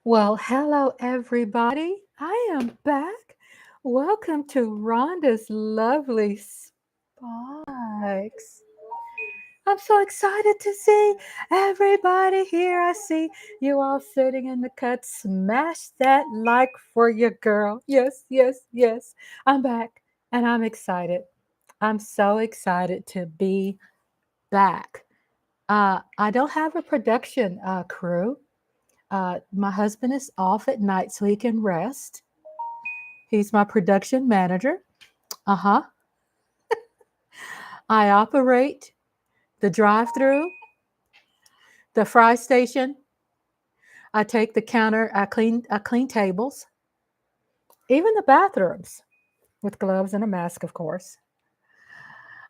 Well, hello, everybody. I am back. Welcome to Rhonda's lovely spikes. I'm so excited to see everybody here. I see you all sitting in the cut. Smash that like for your girl. Yes, yes, yes. I'm back and I'm excited. I'm so excited to be back. I don't have a production crew. My husband is off at night so he can rest. He's my production manager. Uh huh. I operate the drive through, the fry station. I take the counter. I clean tables, even the bathrooms with gloves and a mask, of course.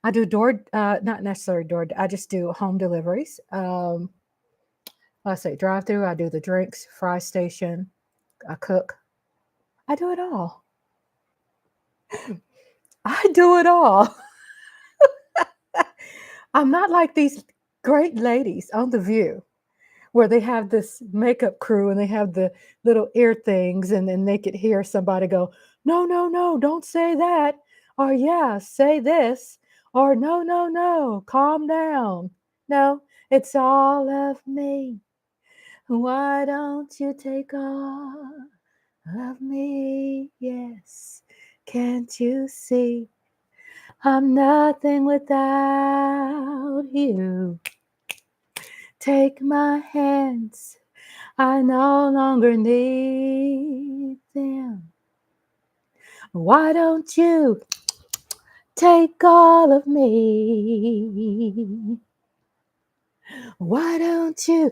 I do not necessarily door. I just do home deliveries. Let's say drive through. I do the drinks, fry station. I cook. I do it all. I do it all. I'm not like these great ladies on The View where they have this makeup crew and they have the little ear things, and then they could hear somebody go, no, no, no, don't say that. Or, yeah, say this. Or, no, no, no, calm down. No, it's all of me. Why don't you take all of me? Yes, can't you see? I'm nothing without you. Take my hands, I no longer need them. Why don't you take all of me? Why don't you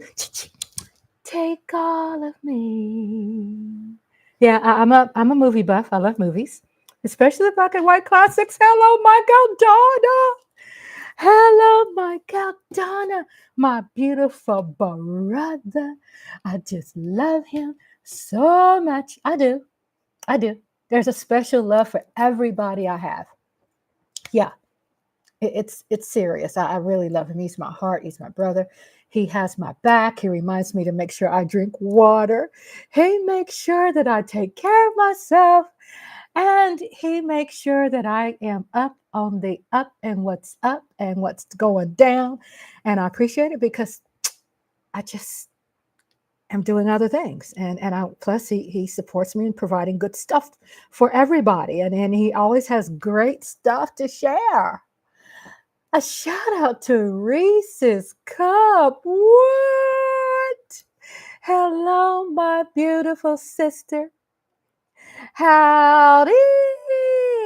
take all of me? Yeah, I'm a movie buff. I love movies, especially the black and white classics. Hello, Michael Donna. Hello, my gal Donna, my beautiful brother. I just love him so much. I do. I do. There's a special love for everybody I have. Yeah, it's serious. I really love him. He's my heart. He's my brother. He has my back. He reminds me to make sure I drink water. He makes sure that I take care of myself. And he makes sure that I am up on the up and what's going down. And I appreciate it because I just am doing other things. And I plus he supports me in providing good stuff for everybody. And he always has great stuff to share. A shout out to Reese's Cup. What? Hello, my beautiful sister. Howdy.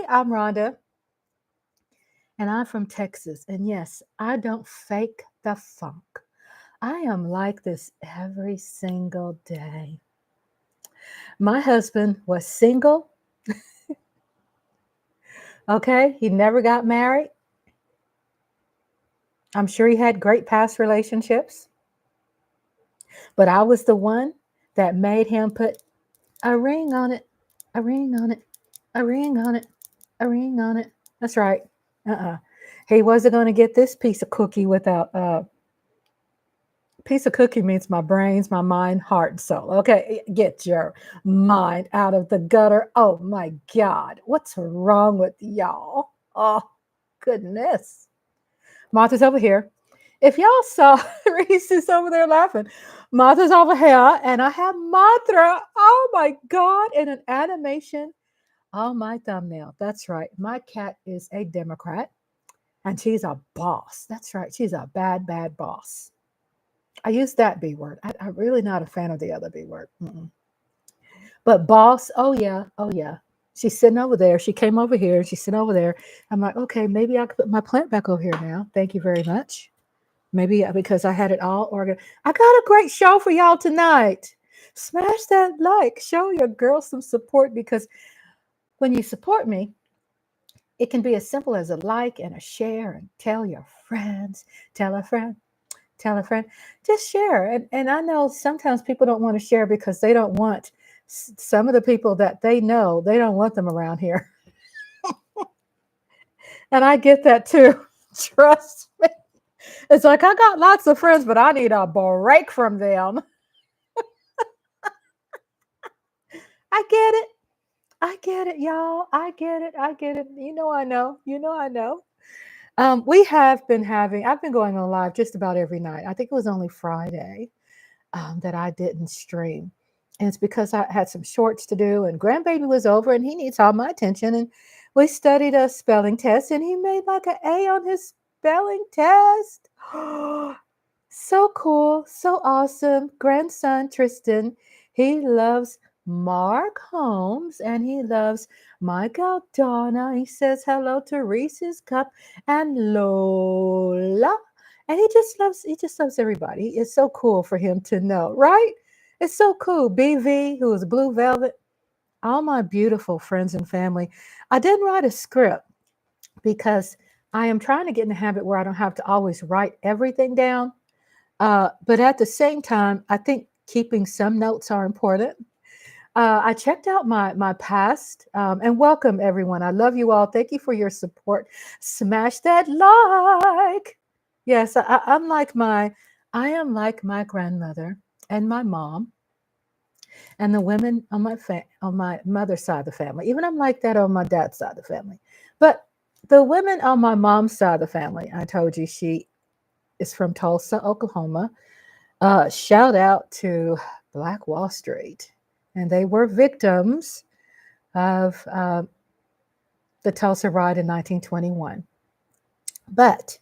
I'm Rhonda. And I'm from Texas. And yes, I don't fake the funk. I am like this every single day. My husband was single. Okay. He never got married. I'm sure he had great past relationships. But I was the one that made him put a ring on it, a ring on it, a ring on it, a ring on it. That's right. Uh-uh. He wasn't going to get this piece of cookie without piece of cookie means my brains, my mind, heart, and soul. Okay, get your mind out of the gutter. Oh my God, what's wrong with y'all? Oh, goodness. Martha's over here. If y'all saw Reese's over there laughing, Martha's over here, and I have Martha, oh my God, in an animation on my thumbnail. That's right. My cat is a Democrat, and she's a boss. That's right. She's a bad, bad boss. I use that B word. I'm really not a fan of the other B word. Mm-mm. But boss, oh yeah, oh yeah. She's sitting over there. She came over here. She's sitting over there. I'm like, okay, maybe I could put my plant back over here now. Thank you very much. Maybe because I had it all organized. I got a great show for y'all tonight. Smash that like. Show your girl some support because when you support me, it can be as simple as a like and a share and tell your friends, tell a friend, tell a friend, just share. And I know sometimes people don't want to share because they don't want some of the people that they know, they don't want them around here. And I get that too. Trust me. It's like I got lots of friends, but I need a break from them. I get it. I get it, y'all. I get it. I get it. You know, I know. You know, I know. We have been having, I've been going on live just about every night. I think it was only Friday that I didn't stream. And it's because I had some shorts to do, and grandbaby was over and he needs all my attention. And we studied a spelling test, and he made like an A on his spelling test. So cool, so awesome. Grandson Tristan, he loves Mark Holmes and he loves Michael Donna. He says hello to Reese's Cup and Lola. And he just loves everybody. It's so cool for him to know, right? It's so cool. BV, who is Blue Velvet, all my beautiful friends and family. I didn't write a script because I am trying to get in the habit where I don't have to always write everything down. But at the same time, I think keeping some notes are important. I checked out my past, and welcome everyone. I love you all. Thank you for your support. Smash that like. Yes, I am like my grandmother and my mom and the women on on my mother's side of the family. Even I'm like that on my dad's side of the family. But the women on my mom's side of the family, I told you she is from Tulsa, Oklahoma. Shout out to Black Wall Street. And they were victims of the Tulsa riot in 1921. But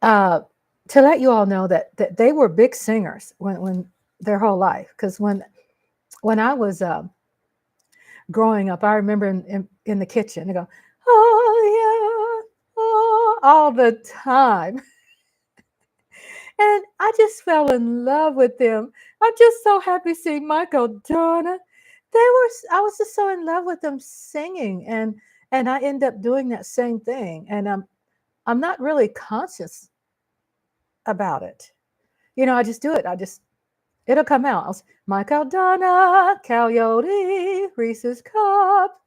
to let you all know that they were big singers when their whole life. Because when I was growing up, I remember in the kitchen, they go, oh yeah, oh, all the time. And I just fell in love with them. I'm just so happy seeing Michael Donna. I was just so in love with them singing, and I end up doing that same thing. And I'm not really conscious about it. You know, I just do it. It'll come out. Michael Donna, Coyote, Reese's Cup.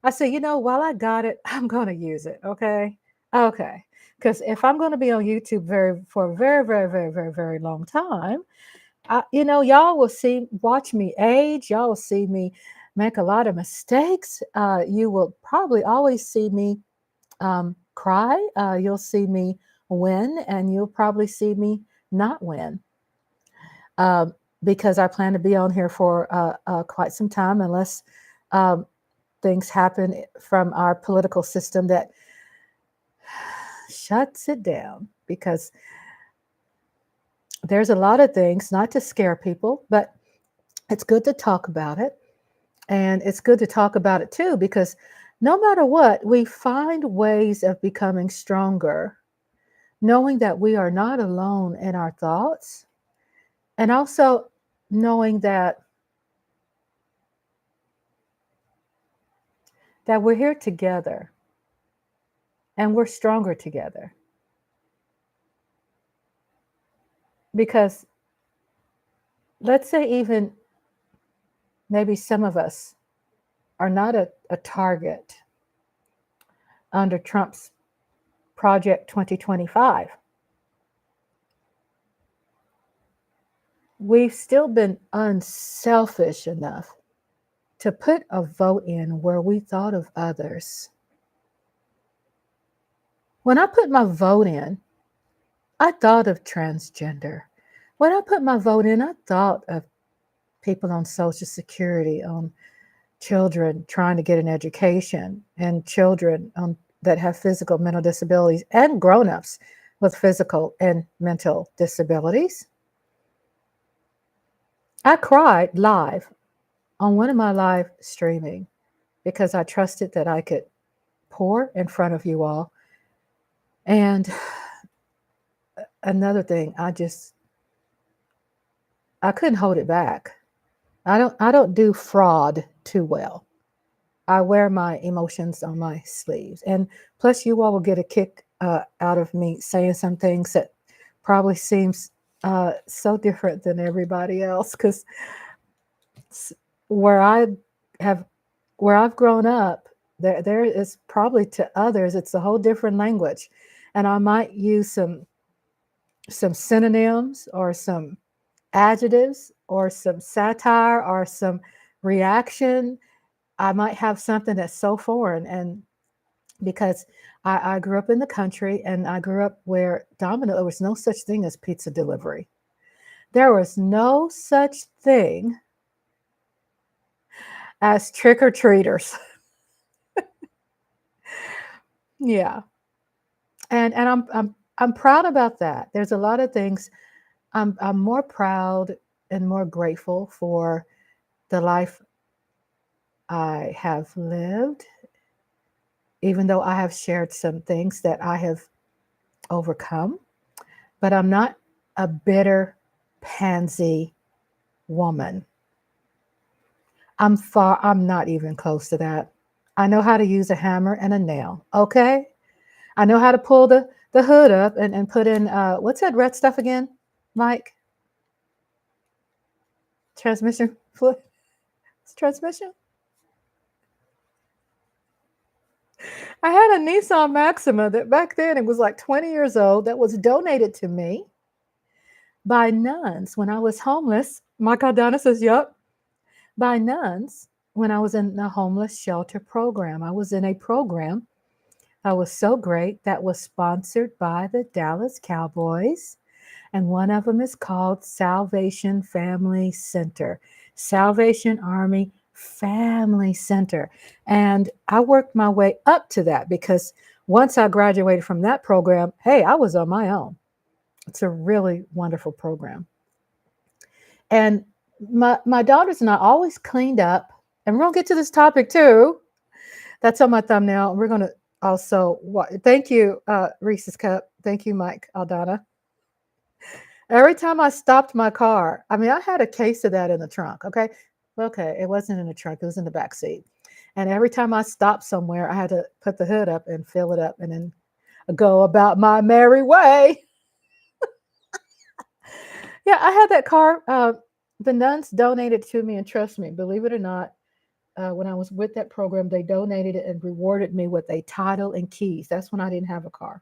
I say, you know, while I got it, I'm gonna use it. Okay. Okay. Because if I'm going to be on YouTube for a very, very, very, very, very long time, you know, y'all will watch me age. Y'all will see me make a lot of mistakes. You will probably always see me cry. You'll see me win, and you'll probably see me not win. Because I plan to be on here for quite some time, unless things happen from our political system that shuts it down, because there's a lot of things, not to scare people, but it's good to talk about it. And it's good to talk about it too, because no matter what, we find ways of becoming stronger, knowing that we are not alone in our thoughts, and also knowing that we're here together and we're stronger together. Because let's say even maybe some of us are not a target under Trump's Project 2025. We've still been unselfish enough to put a vote in where we thought of others. When I put my vote in, I thought of transgender. When I put my vote in, I thought of people on Social Security, on children trying to get an education, and children that have physical, mental disabilities, and grown-ups with physical and mental disabilities. I cried live on one of my live streaming because I trusted that I could pour in front of you all. And another thing, I couldn't hold it back. I don't do fraud too well. I wear my emotions on my sleeves. And plus you all will get a kick out of me saying some things that probably seems so different than everybody else, because where I've grown up, there is probably to others it's a whole different language, and I might use some synonyms or some adjectives or some satire or some reaction. I might have something that's so foreign. And because I grew up in the country and I grew up where there was no such thing as pizza delivery. There was no such thing as trick or treaters. Yeah. And I'm proud about that. There's a lot of things I'm more proud and more grateful for the life I have lived, even though I have shared some things that I have overcome. But I'm not a bitter pansy woman. I'm not even close to that. I know how to use a hammer and a nail. Okay. I know how to pull the hood up and put in what's that red stuff again, Mike? Transmission fluid. Transmission. I had a Nissan Maxima that back then it was like 20 years old that was donated to me by nuns when I was homeless. Mike Aldana says, "Yup." By nuns when I was in the homeless shelter program. I was in a program that was so great that was sponsored by the Dallas Cowboys. And one of them is called Salvation Family Center, Salvation Army Family Center. And I worked my way up to that because once I graduated from that program, hey, I was on my own. It's a really wonderful program. And my daughters and I always cleaned up, and we're gonna get to this topic too. That's on my thumbnail. We're gonna also thank you, Reese's Cup. Thank you, Mike Aldana. Every time I stopped my car, I mean, I had a case of that in the trunk. Okay, it wasn't in the trunk; it was in the back seat. And every time I stopped somewhere, I had to put the hood up and fill it up, and then go about my merry way. Yeah, I had that car. The nuns donated to me, and trust me, believe it or not, when I was with that program, they donated it and rewarded me with a title and keys. That's when I didn't have a car.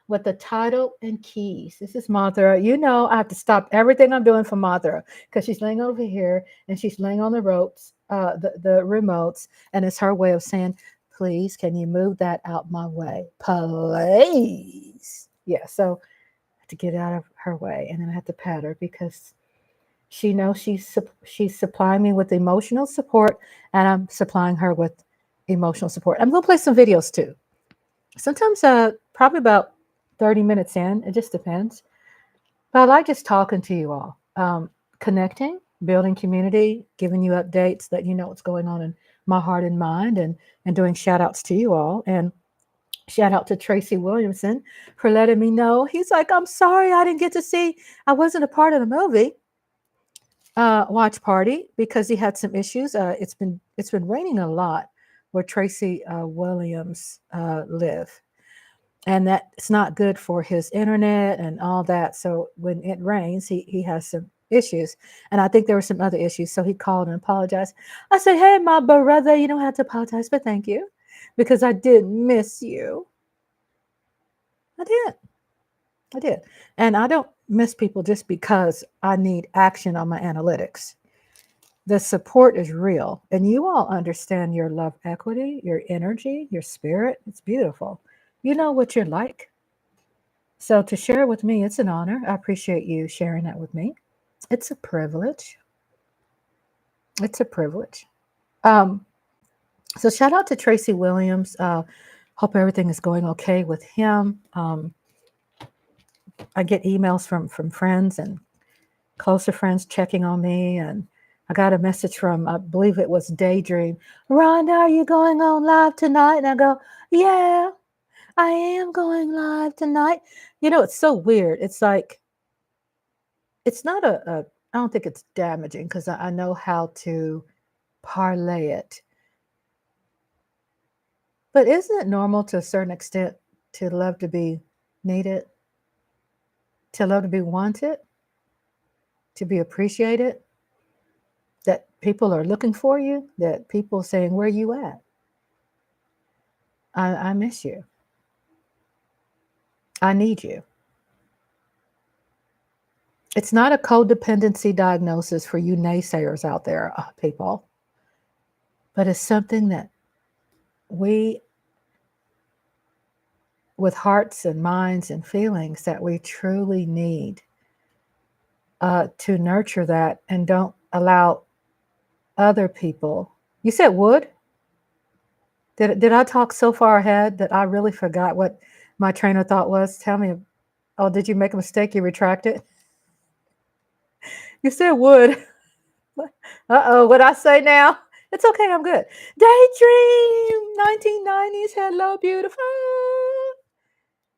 With the title and keys. This is Mothra. You know, I have to stop everything I'm doing for Mothra because she's laying over here and she's laying on the ropes, the remotes, and it's her way of saying, "Please, can you move that out my way, please?" Yeah. So I have to get out of her way, and then I have to pat her because she knows she's supplying me with emotional support, and I'm supplying her with emotional support. I'm gonna play some videos too. Sometimes, probably about 30 minutes in. It just depends. But I like just talking to you all, connecting, building community, giving you updates, that you know what's going on in my heart and mind, and doing shout outs to you all. And shout out to Tracy Williamson for letting me know. He's like, "I'm sorry I didn't get to see. I wasn't a part of the movie watch party because he had some issues. It's been raining a lot where Tracy Williams live, and that's not good for his internet and all that. So when it rains, he has some issues, and I think there were some other issues. So he called and apologized. I said, "Hey, my brother, you don't have to apologize, but thank you, because I did miss you. I did, I did, and I don't miss people just because I need action on my analytics. The support is real, and you all understand your love equity, your energy, your spirit. It's beautiful. You know what you're like. So to share with me, it's an honor. I appreciate you sharing that with me. It's a privilege. It's a privilege. Um, so shout out to Tracy Williams. Hope everything is going okay with him. I get emails from friends and closer friends checking on me, and I got a message from, I believe it was Daydream. "Rhonda, are you going on live tonight?" And I go, "Yeah, I am going live tonight." You know, it's so weird. It's like it's not I don't think it's damaging because I know how to parlay it. But isn't it normal to a certain extent to love to be needed, to love to be wanted, to be appreciated, that people are looking for you, that people saying, "Where you at? I miss you. I need you." It's not a codependency diagnosis for you naysayers out there, people, but it's something that we, with hearts and minds and feelings, that we truly need to nurture that and don't allow other people. You said would? Did I talk so far ahead that I really forgot what my train of thought was? Tell me. Oh, did you make a mistake? You retract it? You said would. Uh-oh, what I say now? It's okay, I'm good. Daydream, 1990s, hello, beautiful.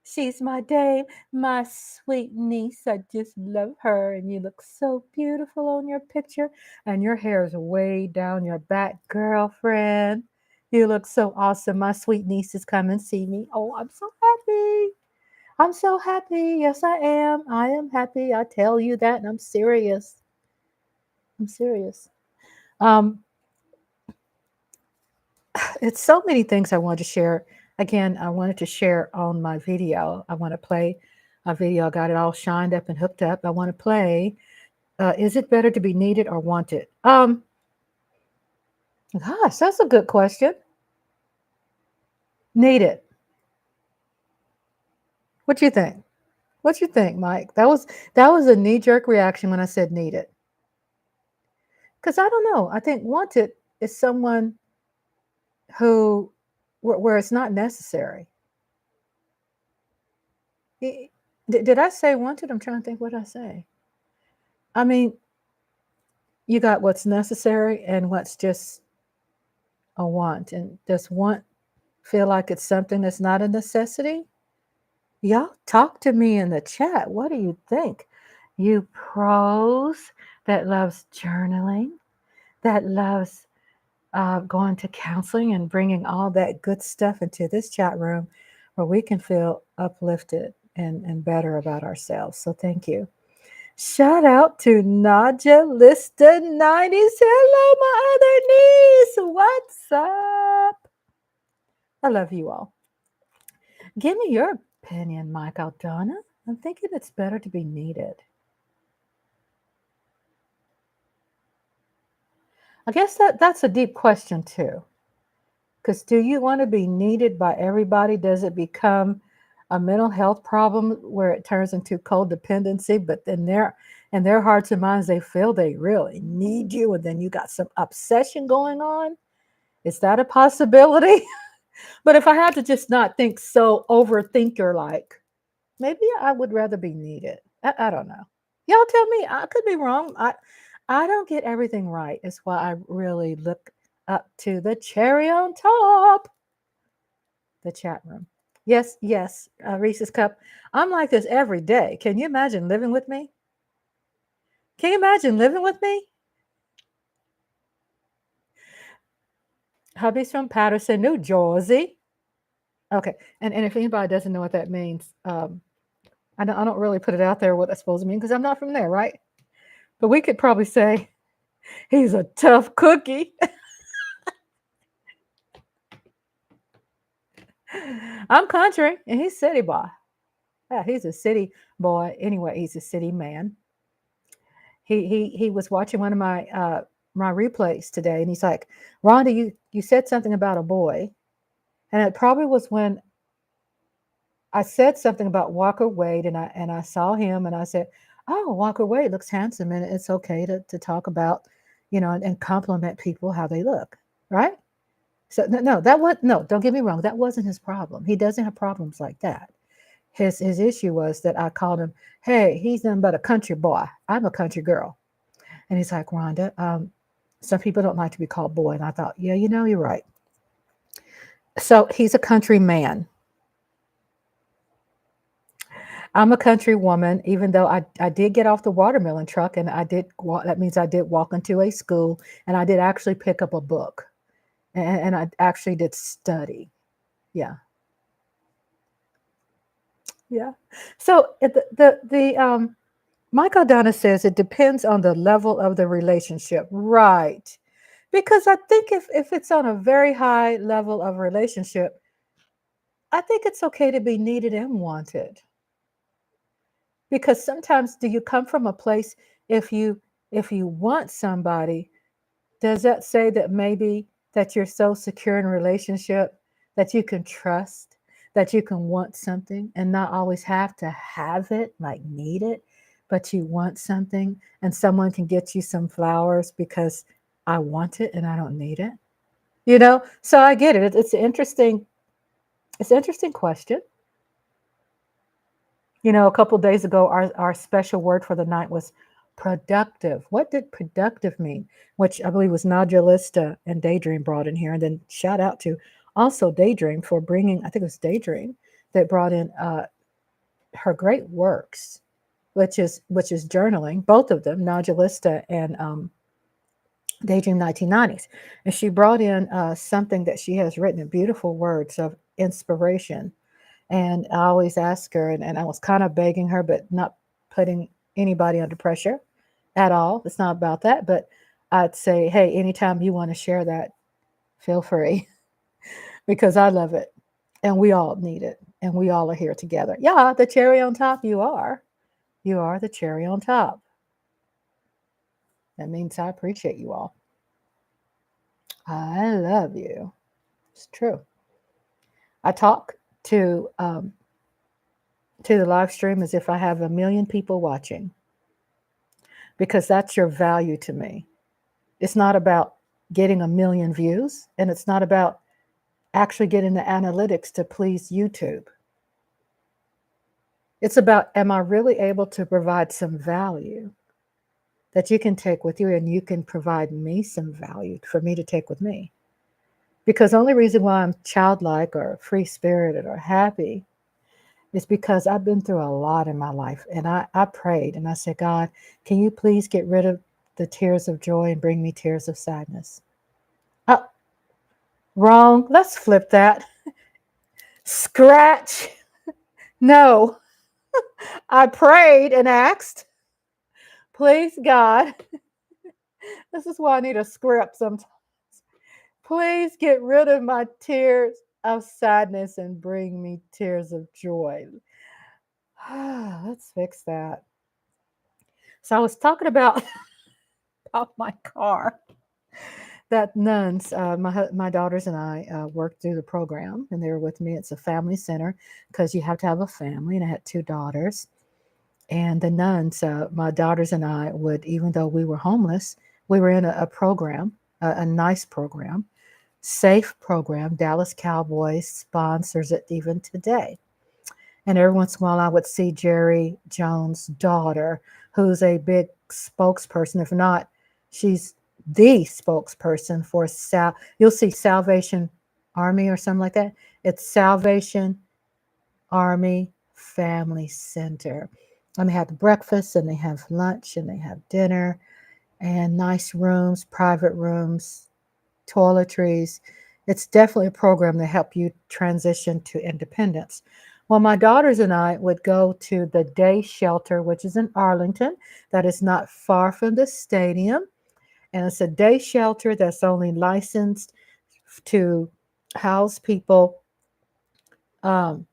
She's my dame, my sweet niece. I just love her. And you look so beautiful on your picture. And your hair is way down your back, girlfriend. You look so awesome. My sweet niece is coming to see me. Oh, I'm so happy. I'm so happy. Yes, I am. I am happy. I tell you that, and I'm serious. I'm serious. Um, it's so many things I wanted to share. Again, I wanted to share on my video. I want to play a video. I got it all shined up and hooked up. I want to play. Is it better to be needed or wanted? Gosh, that's a good question. Needed. What you think? What you think, Mike? That was a knee jerk reaction when I said needed. Because I don't know. I think wanted is someone who where it's not necessary. Did I say wanted? I'm trying to think what I say. I mean, you got what's necessary and what's just a want. And does want feel like it's something that's not a necessity? Y'all talk to me in the chat. What do you think? You pros that loves journaling, that loves going to counseling and bringing all that good stuff into this chat room where we can feel uplifted and better about ourselves. So thank you. Shout out to Naja Lista 90s. Hello, my other niece. What's up? I love you all. Give me your opinion, Mike Aldana. I'm thinking it's better to be needed. I guess that's a deep question too. Because do you want to be needed by everybody? Does it become a mental health problem where it turns into codependency? But then in their hearts and minds, they feel they really need you, and then you got some obsession going on. Is that a possibility? But if I had to just not think so overthinker like, maybe I would rather be needed. I don't know. Y'all tell me. I could be wrong. I don't get everything right. It's why I really look up to the cherry on top, the chat room. Yes, yes, Reese's Cup. I'm like this every day. Can you imagine living with me? Can you imagine living with me? Hubby's from Patterson, New Jersey. Okay, and if anybody doesn't know what that means, I don't really put it out there what that's supposed to mean because I'm not from there, right? But we could probably say he's a tough cookie. I'm country, and he's city boy. Yeah, he's a city boy. Anyway, he's a city man. He was watching one of my replays today, and he's like, "Rhonda, you said something about a boy," and it probably was when I said something about Walker Wade, and I saw him, and I said, "Oh, Walker Wade looks handsome, and it's okay to talk about, and compliment people how they look, right?" So no, that was no. Don't get me wrong. That wasn't his problem. He doesn't have problems like that. His issue was that I called him, "Hey, he's nothing but a country boy. I'm a country girl." And he's like, "Rhonda, some people don't like to be called boy." And I thought, yeah, you're right. So he's a country man. I'm a country woman, even though I did get off the watermelon truck and I did walk, that means I did walk into a school and I did actually pick up a book and I actually did study. Yeah. Yeah. So the Michael Donna says it depends on the level of the relationship. Right. Because I think if it's on a very high level of relationship, I think it's okay to be needed and wanted. Because sometimes do you come from a place, if you want somebody, does that say that maybe that you're so secure in a relationship that you can trust, that you can want something and not always have to have it, like need it, but you want something and someone can get you some flowers because I want it and I don't need it? So I get it. It's an interesting question. A couple of days ago, our special word for the night was productive. What did productive mean? Which I believe was Nodulista and Daydream brought in here. And then shout out to also Daydream for bringing, I think it was Daydream that brought in her great works, which is journaling, both of them, Nodulista and Daydream 1990s. And she brought in something that she has written in beautiful words of inspiration. And I always ask her, and I was kind of begging her, but not putting anybody under pressure at all. It's not about that. But I'd say, hey, anytime you want to share that, feel free because I love it. And we all need it. And we all are here together. Yeah, the cherry on top, you are. You are the cherry on top. That means I appreciate you all. I love you. It's true. I talk to the live stream as if I have a million people watching because that's your value to me. It's not about getting a million views, and it's not about actually getting the analytics to please YouTube. It's about, am I really able to provide some value that you can take with you, and you can provide me some value for me to take with me? Because the only reason why I'm childlike or free spirited or happy is because I've been through a lot in my life. And I prayed and I said, God, can you please get rid of the tears of joy and bring me tears of sadness? Wrong. Let's flip that. Scratch. No. I prayed and asked, please, God, this is why I need a script sometimes. Please get rid of my tears of sadness and bring me tears of joy. Let's fix that. So I was talking about my car that nuns, my daughters and I worked through the program, and they were with me. It's a family center because you have to have a family, and I had two daughters. And the nuns, my daughters and I would, even though we were homeless, we were in a program, a nice program, safe program. Dallas Cowboys sponsors it even today. And every once in a while, I would see Jerry Jones' daughter, who's a big spokesperson. If not, she's the spokesperson for you'll see Salvation Army or something like that. It's Salvation Army Family Center. And they have breakfast, and they have lunch, and they have dinner, and nice rooms, private rooms, toiletries. It's definitely a program to help you transition to independence. Well, my daughters and I would go to the day shelter, which is in Arlington, that is not far from the stadium. And it's a day shelter that's only licensed to house people during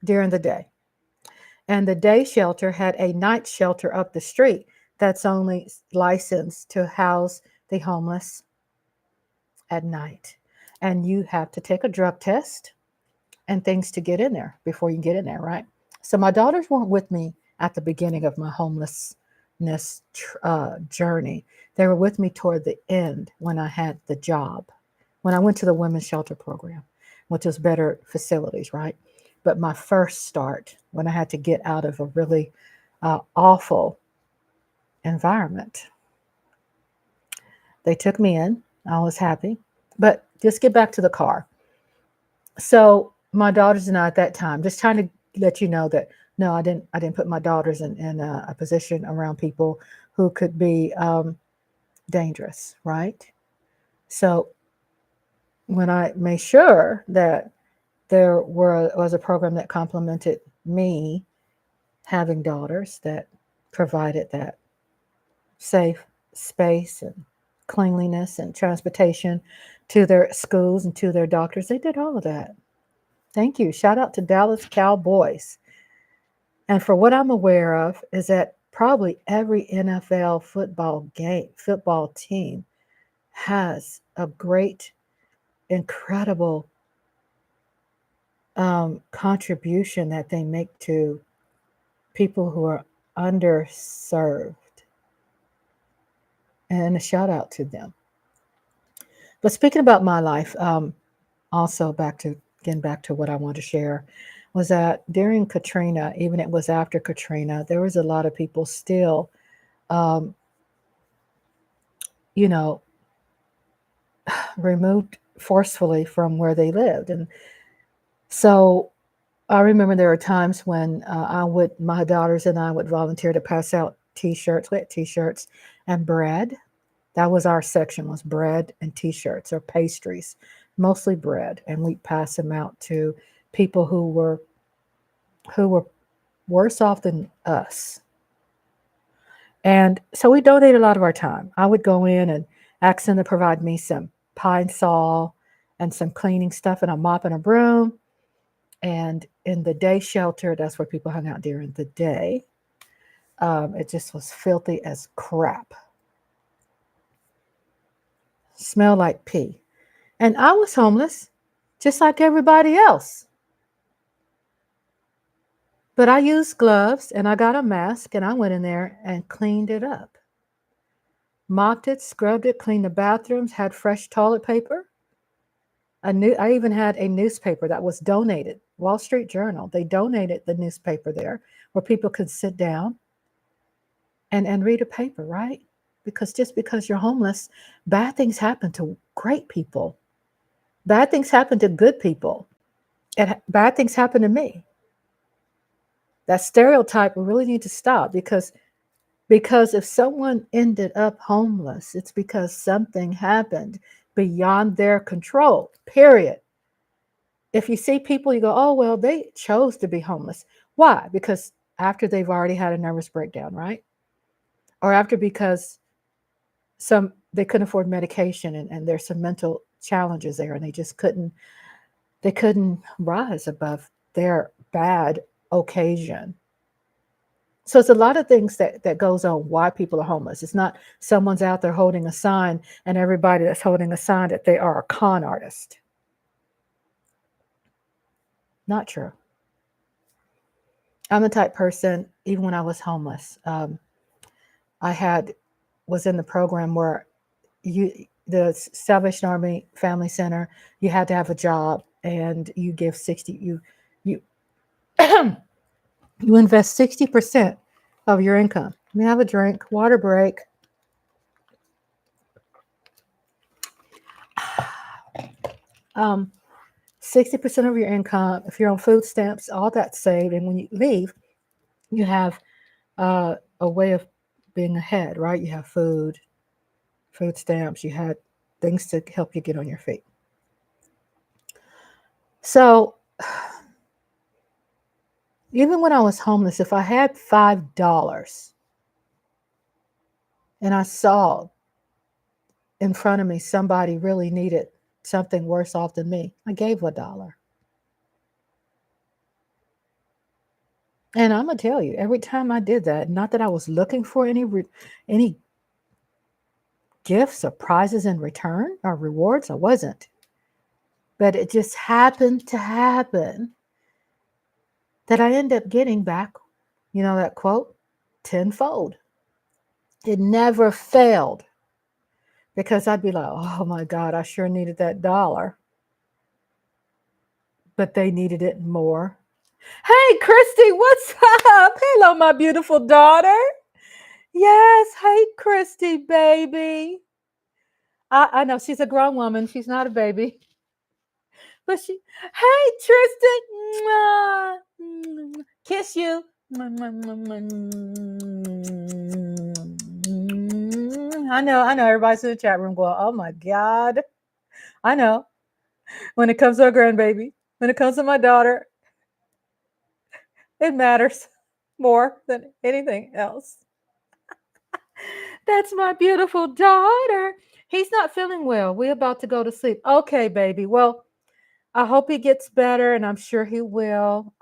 the day. And the day shelter had a night shelter up the street that's only licensed to house the homeless at night. And you have to take a drug test and things to get in there before you get in there, right? So my daughters weren't with me at the beginning of my homelessness journey. They were with me toward the end when I had the job, when I went to the women's shelter program, which was better facilities, right? But my first start, when I had to get out of a really awful environment, they took me in. I was happy. But just get back to the car. So my daughters and I at that time, just trying to let you know that no, I didn't put my daughters in a position around people who could be dangerous, right? So when I made sure that there was a program that complemented me having daughters, that provided that safe space and cleanliness and transportation to their schools and to their doctors, they did all of that. Thank you. Shout out to Dallas Cowboys. And for what I'm aware of is that probably every NFL football team has a great, incredible contribution that they make to people who are underserved. And a shout out to them. But speaking about my life, also getting back to what I want to share, was that during Katrina, even it was after Katrina, there was a lot of people still, um, you know, removed forcefully from where they lived. And so I remember there were times when my daughters and I would volunteer to pass out T-shirts, wet T-shirts, and bread. That was our section, was bread and T-shirts or pastries, mostly bread, and we'd pass them out to people who were worse off than us. And so we donated a lot of our time. I would go in and ask them to provide me some pine saw and some cleaning stuff and a mop and a broom. And in the day shelter, that's where people hung out during the day. It just was filthy as crap. Smelled like pee. And I was homeless, just like everybody else. But I used gloves and I got a mask and I went in there and cleaned it up. Mopped it, scrubbed it, cleaned the bathrooms, had fresh toilet paper. I even had a newspaper that was donated, Wall Street Journal. They donated the newspaper there where people could sit down and read a paper, right? Because just because you're homeless, bad things happen to great people. Bad things happen to good people. And bad things happen to me. That stereotype we really need to stop because if someone ended up homeless, it's because something happened beyond their control, period. If you see people, you go, oh, well, they chose to be homeless. Why? Because after they've already had a nervous breakdown, right? Or after because they couldn't afford medication and there's some mental challenges there and they couldn't rise above their bad occasion. So it's a lot of things that goes on why people are homeless. It's not someone's out there holding a sign and everybody that's holding a sign that they are a con artist. Not true. I'm the type person, even when I was homeless, I was in the program where the Salvation Army Family Center, you had to have a job and you give 60, you you invest 60% of your income. Let me have a drink, water break. 60% of your income, if you're on food stamps, all that's saved. And when you leave, you have a way of being ahead, right? You have food stamps, you had things to help you get on your feet. So even when I was homeless, if I had $5 and I saw in front of me somebody really needed something worse off than me, I gave $1. And I'm gonna tell you, every time I did that, not that I was looking for any gifts or prizes in return or rewards, I wasn't. But it just happened to happen that I end up getting back, that quote, tenfold. It never failed because I'd be like, oh my God, I sure needed that dollar. But they needed it more. Hey, Christy, what's up? Hello, my beautiful daughter. Yes, hey, Christy, baby. I know she's a grown woman. She's not a baby. But hey, Tristan. Mwah. Kiss you. I know. Everybody's in the chat room going, oh my God. I know. When it comes to our grandbaby, when it comes to my daughter, it matters more than anything else. That's my beautiful daughter. He's not feeling well. We're about to go to sleep. Okay, baby. Well, I hope he gets better, and I'm sure he will.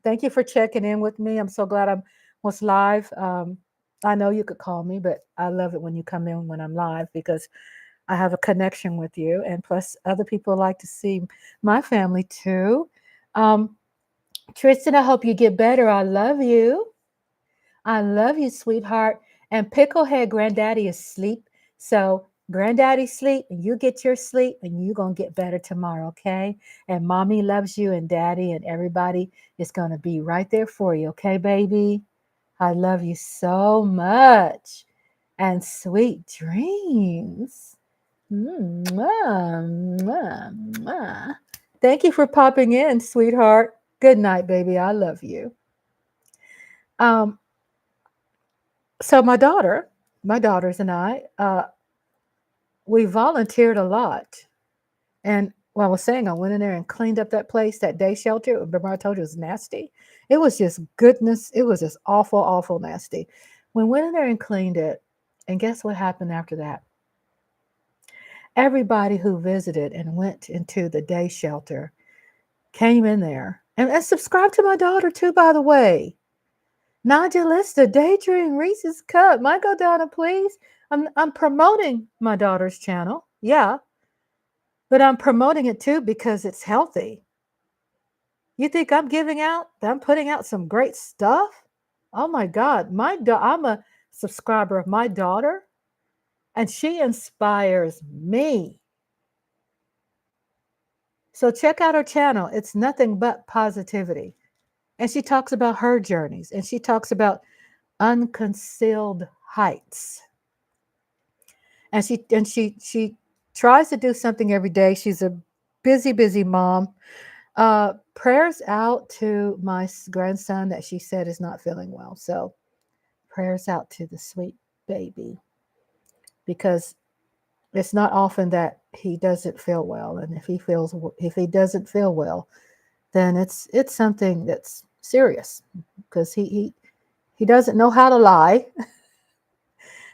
Thank you for checking in with me. I'm so glad I was live. I know you could call me, but I love it when you come in when I'm live because I have a connection with you. And plus, other people like to see my family too. Um, Tristan, I hope you get better. I love you. I love you, sweetheart. And Picklehead Granddaddy is asleep. So Granddaddy sleep and you get your sleep and you're going to get better tomorrow, okay? And mommy loves you and daddy and everybody is going to be right there for you, okay, baby? I love you so much. And sweet dreams. Mwah, mwah, mwah. Thank you for popping in, sweetheart. Good night, baby. I love you. Um, so my daughters and I, we volunteered a lot. And what I was saying, I went in there and cleaned up that place, that day shelter. Remember I told you it was nasty? It was just goodness. It was just awful, awful nasty. We went in there and cleaned it. And guess what happened after that? Everybody who visited and went into the day shelter came in there and subscribed to my daughter too, by the way. Nodulista, Daydream, Reese's Cup, Michael Donna, please. I'm promoting my daughter's channel. Yeah. But I'm promoting it too because it's healthy. You think I'm giving out? I'm putting out some great stuff? Oh my God. I'm a subscriber of my daughter and she inspires me. So check out her channel. It's nothing but positivity. And she talks about her journeys and she talks about unconcealed heights. And she tries to do something every day. She's a busy, busy mom. Prayers out to my grandson that she said is not feeling well. So prayers out to the sweet baby because it's not often that he doesn't feel well. And if he doesn't feel well, then it's something that's serious because he doesn't know how to lie.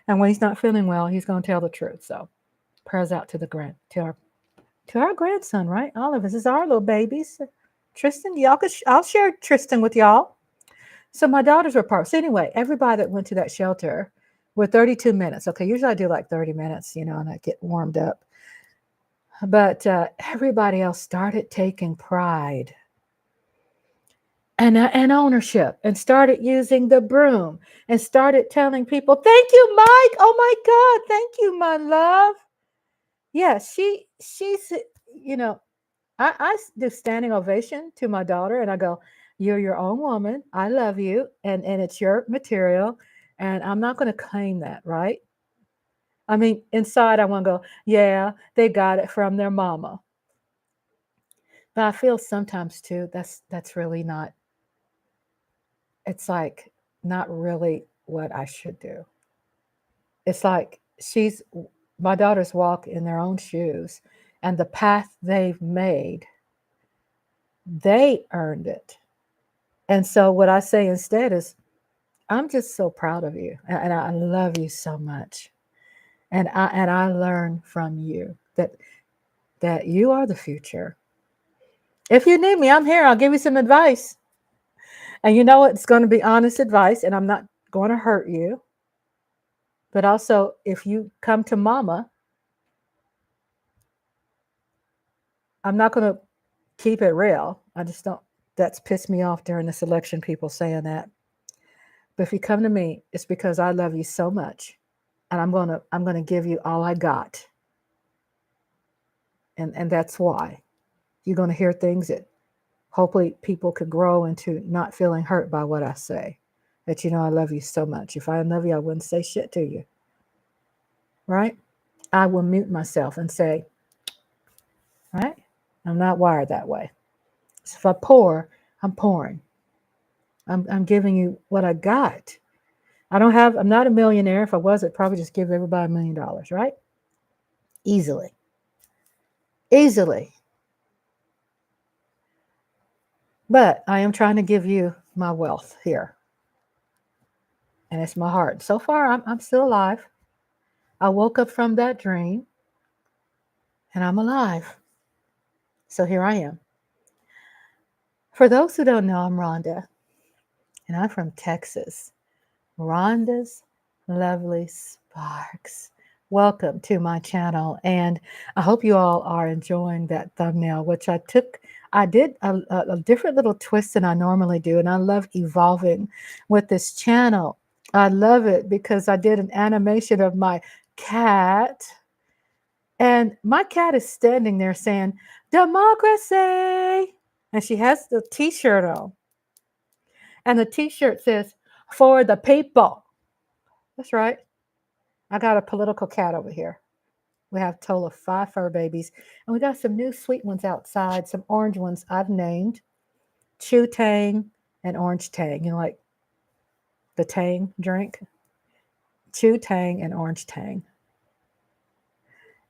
And when he's not feeling well, he's going to tell the truth. So prayers out to our grandson, right? All of us is our little babies. Tristan, I'll share Tristan with y'all. So my daughters were part. So anyway, everybody that went to that shelter were 32 minutes. Okay, usually I do like 30 minutes, and I get warmed up. But everybody else started taking pride and ownership and started using the broom and started telling people, "Thank you, Mike. Oh my God, thank you, my love." Yeah, she's I do standing ovation to my daughter and I go, "You're your own woman. I love you and it's your material and I'm not going to claim that, right?" I mean, inside I want to go, "Yeah, they got it from their mama." But I feel sometimes too that's really not, it's like not really what I should do. It's like my daughters walk in their own shoes and the path they've made, they earned it. And so what I say instead is, I'm just so proud of you, and I love you so much, and I learn from you that you are the future. If you need me, I'm here. I'll give you some advice, and it's going to be honest advice, and I'm not going to hurt you. But also, if you come to Mama, I'm not going to keep it real. I just don't. That's pissed me off during this election. People saying that. But if you come to me, it's because I love you so much, and I'm gonna give you all I got. And that's why you're going to hear things that hopefully people could grow into not feeling hurt by what I say. That I love you so much. If I didn't love you, I wouldn't say shit to you. Right? I will mute myself and say, right? I'm not wired that way. So if I pour, I'm pouring. I'm giving you what I got. I'm not a millionaire. If I was, I'd probably just give everybody $1 million, right? Easily. Easily. But I am trying to give you my wealth here. And it's my heart. So far, I'm still alive. I woke up from that dream and I'm alive. So here I am. For those who don't know, I'm Rhonda, and I'm from Texas. Rhonda's Lovely Sparks. Welcome to my channel, and I hope you all are enjoying that thumbnail, which I did a different little twist than I normally do, and I love evolving with this channel. I love it because I did an animation of my cat, and my cat is standing there saying, "Democracy!" And she has the t-shirt on. And the t-shirt says, "For the people." That's right. I got a political cat over here. We have a total of 5 fur babies. And we got some new sweet ones outside, some orange ones I've named Chew Tang and Orange Tang. You know, like the Tang drink? Chew Tang and Orange Tang.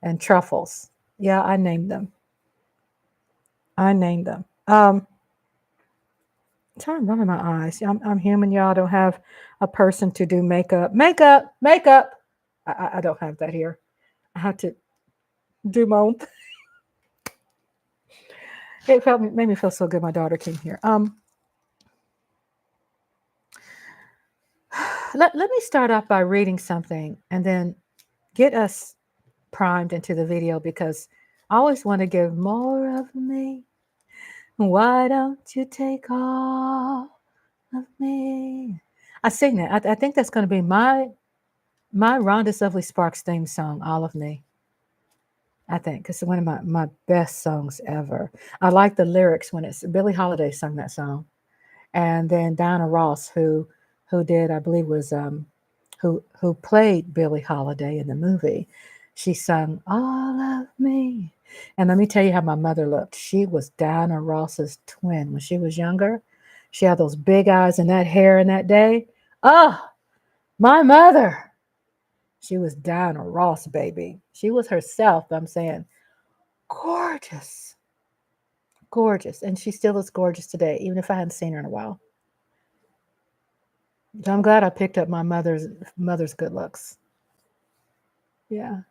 And truffles. Yeah, I named them. I named them. Sorry, I'm rubbing my eyes. I'm human, y'all. I don't have a person to do makeup. Makeup! I don't have that here. I have to do my own thing. It made me feel so good. My daughter came here. Let me start off by reading something and then get us primed into the video, because I always want to give more of me. Why don't you take all of me? I sing that. I think that's going to be my Rhonda's Lovely Sparks theme song, All of Me. I think it's one of my best songs ever. I like the lyrics when it's Billie Holiday sung that song. And then Diana Ross, who did, I believe was who played Billie Holiday in the movie, she sung All of Me. And let me tell you how my mother looked. She was Diana Ross's twin when she was younger. She had those big eyes and that hair in that day. Oh, my mother. She was Diana Ross, baby. She was herself, I'm saying, gorgeous. Gorgeous. And she still is gorgeous today, even if I hadn't seen her in a while. So I'm glad I picked up my mother's good looks. Yeah.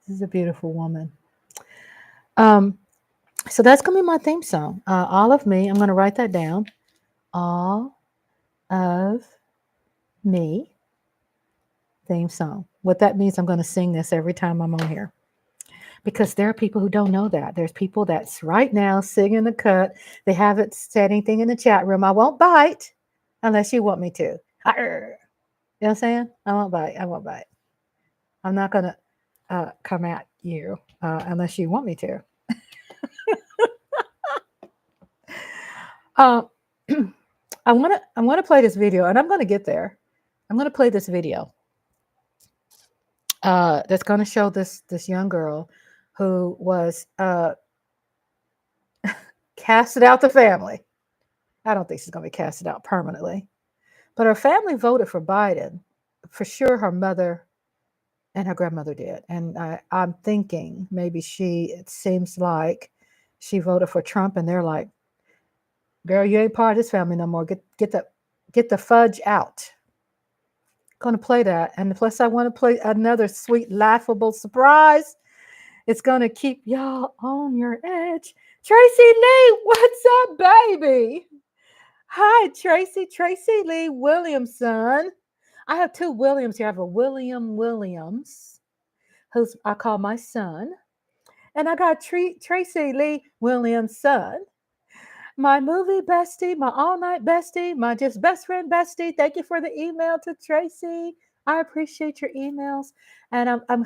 This is a beautiful woman. So that's going to be my theme song. All of Me. I'm going to write that down. All of Me theme song. What that means, I'm going to sing this every time I'm on here. Because there are people who don't know that. There's people that's right now singing the cut. They haven't said anything in the chat room. I won't bite unless you want me to. You know what I'm saying? I won't bite. I'm not going to come at you unless you want me to. I want to play this video, and I'm going to get there. I'm going to play this video that's going to show this young girl who was casted out the family. I don't think she's going to be casted out permanently, but her family voted for Biden. For sure, her mother and her grandmother did. And I'm thinking maybe it seems like she voted for Trump, and they're like, "Girl, you ain't part of this family no more. Get the fudge out." Going to play that. And plus, I want to play another sweet, laughable surprise. It's going to keep y'all on your edge. Tracy Lee, what's up, baby? Hi, Tracy Lee Williamson. I have 2 Williams here. I have a William Williams, who's I call my son. And I got Tracy Lee Williamson, my movie bestie, my all-night bestie, my just best friend bestie. Thank you for the email to Tracy. I appreciate your emails. And I'm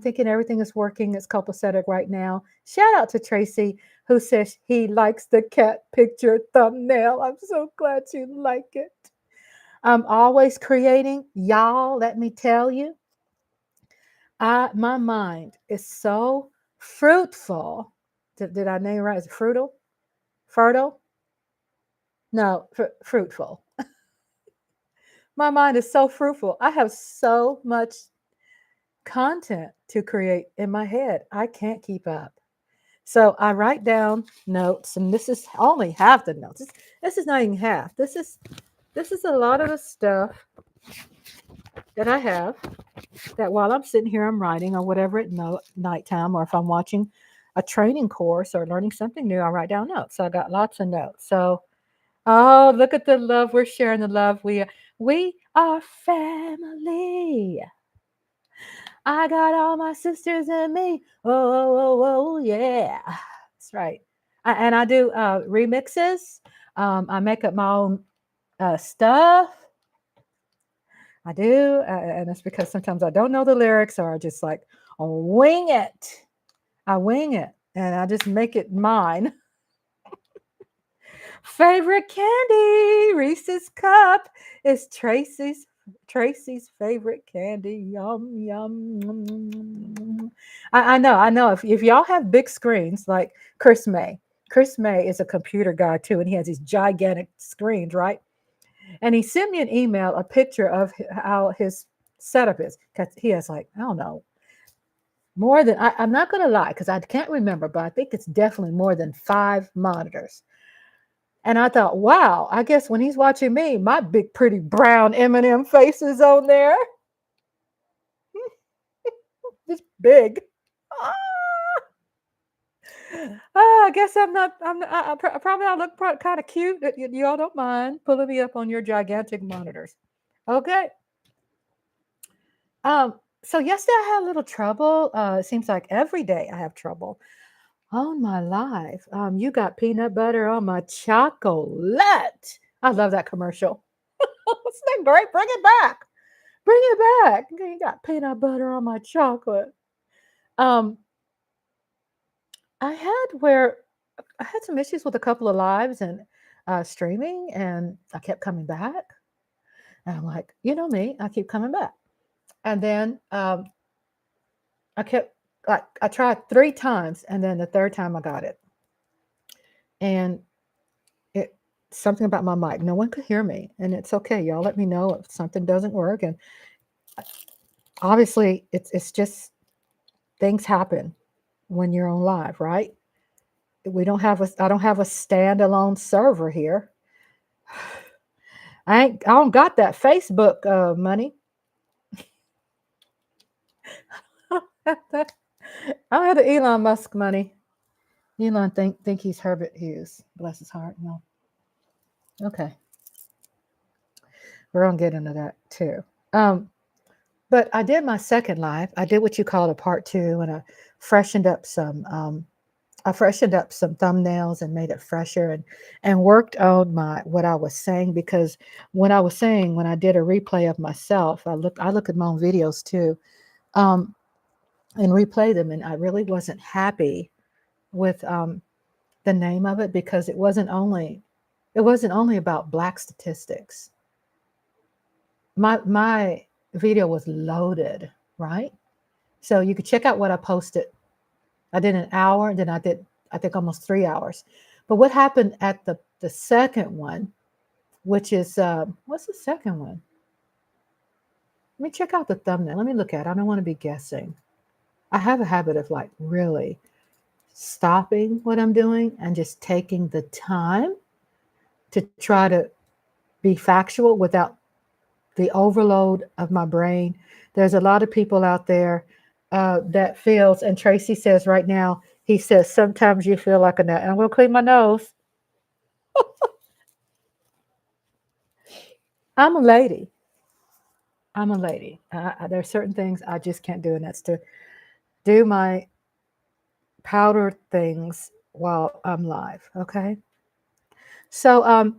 thinking everything is working. It's copacetic right now. Shout out to Tracy, who says he likes the cat picture thumbnail. I'm so glad you like it. I'm always creating. Y'all, let me tell you, my mind is so fruitful. Did I name it right? Is it fruitful? Fertile? No, fruitful. My mind is so fruitful. I have so much content to create in my head. I can't keep up. So I write down notes, and this is only half the notes. This is not even half. This is a lot of the stuff that I have that while I'm sitting here, I'm writing or whatever at nighttime, or if I'm watching a training course or learning something new, I write down notes. So I got lots of notes. So, oh, look at the love. We're sharing the love. We are family. I got all my sisters and me. Oh, oh, oh, oh, yeah. That's right. And I do remixes. I make up my own stuff. I do. And it's because sometimes I don't know the lyrics or I just like wing it. I wing it and I just make it mine. Favorite candy, Reese's Cup is Tracy's favorite candy. Yum yum. I know. If y'all have big screens like Chris May is a computer guy too, and he has these gigantic screens, right? And he sent me an email, a picture of how his setup is. Cause he has like I don't know more than I'm not gonna lie because I can't remember, but I think it's definitely more than 5 monitors. And I thought, wow, I guess when he's watching me, my big, pretty brown M&M face is on there. It's big. Ah, I guess I'm not. Probably I look kind of cute. Y'all don't mind pulling me up on your gigantic monitors. Okay. So yesterday I had a little trouble. It seems like every day I have trouble on my life. You got peanut butter on my chocolate. I love that commercial. Isn't that great? Bring it back. Bring it back. You got peanut butter on my chocolate. Um, I had some issues with a couple of lives and streaming, and I kept coming back. And I'm like, you know me, I keep coming back. And then I kept like I tried 3 times, and then the third time I got it. And it something about my mic. No one could hear me, and it's okay. Y'all let me know if something doesn't work. And obviously, it's just things happen when you're on live, right? I don't have a standalone server here. I don't got that Facebook money. I don't have the Elon Musk money. Elon think he's Herbert Hughes. Bless his heart. No. Okay. We're gonna get into that too. But I did my second live. I did what you call a part two, and freshened up some I freshened up some thumbnails and made it fresher and worked on my what I was saying because when I did a replay of myself, I look at my own videos too, um, and replay them, and I really wasn't happy with the name of it because it wasn't only about Black statistics. My video was loaded, right? So you could check out what I posted. I did an hour, and then I did I think almost 3 hours. But what happened at the second one, which is what's the second one? Let me check out the thumbnail. Let me look at it. I don't want to be guessing. I have a habit of like really stopping what I'm doing and just taking the time to try to be factual without the overload of my brain. There's a lot of people out there that feels, and Tracy says right now, he says, sometimes you feel like a nut. And I'm going to clean my nose. I'm a lady. I'm a lady. There are certain things I just can't do, and that's to do my powder things while I'm live. Okay. So,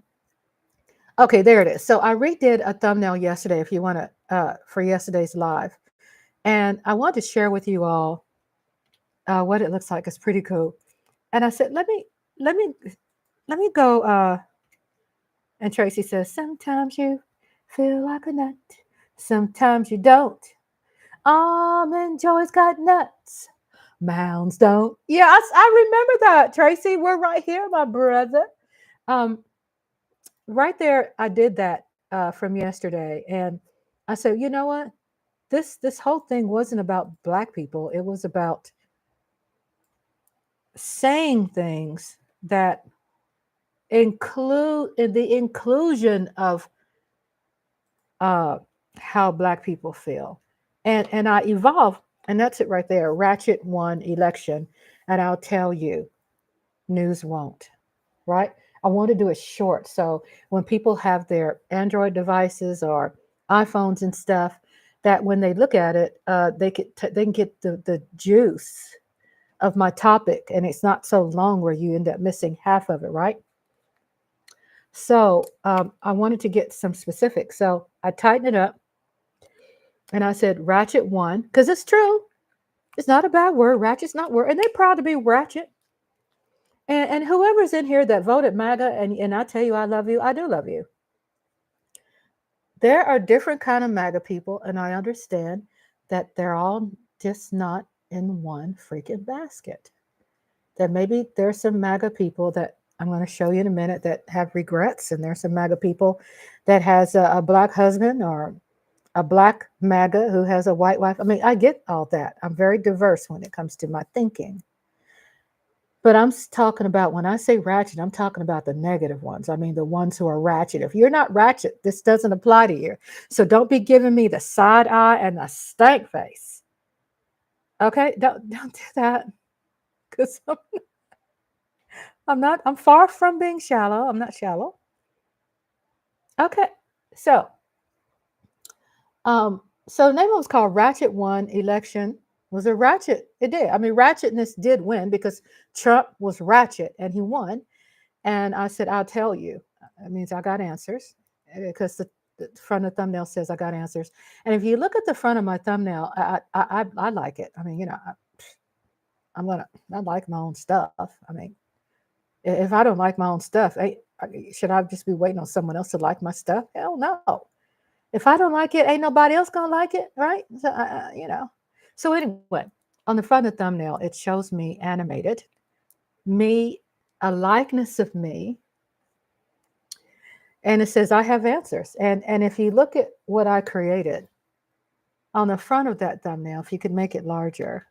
okay, there it is. So I redid a thumbnail yesterday, if you want to, for yesterday's live. And I want to share with you all what it looks like. It's pretty cool. And I said, let me, let me go. And Tracy says, sometimes you feel like a nut. Sometimes you don't. Almond Joy's got nuts. Mounds don't. Yes, I remember that, Tracy. We're right here, my brother. Um, right there, I did that from yesterday. And I said, you know what? This whole thing wasn't about Black people. It was about saying things that include in the inclusion of uh, how Black people feel. And I evolved, and that's it right there. Ratchet won election. and I'll tell you, news won't, right? I want to do it short. So when people have their Android devices or iPhones and stuff, that when they look at it, they can get the juice of my topic, and it's not so long where you end up missing half of it, right? So I wanted to get some specifics. So I tightened it up and I said ratchet one, because it's true. It's not a bad word. Ratchet's not word. And they're proud to be ratchet. And whoever's in here that voted MAGA, and I tell you I love you, I do love you. There are different kind of MAGA people, and I understand that they're all just not in one freaking basket. That maybe there's some MAGA people that I'm going to show you in a minute that have regrets, and there's some MAGA people that has a black husband or a black MAGA who has a white wife. I mean, I get all that. I'm very diverse when it comes to my thinking. But I'm talking about, when I say ratchet, I'm talking about the negative ones. I mean, the ones who are ratchet. If you're not ratchet, this doesn't apply to you. So don't be giving me the side eye and the stank face. Okay? Don't do that. Because I'm far from being shallow. I'm not shallow. Okay. So the name was called Ratchet One Election. Was a ratchet. It did. I mean, ratchetness did win because Trump was ratchet and he won. And I said, I'll tell you. That means I got answers, because the front of the thumbnail says I got answers. And if you look at the front of my thumbnail, I like it. I mean, I like my own stuff. I mean, if I don't like my own stuff, should I just be waiting on someone else to like my stuff? Hell no. If I don't like it, ain't nobody else gonna like it, right? So, So anyway, on the front of the thumbnail, it shows me animated, me, a likeness of me, and it says I have answers. And if you look at what I created on the front of that thumbnail, if you could make it larger,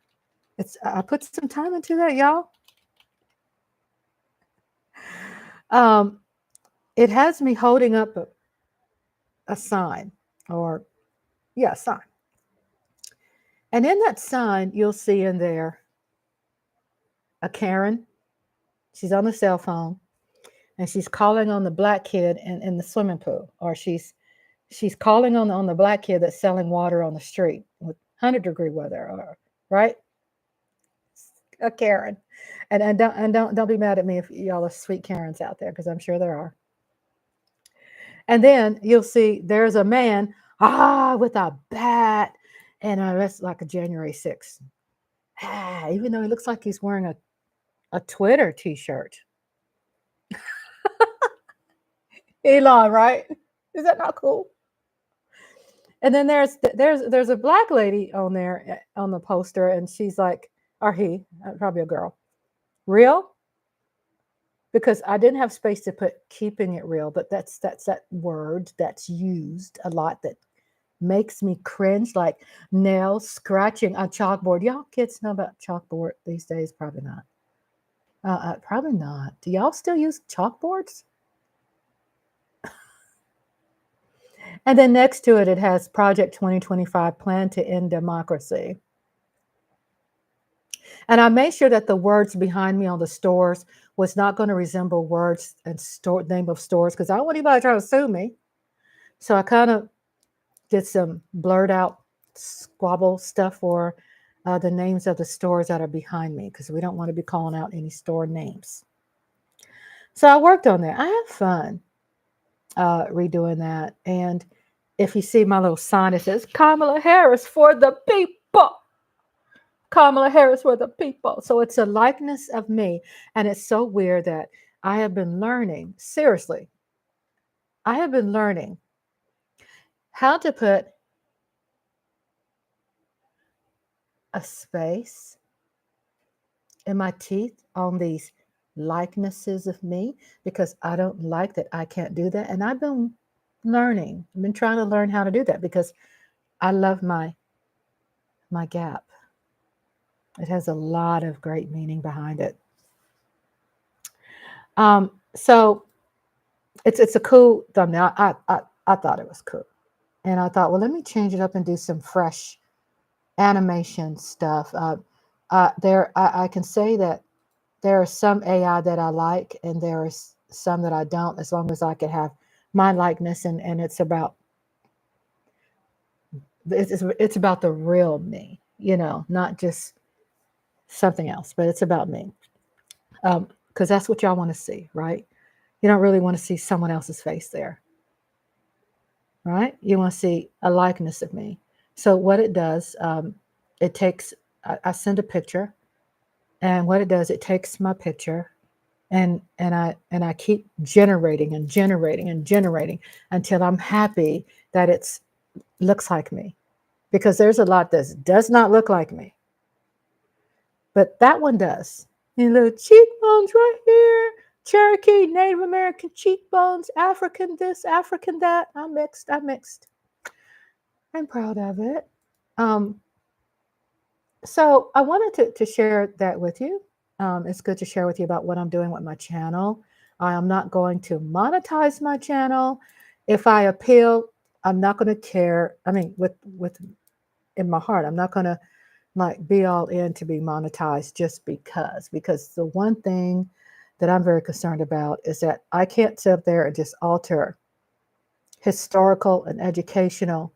I put some time into that, y'all. It has me holding up a sign, or yeah, sign. And in that sign, you'll see in there a Karen. She's on the cell phone, and she's calling on the black kid in the swimming pool, or she's calling on the black kid that's selling water on the street with 100-degree weather, or right? A Karen. And don't be mad at me if y'all are sweet Karens out there, because I'm sure there are. And then you'll see there's a man with a bat, and that's like a January 6th. Even though he looks like he's wearing a Twitter t-shirt. Elon, right? Is that not cool? And then there's a black lady on there on the poster, and she's like, or he, probably a girl, real? Because I didn't have space to put keeping it real, but that's that word that's used a lot that makes me cringe, like nails scratching on chalkboard. Y'all kids know about chalkboard these days? Probably not. Probably not. Do y'all still use chalkboards? And then next to it, it has Project 2025, Plan to End Democracy. And I made sure that the words behind me on the stores was not going to resemble words and name of stores, because I don't want anybody trying to sue me. So I kind of did some blurred out squabble stuff for the names of the stores that are behind me, because we don't want to be calling out any store names. So I worked on that. I have fun redoing that. And if you see my little sign, it says Kamala Harris for the people. Kamala Harris for the people. So it's a likeness of me. And it's so weird that I have been learning, seriously, I have been learning how to put a space in my teeth on these likenesses of me, because I don't like that I can't do that. And I've been learning. I've been trying to learn how to do that, because I love my gap. It has a lot of great meaning behind it. So it's a cool thumbnail. I thought it was cool, and I thought, well, let me change it up and do some fresh animation stuff. I can say that there are some AI that I like, and there is some that I don't, as long as I can have my likeness, and it's about the real me, not just something else, but it's about me. Because that's what y'all want to see, right? You don't really want to see someone else's face there, right? You want to see a likeness of me. So what it does, it takes, I send a picture, and what it does, it takes my picture, and I keep generating and generating and generating until I'm happy that it's looks like me, because there's a lot that does not look like me, but that one does. And little cheekbones right here, Cherokee, Native American cheekbones, African this, African that. I mixed. I'm proud of it. Um, so I wanted to share that with you. It's good to share with you about what I'm doing with my channel. I am not going to monetize my channel. If I appeal, I'm not going to care. I mean, with in my heart, I'm not going to like be all in to be monetized just because the one thing that I'm very concerned about is that I can't sit up there and just alter historical and educational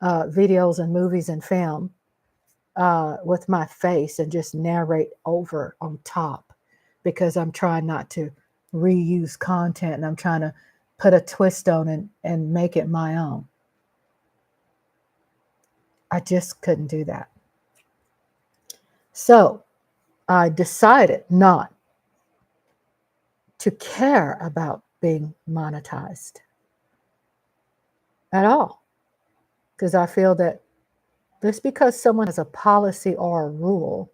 videos and movies and film with my face and just narrate over on top, because I'm trying not to reuse content, and I'm trying to put a twist on it and make it my own. I just couldn't do that. So I decided not to care about being monetized at all, because I feel that just because someone has a policy or a rule,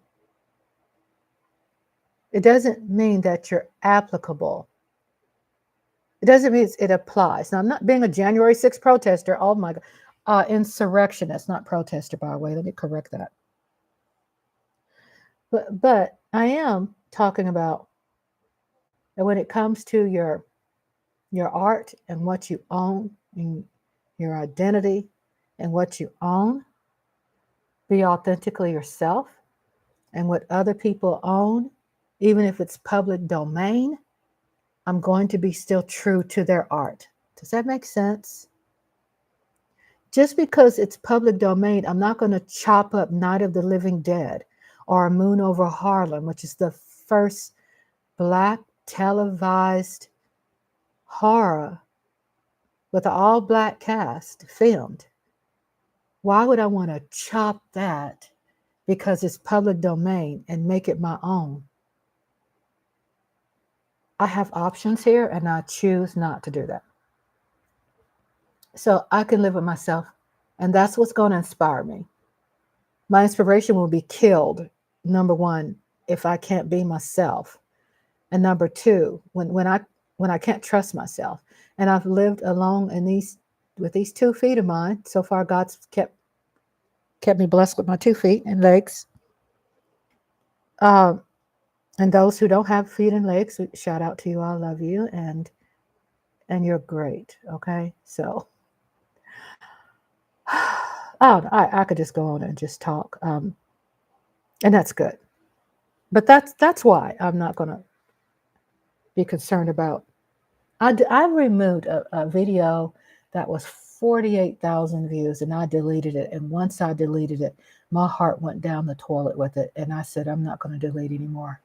it doesn't mean that you're applicable. It doesn't mean it applies. Now, I'm not being a January 6th protester. Oh my God. Insurrectionist, not protester, by the way. Let me correct that. But I am talking about that when it comes to your art and what you own, and your identity and what you own, be authentically yourself. And what other people own, even if it's public domain, I'm going to be still true to their art. Does that make sense? Just because it's public domain, I'm not going to chop up Night of the Living Dead or Moon Over Harlem, which is the first Black televised horror with an all Black cast filmed. Why would I want to chop that because it's public domain and make it my own? I have options here, and I choose not to do that. So I can live with myself, and that's what's going to inspire me. My inspiration will be killed, number one, if I can't be myself, and number two, when I can't trust myself. And I've lived alone with these 2 feet of mine. So far, God's kept me blessed with my 2 feet and legs. And those who don't have feet and legs, shout out to you. I love you, and you're great. Okay, so I could just go on and just talk, and that's good. But that's why I'm not going to be concerned about. I removed a video that was 48,000 views, and I deleted it. And once I deleted it, my heart went down the toilet with it, and I said, I'm not going to delete anymore.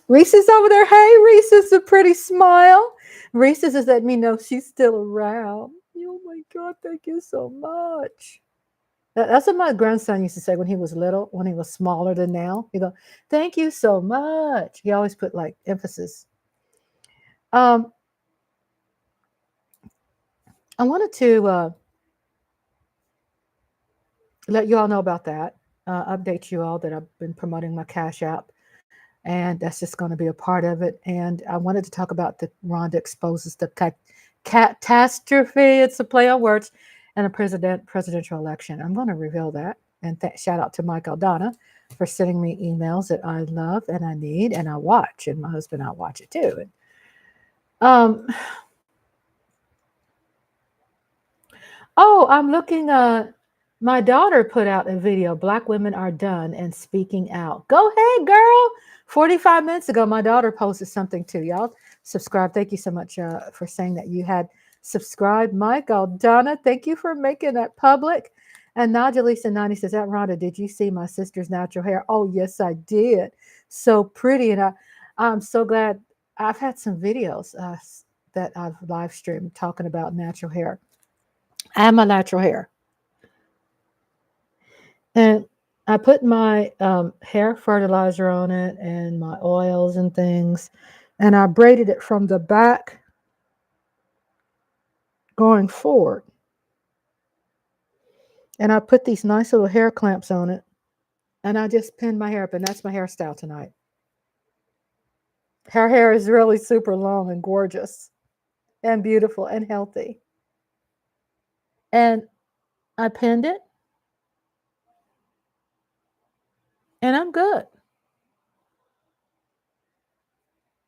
Reese's over there. Hey, Reese's, a pretty smile. Reese's is letting me know she's still around. Oh my God, thank you so much. That's what my grandson used to say when he was little, when he was smaller than now. He go, thank you so much. He always put like emphasis. I wanted to let you all know about that. Update you all that I've been promoting my Cash App, and that's just going to be a part of it. And I wanted to talk about the Rhonda exposes the catastrophe. It's a play on words, and a presidential election. I'm going to reveal that. And shout out to Mike Aldana for sending me emails that I love and I need and I watch. And my husband, I watch it too. And, oh, I'm looking. My daughter put out a video, Black Women Are Done and Speaking Out. Go ahead, girl. 45 minutes ago, my daughter posted something too. Y'all subscribe. Thank you so much for saying that you had subscribed. Michael, Donna, thank you for making that public. And Najalisa90 says, that Rhonda, did you see my sister's natural hair? Oh, yes, I did. So pretty. And I'm so glad. I've had some videos that I've live streamed talking about natural hair. I have my natural hair. And I put my hair fertilizer on it and my oils and things. And I braided it from the back going forward. And I put these nice little hair clamps on it. And I just pinned my hair up. And that's my hairstyle tonight. Her hair is really super long and gorgeous and beautiful and healthy. And I pinned it. And I'm good.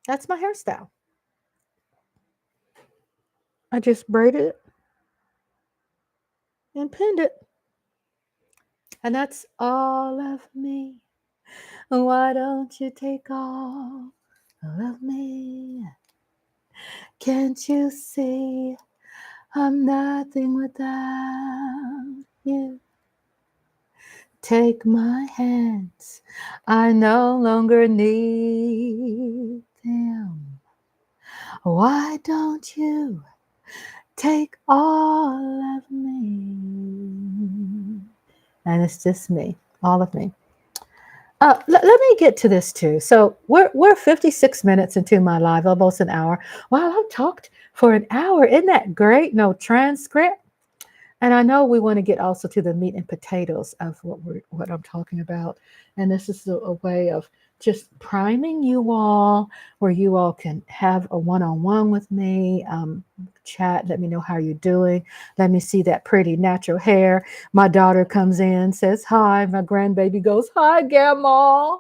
That's my hairstyle. I just braided it and pinned it. And that's all of me. Why don't you take all of me? Can't you see I'm nothing without you? Take my hands, I no longer need them. Why don't you take all of me? And it's just me, all of me. Let me get to this too. So we're 56 minutes into my live, almost an hour. Wow, I've talked for an hour. Isn't that great? No transcript. And I know we want to get also to the meat and potatoes of what I'm talking about. And this is a way of just priming you all, where you all can have a one-on-one with me, chat, let me know how you're doing. Let me see that pretty natural hair. My daughter comes in, says hi. My grandbaby goes, hi, Grandma.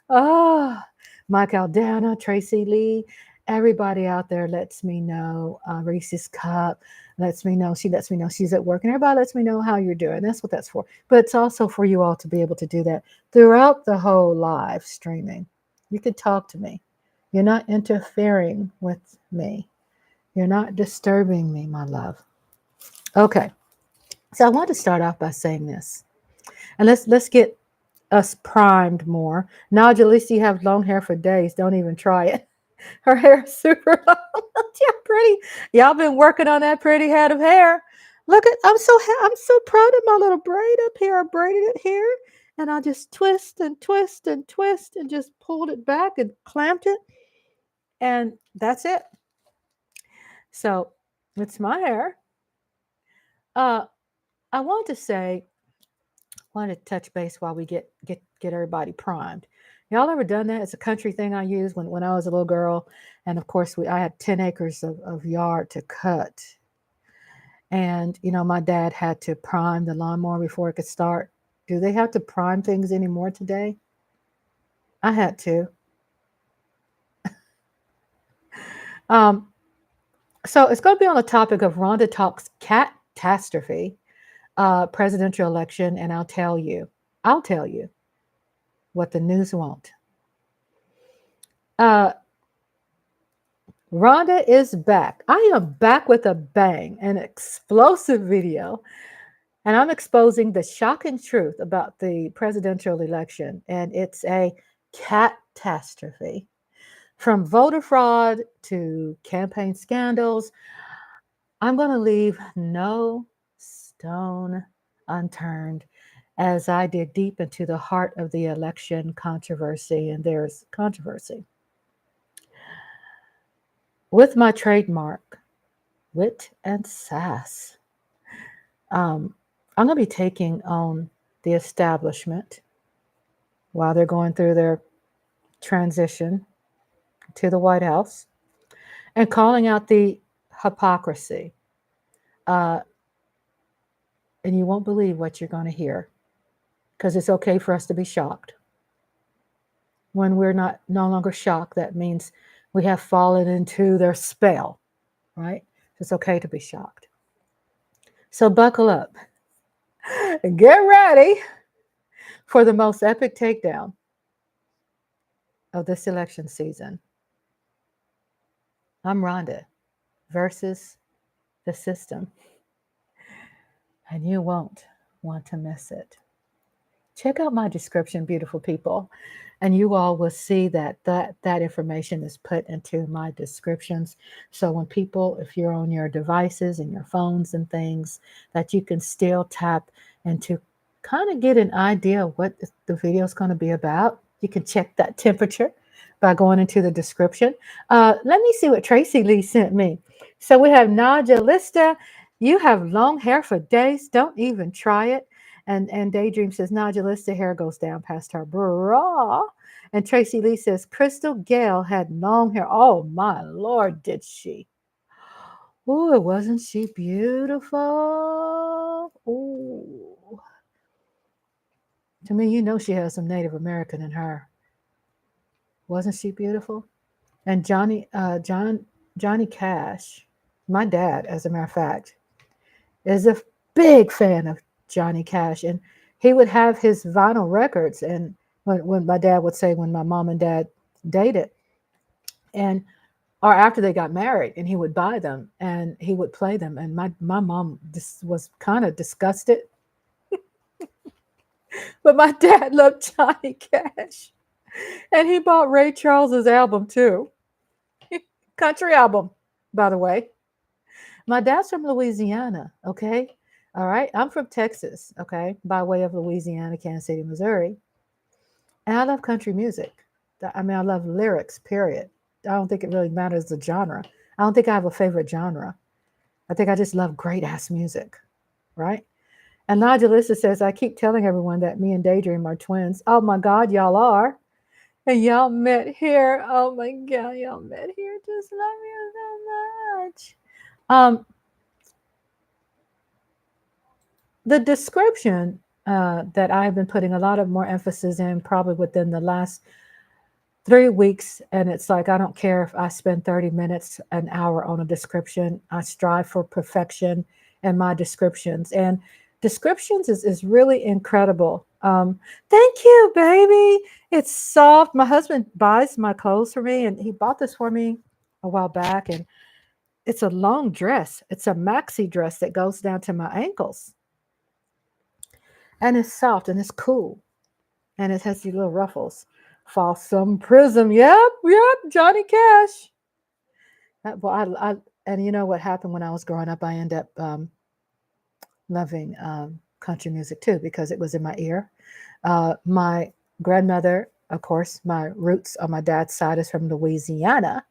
Ah, Mike Aldana, Tracy Lee, everybody out there lets me know. Reese's Cup lets me know. She lets me know she's at work, and everybody lets me know how you're doing. That's what that's for. But it's also for you all to be able to do that throughout the whole live streaming. You can talk to me. You're not interfering with me. You're not disturbing me, my love. Okay. So I want to start off by saying this. And let's get us primed more. Now, Jalisa, you have long hair for days. Don't even try it. Her hair is super long. Yeah, pretty. Y'all been working on that pretty head of hair. Look at, I'm so proud of my little braid up here. I braided it here, and I just twist and twist and twist and just pulled it back and clamped it, and that's it. So it's my hair. I want to say, wanted to touch base while we get everybody primed. Y'all ever done that? It's a country thing I used when I was a little girl, and of course I had 10 acres of yard to cut, and my dad had to prime the lawnmower before it could start. Do they have to prime things anymore today? I had to. So it's going to be on the topic of Rhonda talks catastrophe, presidential election, and I'll tell you what the news won't. Rhonda is back. I am back with a bang, an explosive video, and I'm exposing the shocking truth about the presidential election, and it's a catastrophe. From voter fraud to campaign scandals, I'm going to leave no stone unturned as I dig deep into the heart of the election controversy, and there's controversy. With my trademark, wit and sass, I'm going to be taking on the establishment while they're going through their transition to the White House and calling out the hypocrisy. And you won't believe what you're going to hear, because it's okay for us to be shocked. When we're no longer shocked, that means we have fallen into their spell, right? It's okay to be shocked. So buckle up. Get ready for the most epic takedown of this election season. I'm Rhonda versus the system, and you won't want to miss it. Check out my description, beautiful people, and you all will see that information is put into my descriptions. So when people, if you're on your devices and your phones and things, that you can still tap into kind of get an idea of what the video is going to be about. You can check that temperature by going into the description. Let me see what Tracy Lee sent me. So we have Naja Lista. You have long hair for days. Don't even try it. And Daydream says, Nodulista hair goes down past her bra. And Tracy Lee says, Crystal Gale had long hair. Oh, my Lord, did she? Oh, wasn't she beautiful? Oh, to me, you know she has some Native American in her. Wasn't she beautiful? And Johnny Cash, my dad, as a matter of fact, is a big fan of Johnny Cash, and he would have his vinyl records. And when my dad would say when my mom and dad dated, and or after they got married, and he would buy them and he would play them, and my mom just was kind of disgusted, but my dad loved Johnny Cash, and he bought Ray Charles's album too, country album, by the way. My dad's from Louisiana, okay? All right. I'm from Texas, okay, by way of Louisiana, Kansas City, Missouri. And I love country music. I mean, I love lyrics, period. I don't think it really matters the genre. I don't think I have a favorite genre. I think I just love great ass music, right? And Nigel says, I keep telling everyone that me and Daydream are twins. Oh my God, y'all are. And y'all met here. Oh my God, y'all met here. Just love you so much. The description that I've been putting a lot of more emphasis in probably within the last 3 weeks, and it's like I don't care if I spend 30 minutes, an hour on a description. I strive for perfection in my descriptions, and descriptions is really incredible. Thank you, baby. It's soft. My husband buys my clothes for me, and he bought this for me a while back, and it's a long dress. It's a maxi dress that goes down to my ankles. And it's soft and it's cool. And it has these little ruffles. Folsom Prism. Yep, Johnny Cash. And you know what happened when I was growing up? I ended up loving country music too because it was in my ear. My grandmother, of course, my roots on my dad's side is from Louisiana.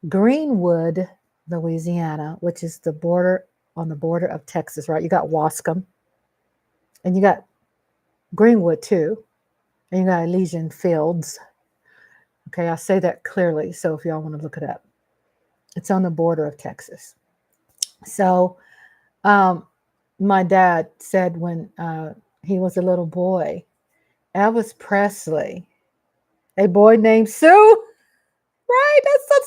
Greenwood, Louisiana, which is on the border of Texas, right? You got Wascom. And you got Greenwood too. And you got Elysian Fields. Okay, I say that clearly. So if y'all want to look it up, it's on the border of Texas. So my dad said when he was a little boy, Elvis Presley, a boy named Sue. Right, that's the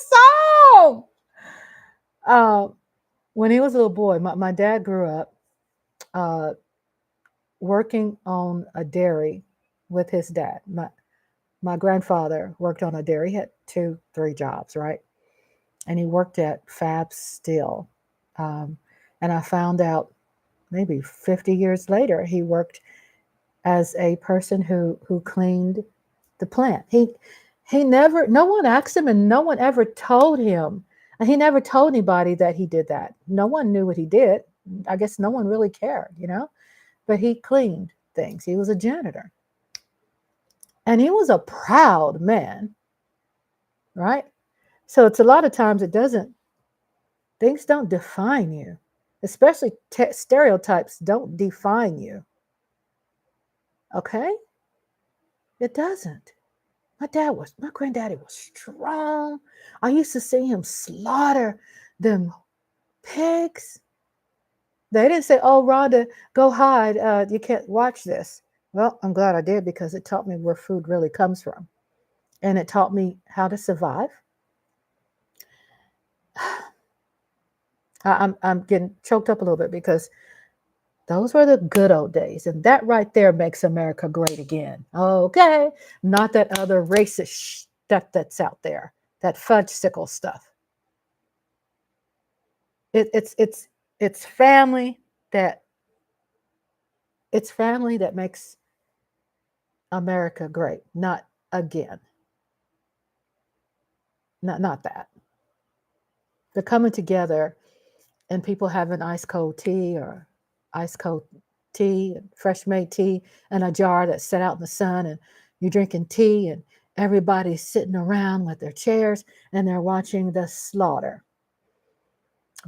song. When he was a little boy, my dad grew up working on a dairy with his dad. My grandfather worked on a dairy. He had 2-3 jobs, right? And he worked at Fab Steel. And I found out maybe 50 years later, he worked as a person who cleaned the plant. No one asked him, and no one ever told him. And he never told anybody that he did that. No one knew what he did. I guess no one really cared, but he cleaned things. He was a janitor. And he was a proud man, right? So it's a lot of times things don't define you, especially stereotypes don't define you. Okay? It doesn't. My granddaddy was strong. I used to see him slaughter them pigs. They didn't say, oh, Rhonda, go hide. You can't watch this. Well, I'm glad I did because it taught me where food really comes from. And it taught me how to survive. I'm getting choked up a little bit because Those were the good old days. And that right there makes America great again. Okay. Not that other racist stuff that's out there, that fudge sickle stuff. It, it's family that it's family that makes America great, not again. Not that. The coming together and people having ice cold tea or ice cold tea, fresh made tea in a jar that's set out in the sun, and you're drinking tea, and everybody's sitting around with their chairs and they're watching the slaughter.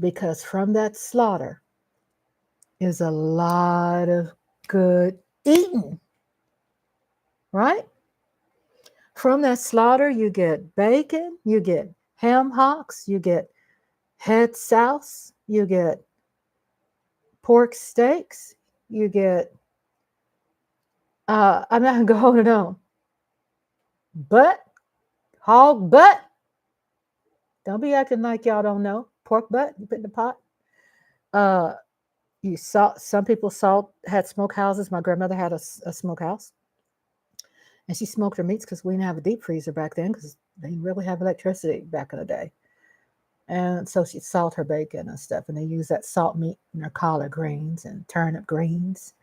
Because from that slaughter is a lot of good eating, right? From that slaughter, you get bacon, you get ham hocks, you get head sauce, you get pork steaks, you get, I'm not going to go on and on. Butt, hog butt. Don't be acting like y'all don't know. Pork butt, you put in the pot. Uh, you salt, some people had smokehouses. My grandmother had a smokehouse. And she smoked her meats because we didn't have a deep freezer back then because they didn't really have electricity back in the day. And so she'd salt her bacon and stuff. And they used that salt meat in her collard greens and turnip greens.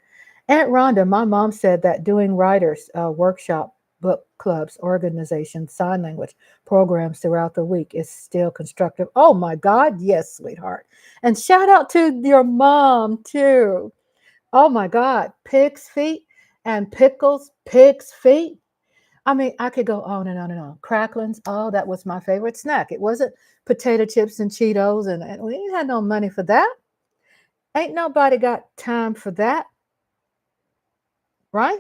Aunt Rhonda, my mom said that doing writers workshop, book clubs, organizations, sign language programs throughout the week is still constructive. Oh my God, yes, sweetheart. And shout out to your mom too. Oh my God, pig's feet and pickles, pig's feet. I mean, I could go on and on and on. Cracklins, oh, that was my favorite snack. It wasn't potato chips and Cheetos, and we ain't had no money for that. Ain't nobody got time for that, right?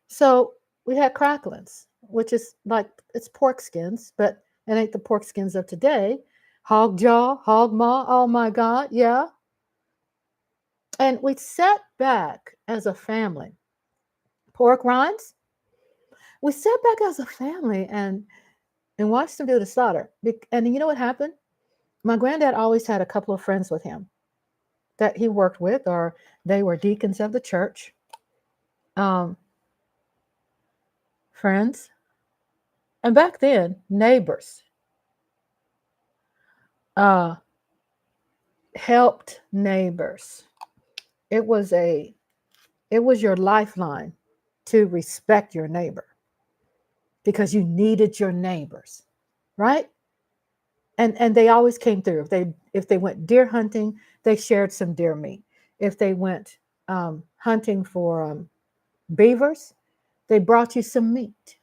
So we had cracklins, which is like it's pork skins, but it ain't the pork skins of today. Hog jaw, hog maw, oh my God, yeah. And we sat back as a family. Pork rinds, we sat back as a family and watched them do the slaughter. And you know what happened? My granddad always had a couple of friends with him that he worked with, or they were deacons of the church. Um, Friends, and back then, neighbors uh, helped neighbors. It was your lifeline to respect your neighbor because you needed your neighbors, right? And they always came through. If they went deer hunting, they shared some deer meat. If they went hunting for beavers, they brought you some meat.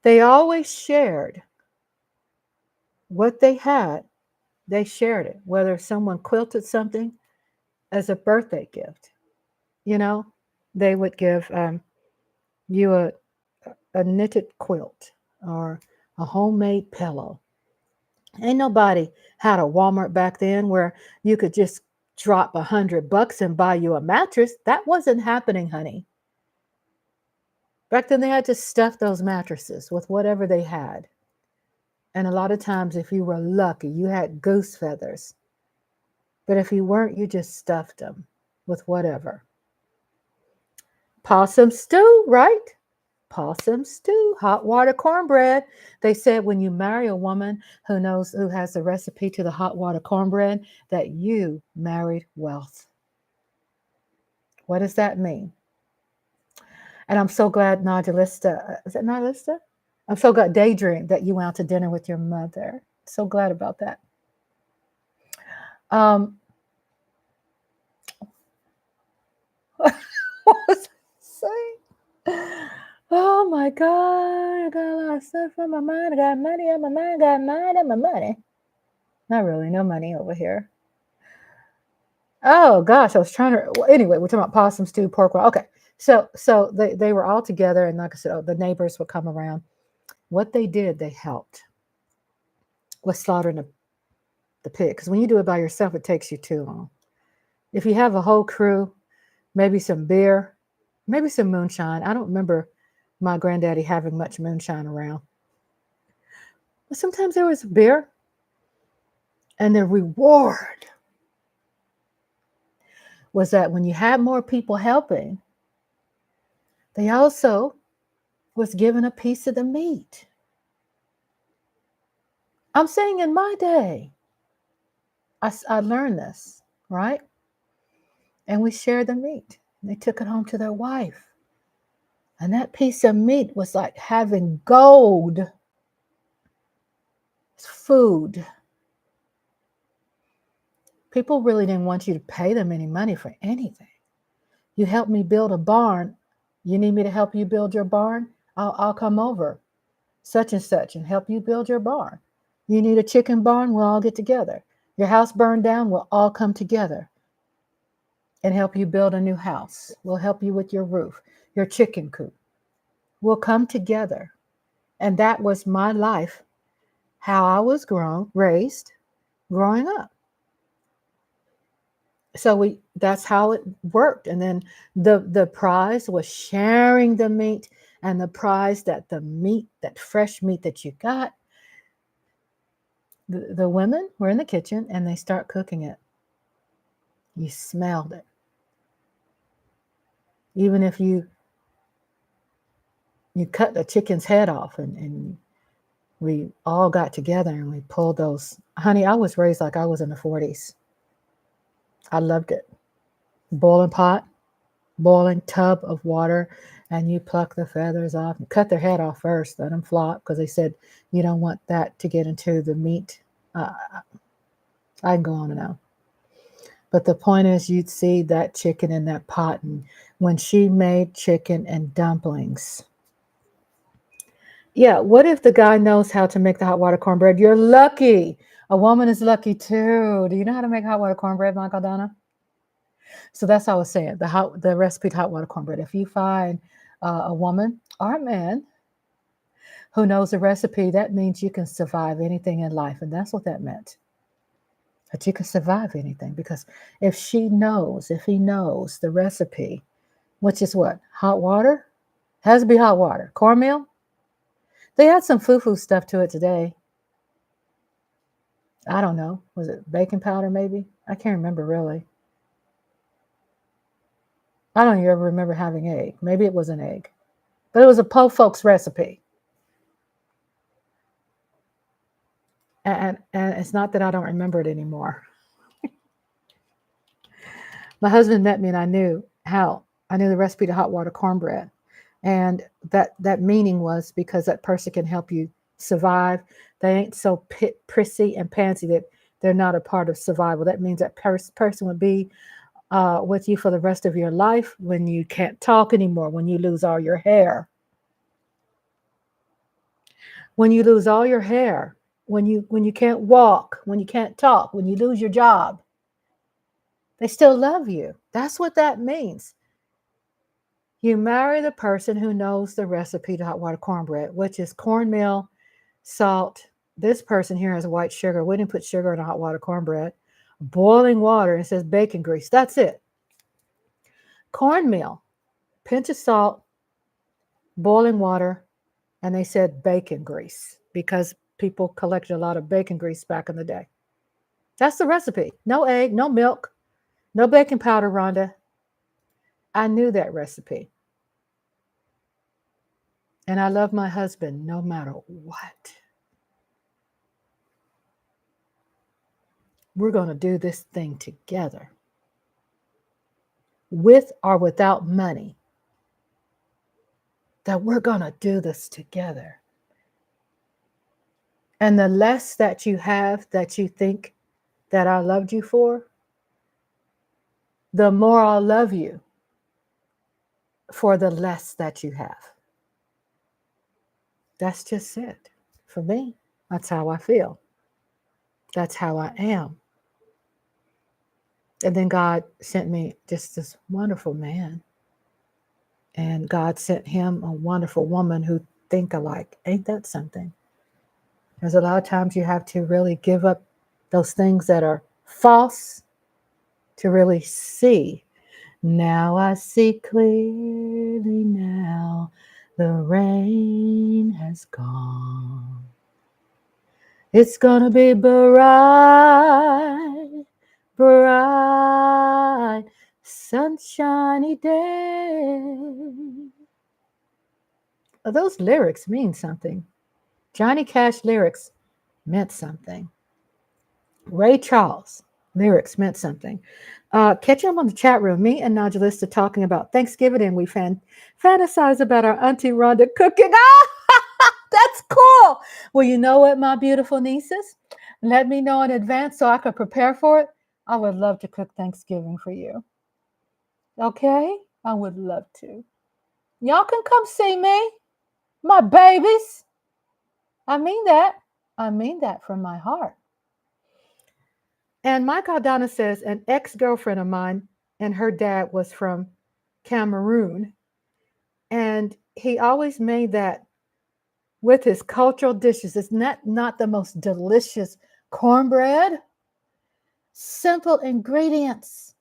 They always shared what they had. They shared it, whether someone quilted something as a birthday gift, you know, they would give you a knitted quilt or a homemade pillow. Ain't nobody had a Walmart back then where you could just drop $100 and buy you a mattress. That wasn't happening, honey. Back then, they had to stuff those mattresses with whatever they had. And a lot of times, if you were lucky, you had goose feathers. But if you weren't, you just stuffed them with whatever. Possum stew, right? Possum stew, hot water cornbread. They said when you marry a woman who has the recipe to the hot water cornbread, that you married wealth. What does that mean? And I'm so glad, Nadalista, is it Nadalista? I'm so glad, Daydream, that you went out to dinner with your mother. So glad about that. What was I saying? Oh my God, I got a lot of stuff on my mind. I got money on my mind, I got mind on my money. Not really, no money over here. Oh gosh, I was trying to. Well, anyway, we're talking about possum stew, pork roll. Okay, so they were all together, and like I said, the neighbors would come around. What they did, they helped with slaughtering the pig. Because when you do it by yourself, it takes you too long. If you have a whole crew, maybe some beer, maybe some moonshine. I don't remember my granddaddy having much moonshine around, but sometimes there was beer, and the reward was that when you had more people helping, they also was given a piece of the meat. I'm saying in my day, I learned this, right? And we shared the meat. They took it home to their wife. And that piece of meat was like having gold. It's food. People really didn't want you to pay them any money for anything. You helped me build a barn. You need me to help you build your barn? I'll come over, such and such, and help you build your barn. You need a chicken barn? We'll all get together. Your house burned down? We'll all come together and help you build a new house. We'll help you with your roof, your chicken coop. We'll come together. And that was my life, how I was raised, growing up. So that's how it worked. And then the prize was sharing the meat, and the prize that that fresh meat that you got, the women were in the kitchen and they start cooking it. You smelled it. Even if you cut the chicken's head off, and we all got together and we pulled those. Honey, I was raised like I was in the 40s. I loved it. Boiling pot, boiling tub of water, and you pluck the feathers off and cut their head off first, let them flop, because they said you don't want that to get into the meat. I can go on and on. But the point is, you'd see that chicken in that pot. And when she made chicken and dumplings, yeah, what if the guy knows how to make the hot water cornbread? You're lucky. A woman is lucky too. Do you know how to make hot water cornbread, Michael Donna? So that's how I was saying, the recipe to hot water cornbread. If you find a woman or a man who knows the recipe, that means you can survive anything in life. And that's what that meant. That you can survive anything. Because if he knows the recipe, which is what? Hot water? Has to be hot water. Cornmeal? They had some foo-foo stuff to it today. I don't know. Was it baking powder maybe? I can't remember really. I don't even ever remember having egg. Maybe it was an egg. But it was a po' folks recipe. And it's not that I don't remember it anymore. My husband met me and I knew the recipe to hot water cornbread. And that meaning was because that person can help you survive. They ain't so prissy and pansy that they're not a part of survival. That means that person would be with you for the rest of your life when you can't talk anymore, when you lose all your hair. When you lose all your hair, when you can't walk, when you can't talk, when you lose your job, they still love you. That's what that means. You marry the person who knows the recipe to hot water cornbread, which is cornmeal, salt. This person here has white sugar. We didn't put sugar in a hot water cornbread. Boiling water, and it says bacon grease. That's it. Cornmeal, pinch of salt, boiling water, and they said bacon grease because people collected a lot of bacon grease back in the day. That's the recipe. No egg, no milk, no baking powder, Rhonda. I knew that recipe. And I love my husband no matter what. We're going to do this thing together. With or without money. That we're going to do this together. And the less that you have that you think that I loved you for, the more I'll love you for the less that you have. That's just it. For me, that's how I feel. That's how I am. And then God sent me just this wonderful man. And God sent him a wonderful woman who think alike. Ain't that something? There's a lot of times you have to really give up those things that are false to really see. Now I see clearly now. The rain has gone. It's gonna be bright, bright, sunshiny day. Those lyrics mean something. Johnny Cash lyrics meant something. Ray Charles lyrics meant something. Catch them on the chat room. Me and Nodulista talking about Thanksgiving, and we fantasize about our Auntie Rhonda cooking. Ah, that's cool. Well, you know what, my beautiful nieces? Let me know in advance so I can prepare for it. I would love to cook Thanksgiving for you. Okay? I would love to. Y'all can come see me, my babies. I mean that. I mean that from my heart. And Mike Aldana says an ex-girlfriend of mine and her dad was from Cameroon. And he always made that with his cultural dishes. It's not the most delicious cornbread. Simple ingredients.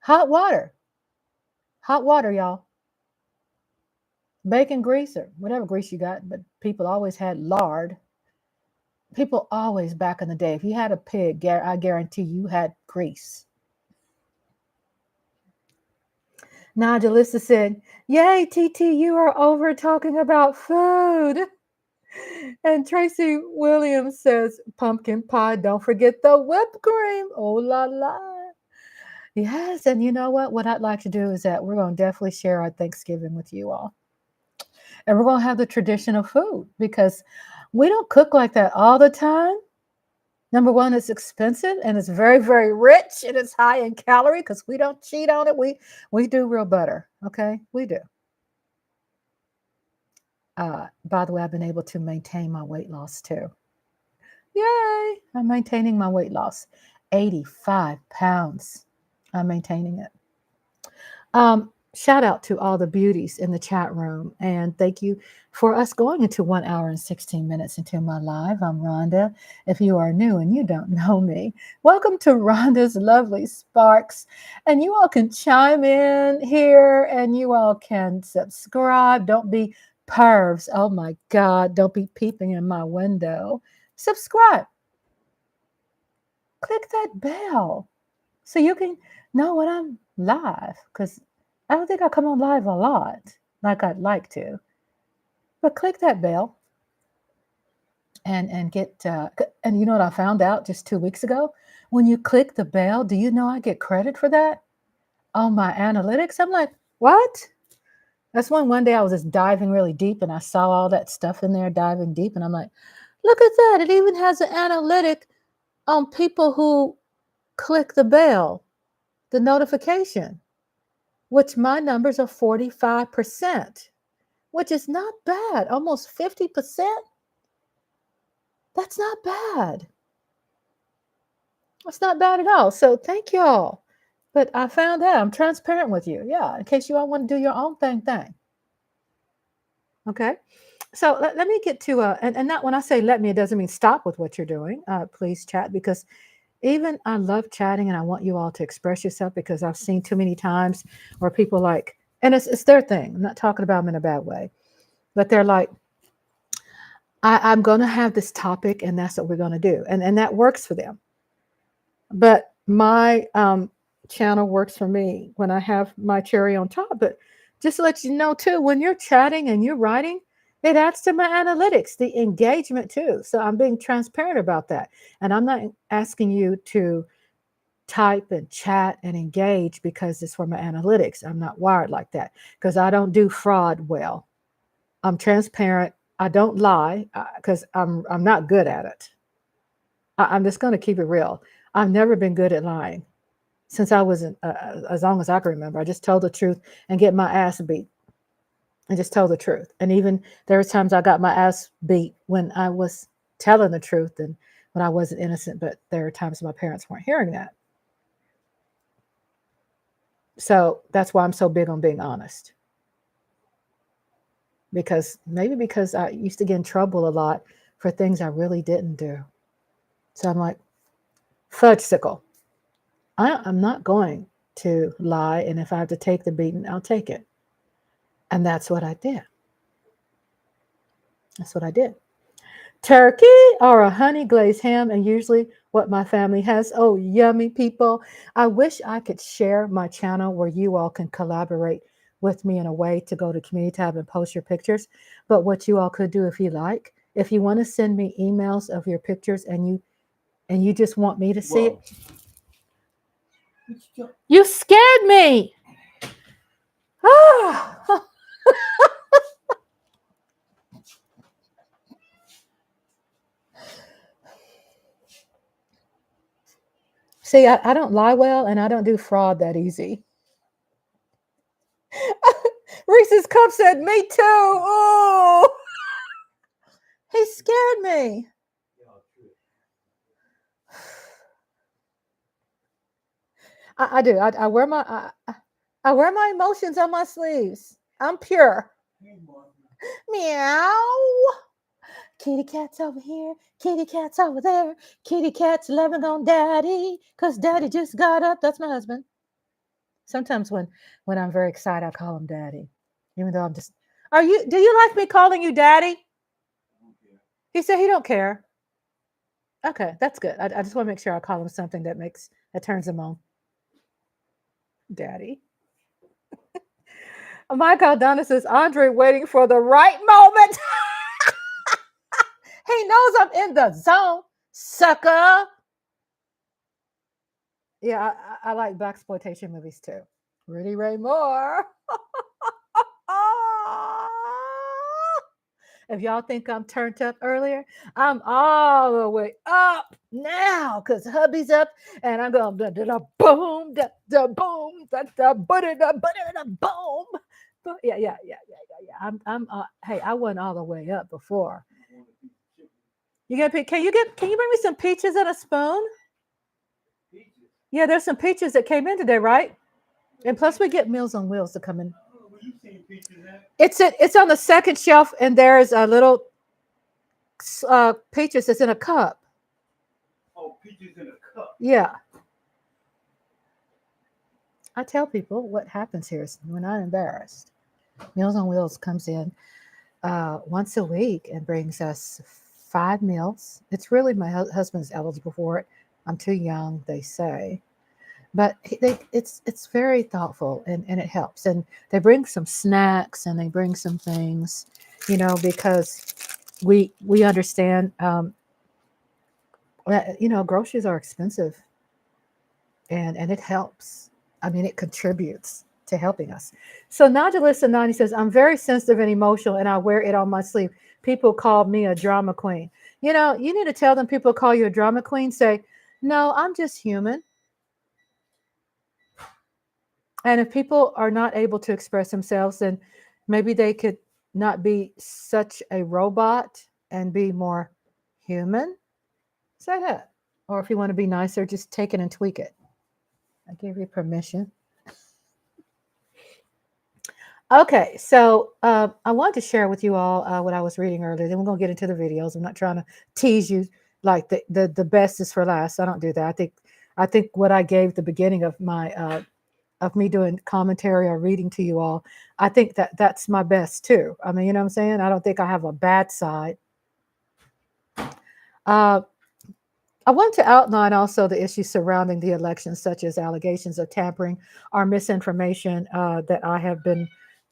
Hot water. Hot water, y'all. Bacon grease or whatever grease you got, but people always had lard. People always back in the day, if you had a pig, I guarantee you had grease. Now, Jalissa said, yay, TT, you are over talking about food. And Tracy Williams says, pumpkin pie, don't forget the whipped cream. Oh, la, la. Yes, and you know what? What I'd like to do is that we're going to definitely share our Thanksgiving with you all. And we're going to have the tradition of food because we don't cook like that all the time. Number one, it's expensive and it's very, very rich and it's high in calorie because we don't cheat on it. We do real butter. Okay, we do. By the way, I've been able to maintain my weight loss too. Yay! I'm maintaining my weight loss. 85 pounds. I'm maintaining it. Shout out to all the beauties in the chat room. And thank you for us going into 1 hour and 16 minutes into my live. I'm Rhonda. If you are new and you don't know me, welcome to Rhonda's Lovely Sparks. And you all can chime in here and you all can subscribe. Don't be pervs. Oh my God. Don't be peeping in my window. Subscribe. Click that bell so you can know when I'm live, because I don't think I come on live a lot like I'd like to. But click that bell and get, and you know what I found out just 2 weeks ago? When you click the bell, do you know I get credit for that on my analytics? I'm like, what? That's when one day I was just diving really deep and I saw all that stuff in there diving deep. And I'm like, look at that. It even has an analytic on people who click the bell, the notification, which my numbers are 45%, which is not bad. Almost 50%. That's not bad. That's not bad at all. So thank y'all. But I found out I'm transparent with you. Yeah, in case you all want to do your own thing. Okay. So let me get to, and not when I say let me, it doesn't mean stop with what you're doing. Please chat, because even I love chatting and I want you all to express yourself, because I've seen too many times where people like, and it's their thing. I'm not talking about them in a bad way, but they're like, I'm going to have this topic and that's what we're going to do. And that works for them. But my channel works for me when I have my cherry on top. But just to let you know too, when you're chatting and you're writing, it adds to my analytics, the engagement too. So I'm being transparent about that. And I'm not asking you to type and chat and engage because it's for my analytics. I'm not wired like that because I don't do fraud well. I'm transparent. I don't lie because I'm not good at it. I'm just going to keep it real. I've never been good at lying since I was as long as I can remember. I just told the truth and get my ass beat. I just tell the truth. And even there were times I got my ass beat when I was telling the truth and when I wasn't innocent, but there were times my parents weren't hearing that. So that's why I'm so big on being honest. Because I used to get in trouble a lot for things I really didn't do. So I'm like, fudgesicle. I'm not going to lie. And if I have to take the beating, I'll take it. And that's what I did. That's what I did. Turkey or a honey glazed ham, and usually what my family has. Oh, yummy people. I wish I could share my channel where you all can collaborate with me in a way to go to community tab and post your pictures. But what you all could do if you like, if you want to send me emails of your pictures and you just want me to see it. You scared me. Ah. See, I don't lie well and I don't do fraud that easy. Reese's Cup said, me too. Oh, he scared me. I do. I wear I wear my emotions on my sleeves. I'm pure. Meow. Kitty cat's over here. Kitty cat's over there. Kitty cat's loving on daddy because daddy just got up. That's my husband. Sometimes when I'm very excited, I call him daddy. Even though I'm just, do you like me calling you daddy? He said he don't care. Okay, that's good. I just want to make sure I call him something that turns him on. Daddy. Mike Aldana says, Andre waiting for the right moment. He knows I'm in the zone, sucker. Yeah, I like blaxploitation movies too. Rudy Ray Moore. If y'all think I'm turned up earlier, I'm all the way up now because hubby's up and I'm going da boom, da boom, da boom. Yeah. I'm hey, I wasn't all the way up before. You get can you bring me some peaches and a spoon? Yeah, there's some peaches that came in today, right? And plus we get Meals on Wheels to come in. It's on the second shelf, and there's a little peaches that's in a cup. Oh, peaches in a cup. Yeah. I tell people what happens here. We're not embarrassed. Meals on Wheels comes in once a week and brings us 5 meals. It's really my husband's eligible for it. I'm too young, they say. But it's very thoughtful and it helps. And they bring some snacks and they bring some things, because we understand, groceries are expensive and it helps. I mean, it contributes to helping us. So Najalissa 90 says, I'm very sensitive and emotional and I wear it on my sleeve. People call me a drama queen. You need to tell them people call you a drama queen. Say, no, I'm just human. And if people are not able to express themselves, then maybe they could not be such a robot and be more human. Say that. Or if you want to be nicer, just take it and tweak it. I give you permission. Okay, so I wanted to share with you all what I was reading earlier. Then we're going to get into the videos. I'm not trying to tease you like the best is for last. I don't do that. I think what I gave the beginning of my of me doing commentary or reading to you all, I think that's my best too. I mean, you know what I'm saying? I don't think I have a bad side. I want to outline also the issues surrounding the election, such as allegations of tampering or misinformation that I have been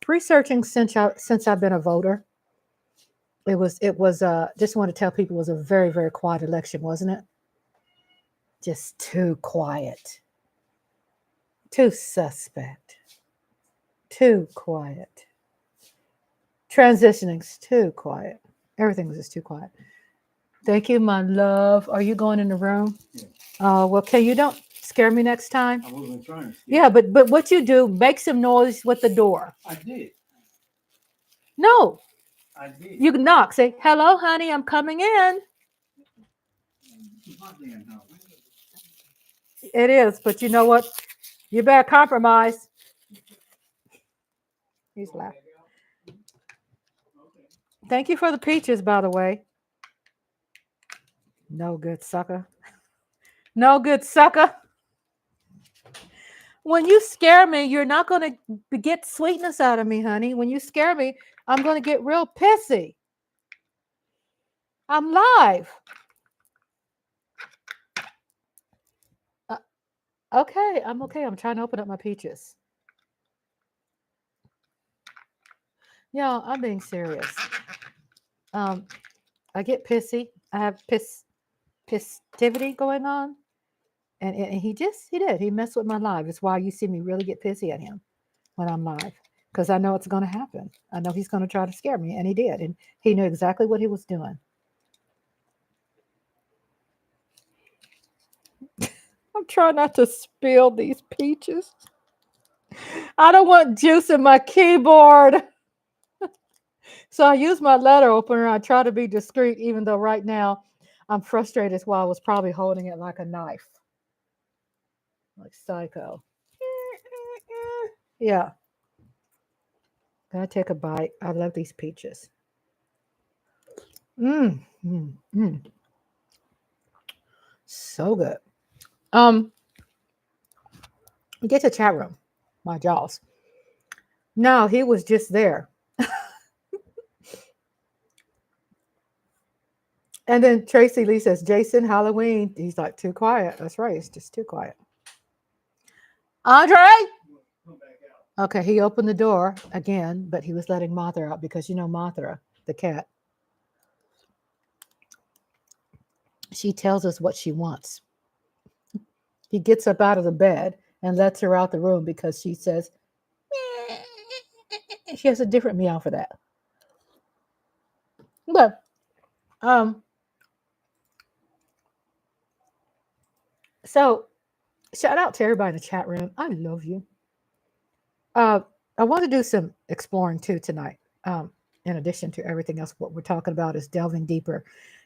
researching since I've been a voter. It was just want to tell people it was a very, very quiet election, wasn't it? Just too quiet. Too suspect. Too quiet. Transitioning's too quiet. Everything was just too quiet. Thank you, my love. Are you going in the room? Yeah. Well, you don't scare me next time? I wasn't trying to scare. Yeah, but what you do, make some noise with the door. I did. No. I did. You can knock. Say, hello, honey, I'm coming in. It is, but you know what? You better compromise. He's laughing. Thank you for the peaches, by the way. No good, sucker. No good, sucker. When you scare me, you're not going to get sweetness out of me, honey. When you scare me, I'm going to get real pissy. I'm live. Okay, I'm okay. I'm trying to open up my peaches. Yeah, I'm being serious. Um, I get pissy. I have pistivity going on, and he did. He messed with my life. It's why you see me really get pissy at him when I'm live, because I know it's going to happen. I know he's going to try to scare me, and he did, and he knew exactly what he was doing. I'm trying not to spill these peaches. I don't want juice in my keyboard. So I use my letter opener. I try to be discreet, even though right now I'm frustrated as well. I was probably holding it like a knife, like psycho. Yeah, gotta take a bite. I love these peaches. Mmm, mmm, mmm. So good. Um, get to chat room. My jaws. No, he was just there. And then Tracy Lee says, Jason, Halloween. He's like, too quiet. That's right. It's just too quiet. Andre? Come back out. Okay, he opened the door again, but he was letting Mothra out because you know Mothra, the cat. She tells us what she wants. He gets up out of the bed and lets her out the room because she says, she has a different meow for that. But, so shout out to everybody in the chat room. I love you. I want to do some exploring too tonight. In addition to everything else, what we're talking about is delving deeper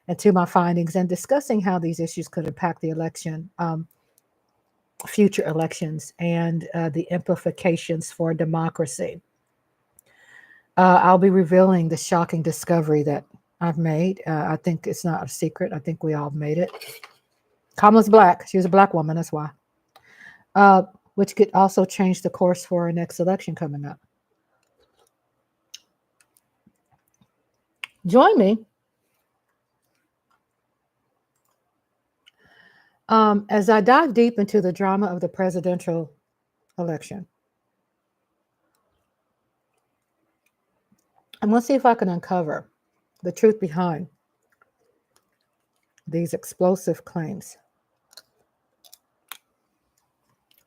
into my findings and discussing how these issues could impact the election, future elections, and the implications for democracy. I'll be revealing the shocking discovery that I've made. I think it's not a secret. I think we all made it. Kamala's black. She was a black woman. That's why. Which could also change the course for our next election coming up. Join me as I dive deep into the drama of the presidential election. And let's see if I can uncover the truth behind these explosive claims,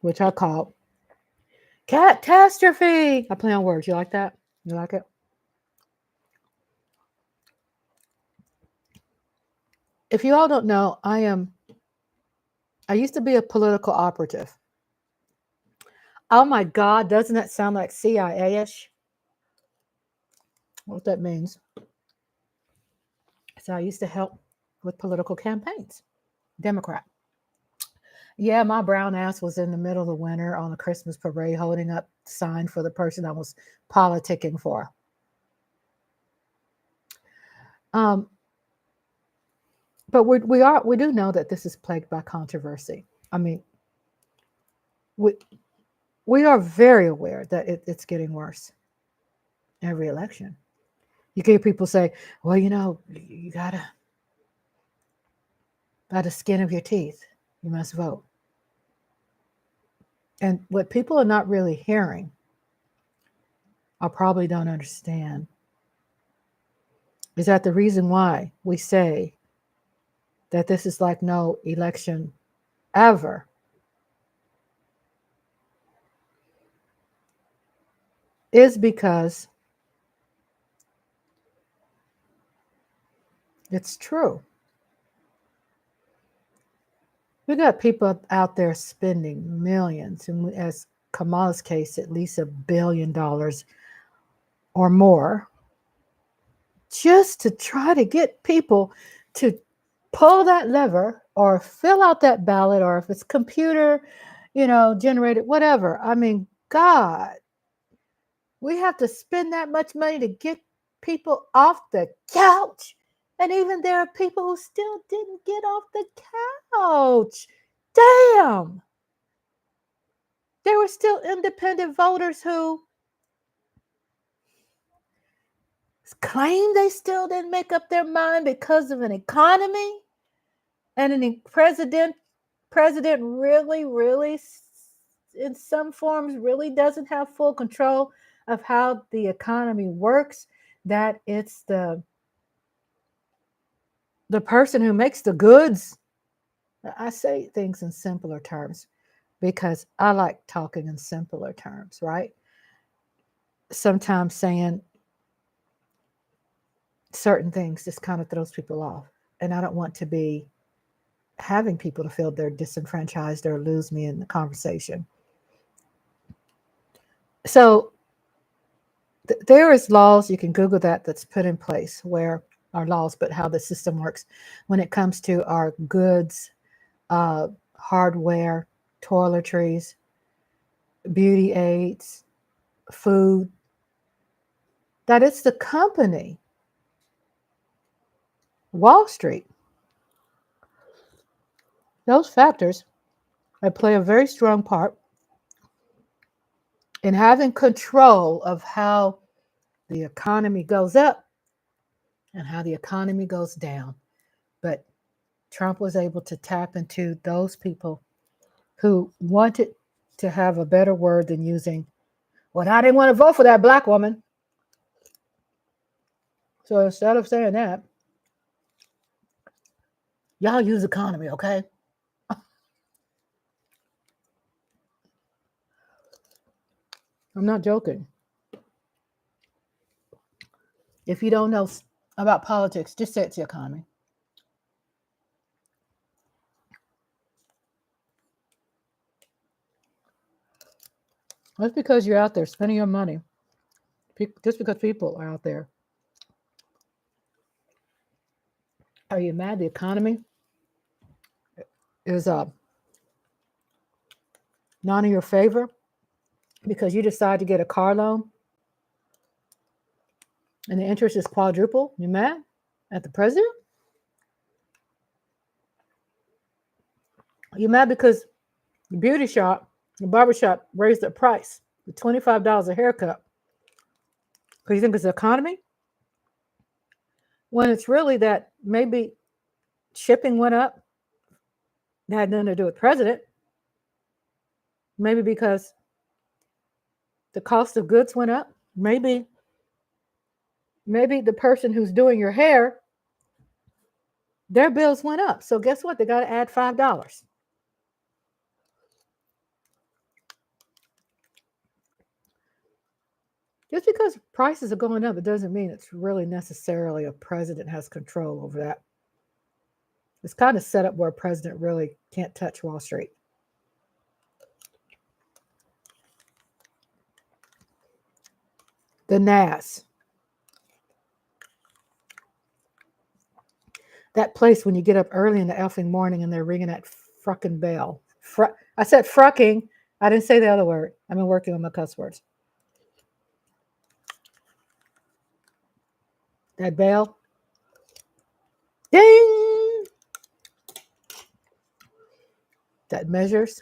which I call catastrophe. I play on words. You like that? You like it? If you all don't know, I used to be a political operative. Oh my God, doesn't that sound like CIA-ish? What that means. So I used to help with political campaigns, Democrat. Yeah, my brown ass was in the middle of the winter on a Christmas parade holding up sign for the person I was politicking for. But we do know that this is plagued by controversy. I mean, we are very aware that it's getting worse every election. You hear people say, well, you know, you gotta, by the skin of your teeth, you must vote. And what people are not really hearing, or probably don't understand, is that the reason why we say that this is like no election ever is because it's true. We got people out there spending millions, and as Kamala's case, at least $1 billion or more, just to try to get people to pull that lever or fill out that ballot, or if it's computer, generated, whatever. I mean, God, we have to spend that much money to get people off the couch. And even there are people who still didn't get off the couch. Damn. There were still independent voters who claim they still didn't make up their mind because of an economy and a president president really, in some forms, really doesn't have full control of how the economy works, that it's the person who makes the goods. I say things in simpler terms because I like talking in simpler terms, right? Sometimes saying certain things just kind of throws people off. And I don't want to be having people to feel they're disenfranchised or lose me in the conversation. So there is laws, you can Google that's put in place where our laws, but how the system works when it comes to our goods, hardware, toiletries, beauty aids, food, that it's the company, Wall Street, those factors that play a very strong part in having control of how the economy goes up and how the economy goes down. But Trump was able to tap into those people who wanted to have a better word than using, well, I didn't want to vote for that black woman. So instead of saying that, y'all use economy, okay? I'm not joking. If you don't know about politics, just say it's the economy. That's because you're out there spending your money. Just because people are out there. Are you mad the economy is not in your favor because you decide to get a car loan and the interest is quadruple? You mad at the president? You mad because the beauty shop, the barbershop raised their price to $25 a haircut because you think it's the economy? When it's really that maybe shipping went up, it had nothing to do with president. Maybe because the cost of goods went up. Maybe the person who's doing your hair, their bills went up. So guess what? They got to add $5. Just because prices are going up, it doesn't mean it's really necessarily a president has control over that. It's kind of set up where a president really can't touch Wall Street. The NAS. That place when you get up early in the effing morning and they're ringing that frucking bell. I said frucking. I didn't say the other word. I've been working on my cuss words. That bell. Ding! That measures.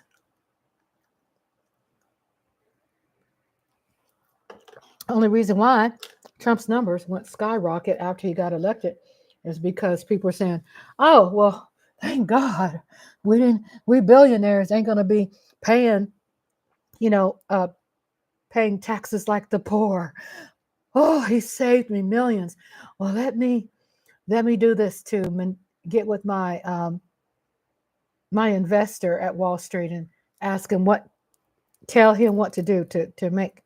Only reason why Trump's numbers went skyrocket after he got elected is because people were saying, oh, well, thank God we billionaires ain't going to be paying, paying taxes like the poor. Oh, he saved me millions. Well, let me do this too and get with my my investor at Wall Street and tell him what to do to make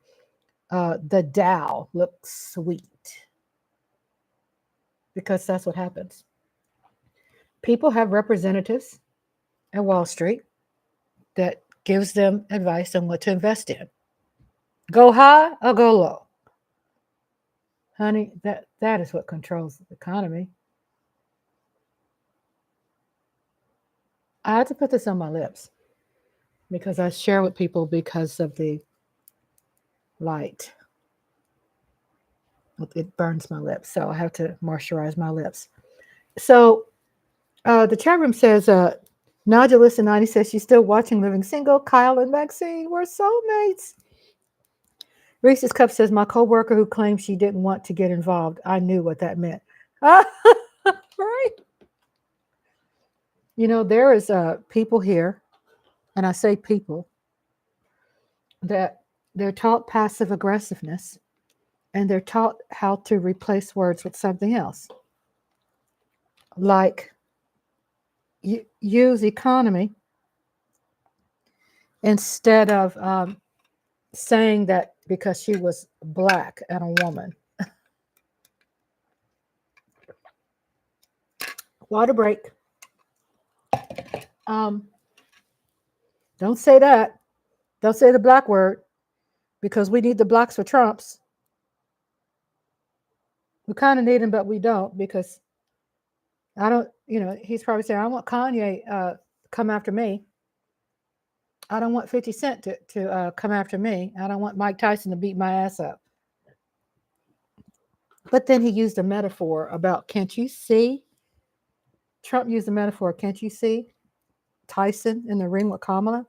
the Dow look sweet. Because that's what happens. People have representatives at Wall Street that gives them advice on what to invest in. Go high or go low. Honey, that is what controls the economy. I had to put this on my lips because I share with people because of the light. It burns my lips, so I have to moisturize my lips. So the chat room says, Nodulus and 90 says she's still watching Living Single. Kyle and Maxine, we're soulmates. Reese's Cup says, my coworker who claimed she didn't want to get involved. I knew what that meant. Right? There is people here, and I say people, that they're taught passive aggressiveness, and they're taught how to replace words with something else. Like use economy instead of saying that because she was black and a woman. Water break. Don't say that. Don't say the black word, because we need the blacks for Trumps. We kind of need him, but we don't, because I don't, he's probably saying, I want Kanye come after me. I don't want 50 Cent to come after me. I don't want Mike Tyson to beat my ass up. But then he used a metaphor about, can't you see? Trump used a metaphor, can't you see Tyson in the ring with Kamala?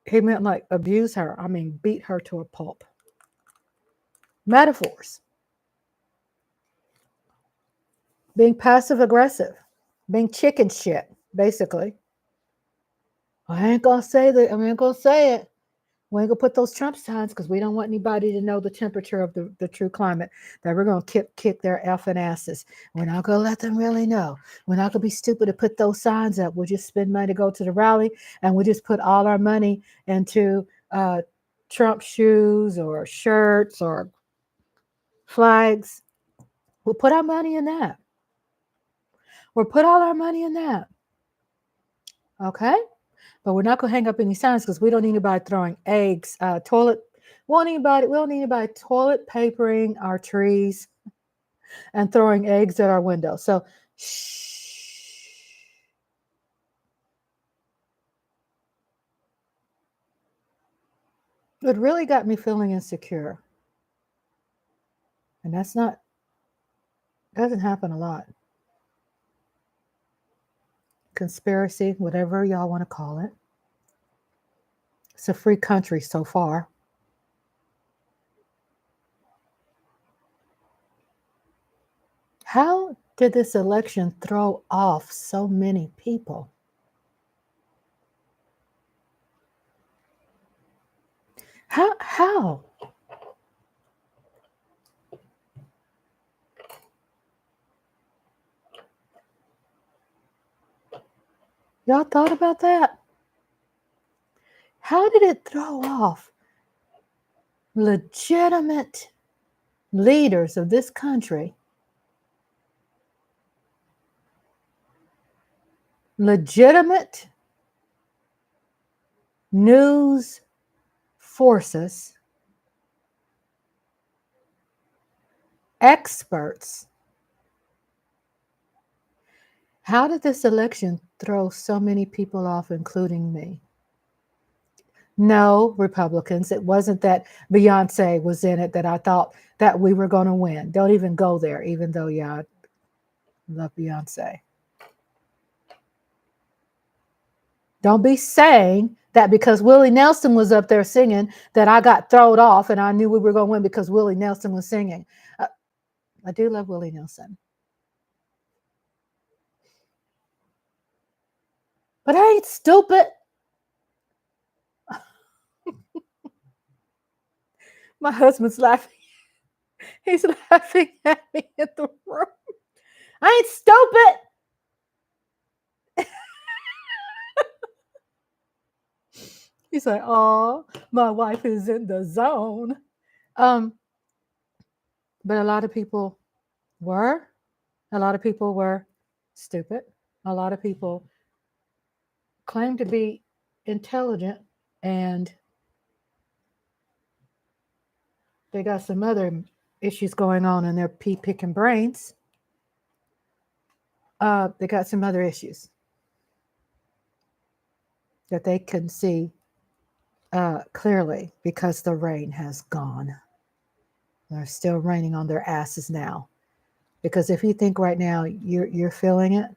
He meant like abuse her. I mean, beat her to a pulp. Metaphors. Being passive aggressive. Being chicken shit, basically. I ain't gonna say that. I ain't gonna say it. We ain't gonna put those Trump signs because we don't want anybody to know the temperature of the true climate. That we're gonna kick their effing asses. We're not gonna let them really know. We're not gonna be stupid to put those signs up. We'll just spend money to go to the rally, and we'll just put all our money into Trump shoes or shirts or flags. We'll put our money in that. We'll put all our money in that. Okay? But we're not going to hang up any signs because we don't need anybody throwing eggs, we don't need anybody toilet papering our trees and throwing eggs at our window. So, shh. It really got me feeling insecure. And doesn't happen a lot. Conspiracy, whatever y'all want to call it. It's a free country so far. How did this election throw off so many people? How? Y'all thought about that? How did it throw off legitimate leaders of this country? Legitimate news forces, experts. How did this election throw so many people off, including me? No, Republicans. It wasn't that Beyonce was in it that I thought that we were going to win. Don't even go there, even though, yeah, I love Beyonce. Don't be saying that because Willie Nelson was up there singing that I got thrown off and I knew we were going to win because Willie Nelson was singing. I do love Willie Nelson. But I ain't stupid. My husband's laughing. He's laughing at me in the room. I ain't stupid. He's like, oh, my wife is in the zone. But a lot of people were. A lot of people were stupid. A lot of people claim to be intelligent, and they got some other issues going on in their pea-picking brains. They got some other issues that they can see clearly because the rain has gone. They're still raining on their asses now. Because if you think right now you're feeling it,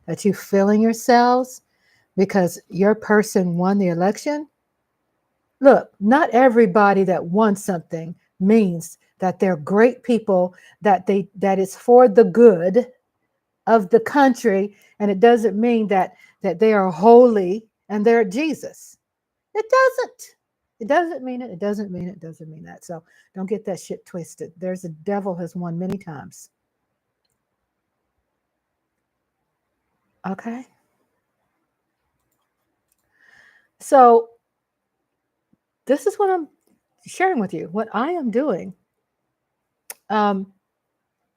that you're feeling yourselves because your person won the election, look, not everybody that won something means that they're great people, that is for the good, of the country, and it doesn't mean that they are holy and they're Jesus. It doesn't. It doesn't mean it. It doesn't mean it. It doesn't mean that. So don't get that shit twisted. There's a devil has won many times. Okay. So this is what I'm sharing with you. What I am doing. Um,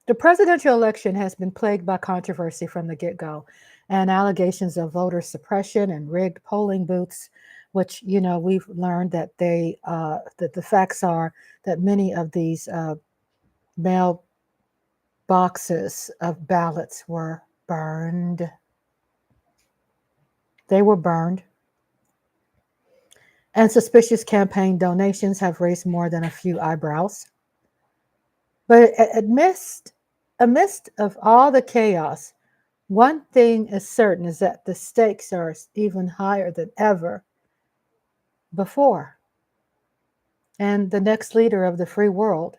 the presidential election has been plagued by controversy from the get-go, and allegations of voter suppression and rigged polling booths, which we've learned that that the facts are that many of these mail boxes of ballots were burned. They were burned. And suspicious campaign donations have raised more than a few eyebrows. But amidst of all the chaos, one thing is certain is that the stakes are even higher than ever before. And the next leader of the free world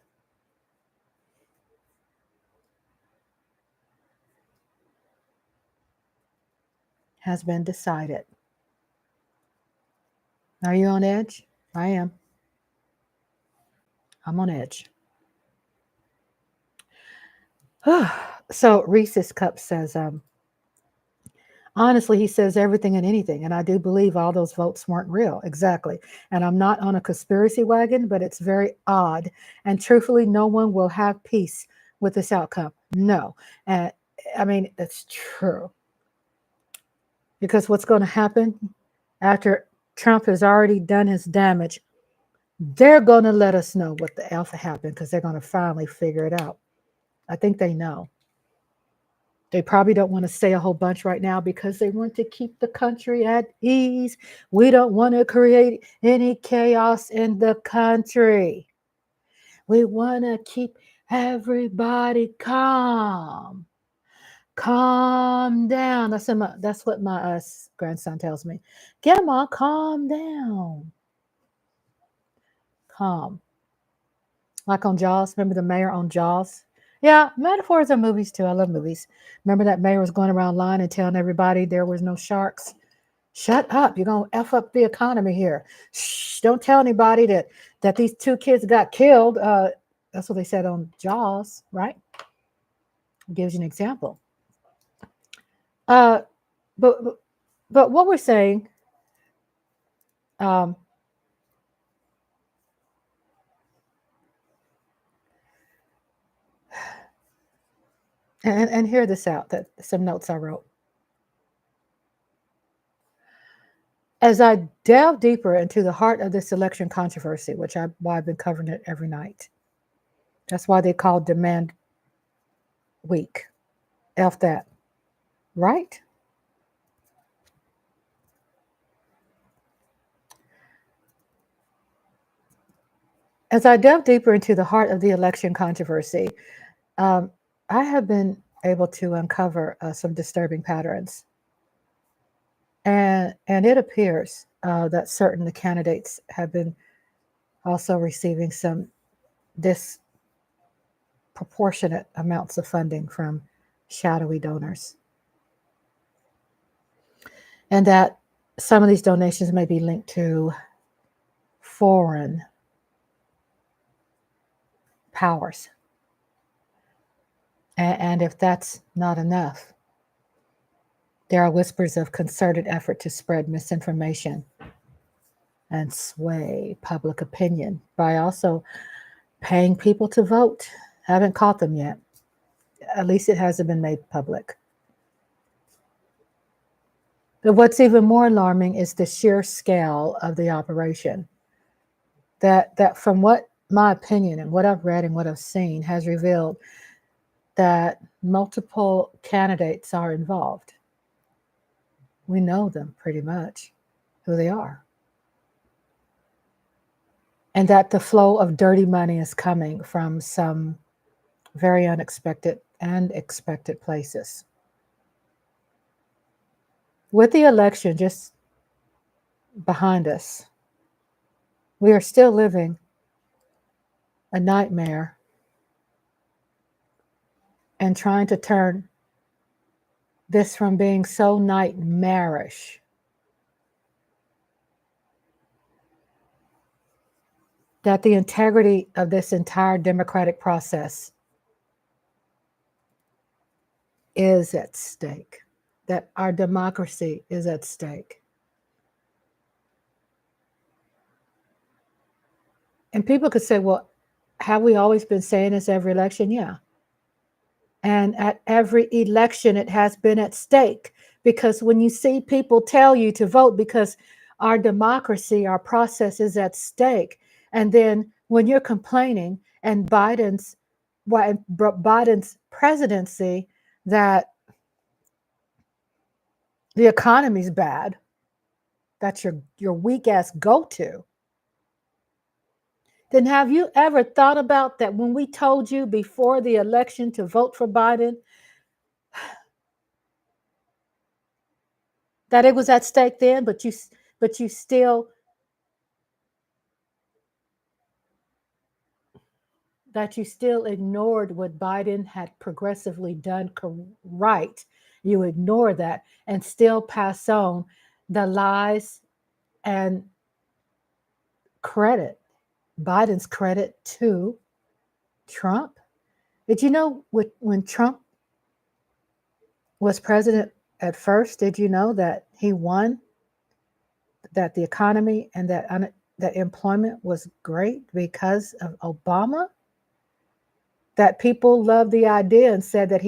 has been decided. Are you on edge? I am. I'm on edge. So Reese's Cup says, honestly, he says everything and anything. And I do believe all those votes weren't real. Exactly. And I'm not on a conspiracy wagon, but it's very odd. And truthfully, no one will have peace with this outcome. No. And I mean, it's true. Because what's going to happen after Trump has already done his damage, they're going to let us know what the alpha happened because they're going to finally figure it out. I think they know. They probably don't want to say a whole bunch right now because they want to keep the country at ease. We don't want to create any chaos in the country. We want to keep everybody calm. Calm down. That's what my grandson tells me. Grandma, calm down. Calm. Like on Jaws. Remember the mayor on Jaws? Yeah, metaphors are movies too. I love movies. Remember that mayor was going around lying and telling everybody there was no sharks? Shut up. You're going to F up the economy here. Shh, don't tell anybody that these two kids got killed. That's what they said on Jaws, right? Gives you an example. But what we're saying, um, and hear this out, that some notes I wrote. As I delve deeper into the heart of this election controversy, why I've been covering it every night. That's why they call Demand Week. F that. Right? As I delve deeper into the heart of the election controversy, I have been able to uncover some disturbing patterns. And it appears that certain the candidates have been also receiving some disproportionate amounts of funding from shadowy donors. And that some of these donations may be linked to foreign powers. And if that's not enough, there are whispers of concerted effort to spread misinformation and sway public opinion by also paying people to vote. Haven't caught them yet. At least it hasn't been made public. But what's even more alarming is the sheer scale of the operation. That from what my opinion and what I've read and what I've seen has revealed that multiple candidates are involved. We know them pretty much, who they are. And that the flow of dirty money is coming from some very unexpected and expected places. With the election just behind us, we are still living a nightmare and trying to turn this from being so nightmarish. That the integrity of this entire democratic process is at stake, that our democracy is at stake. And people could say, well, have we always been saying this every election? Yeah. And at every election, it has been at stake, because when you see people tell you to vote because our democracy, our process is at stake, and then when you're complaining and Biden's presidency, that the economy's bad, that's your weak ass go-to, then have you ever thought about that when we told you before the election to vote for Biden, that it was at stake then, but you still, that you still ignored what Biden had progressively done right. You ignore that and still pass on the lies and credit, Biden's credit to Trump. Did you know when Trump was president at first, did you know that he won, that the economy and that employment was great because of Obama? That people loved the idea and said that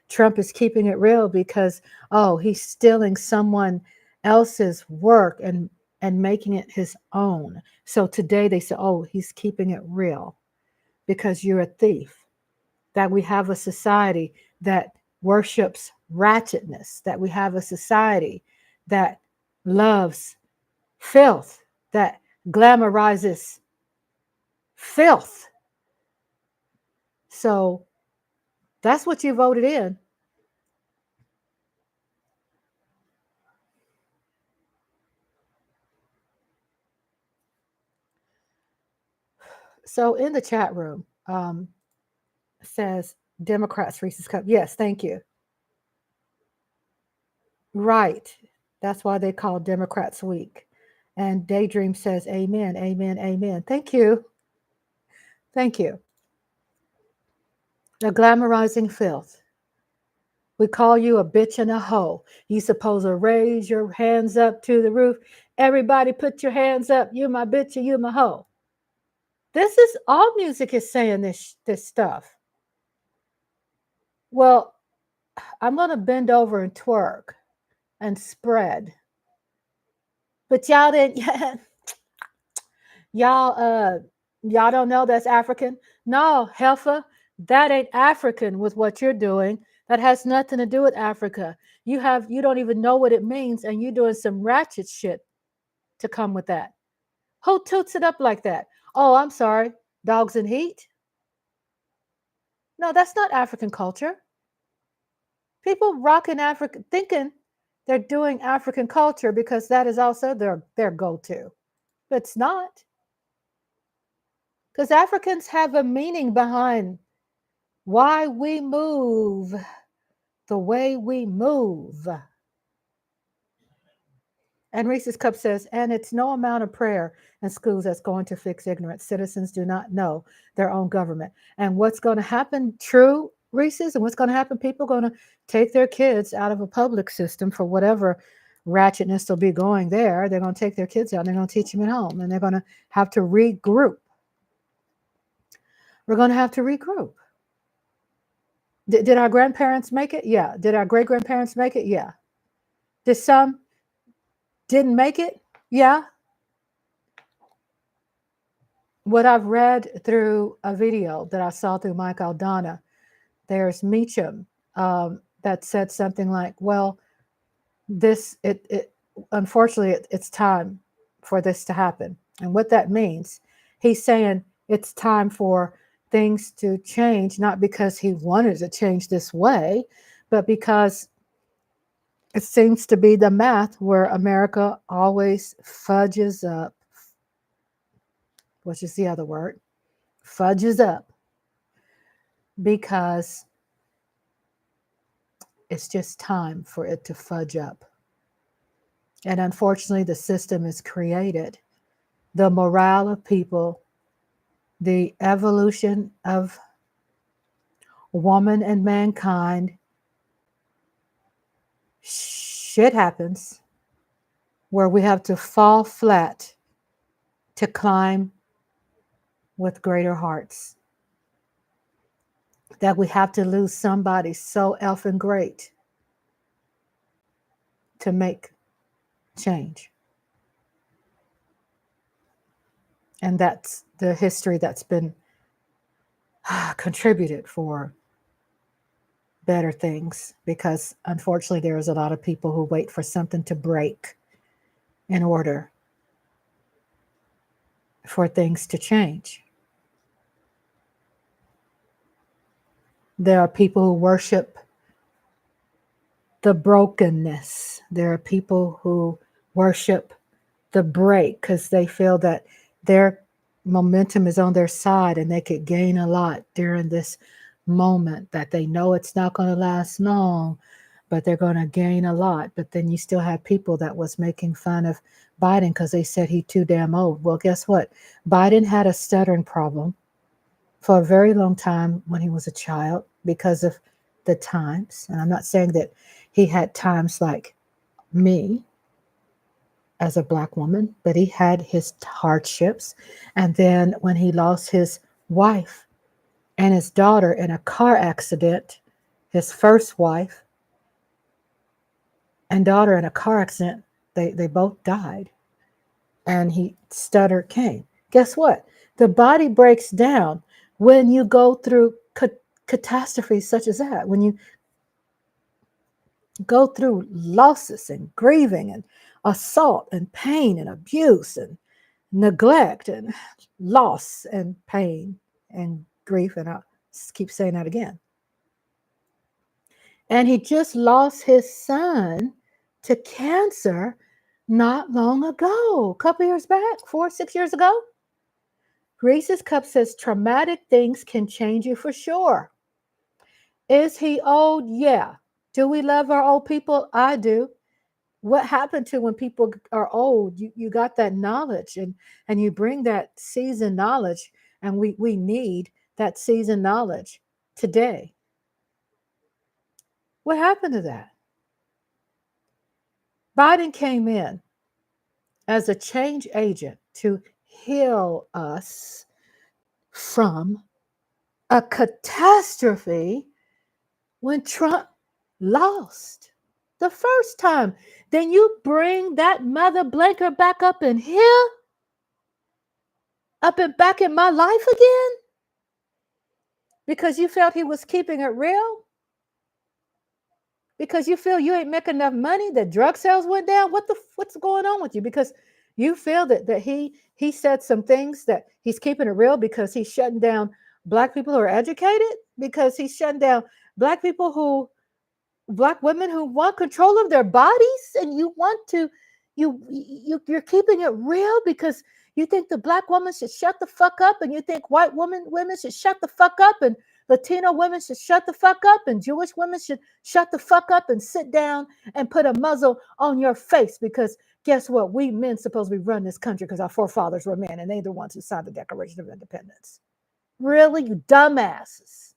Trump is keeping it real because, oh, he's stealing someone else's work and making it his own. So today they say, oh, he's keeping it real because you're a thief. That we have a society that worships ratchetness, that we have a society that loves filth, that glamorizes filth. So that's what you voted in. So in the chat room, says Democrats Reese's Cup. Yes, thank you. Right. That's why they call Democrats weak. And Daydream says, amen, amen, amen. Thank you. Thank you. The glamorizing filth. We call you a bitch and a hoe. You supposed to raise your hands up to the roof. Everybody put your hands up. You my bitch and you my hoe. This is all music is saying this stuff. Well, I'm going to bend over and twerk and spread. But y'all didn't y'all don't know that's African? No, heifer, that ain't African with what you're doing. That has nothing to do with Africa. You don't even know what it means, and you're doing some ratchet shit to come with that. Who toots it up like that? Oh, I'm sorry. Dogs in heat? No, that's not African culture. People rock in Africa thinking they're doing African culture because that is also their go-to. But it's not. Because Africans have a meaning behind why we move the way we move. And Reese's Cup says, and it's no amount of prayer in schools that's going to fix ignorance. Citizens do not know their own government. And what's going to happen, true, Reese's, and what's going to happen, people are going to take their kids out of a public system for whatever ratchetness will be going there. They're going to take their kids out and they're going to teach them at home. And they're going to have to regroup. We're going to have to regroup. Did our grandparents make it? Yeah. Did our great-grandparents make it? Yeah. Did some didn't make it? Yeah. What I've read through a video that I saw through Mike Aldana, there's Meacham that said something like, well, unfortunately, it's time for this to happen. And what that means, he's saying it's time for things to change, not because he wanted to change this way, but because it seems to be the math where America always fudges up, which is the other word, fudges up, because It's just time for it to fudge up. And unfortunately, the system is created. The morale of people, the evolution of woman and mankind, shit happens where we have to fall flat to climb with greater hearts. That we have to lose somebody so effing great to make change. And that's the history that's been contributed for better things, because unfortunately there's a lot of people who wait for something to break in order for things to change. There are people who worship the brokenness. There are people who worship the break because they feel that their momentum is on their side and they could gain a lot during this moment, that they know it's not going to last long, but they're going to gain a lot. But then you still have people that was making fun of Biden because they said he's too damn old. Well, guess what? Biden had a stuttering problem for a very long time when he was a child because of the times. And I'm not saying that he had times like me as a Black woman, but he had his hardships. And then when he lost his wife and his daughter in a car accident, his first wife and daughter in a car accident, they both died. And he stuttered came. Guess what? The body breaks down when you go through catastrophes such as that, when you go through losses and grieving and assault and pain and abuse and neglect and loss and pain and grief. And I'll keep saying that again. And he just lost his son to cancer not long ago, a couple years back, 4-6 years ago. Reese's Cup says traumatic things can change you for sure. Is he old? Yeah. Do we love our old people? I do. What happened to when people are old? You got that knowledge and you bring that seasoned knowledge, and we need that seasoned knowledge today. What happened to that? Biden came in as a change agent to heal us from a catastrophe when Trump lost the first time. Then you bring that mother blanker back up in here, up and back in my life again, because you felt he was keeping it real, because you feel you ain't making enough money, that drug sales went down. What's going on with you? Because you feel that he said some things that he's keeping it real because he's shutting down Black people who are educated, because he's shutting down Black women who want control of their bodies, and you're keeping it real because you think the Black woman should shut the fuck up, and you think white women should shut the fuck up, and Latino women should shut the fuck up, and Jewish women should shut the fuck up and sit down and put a muzzle on your face, because guess what? We men supposed to be running this country because our forefathers were men and they're the ones who signed the Declaration of Independence. Really, you dumbasses.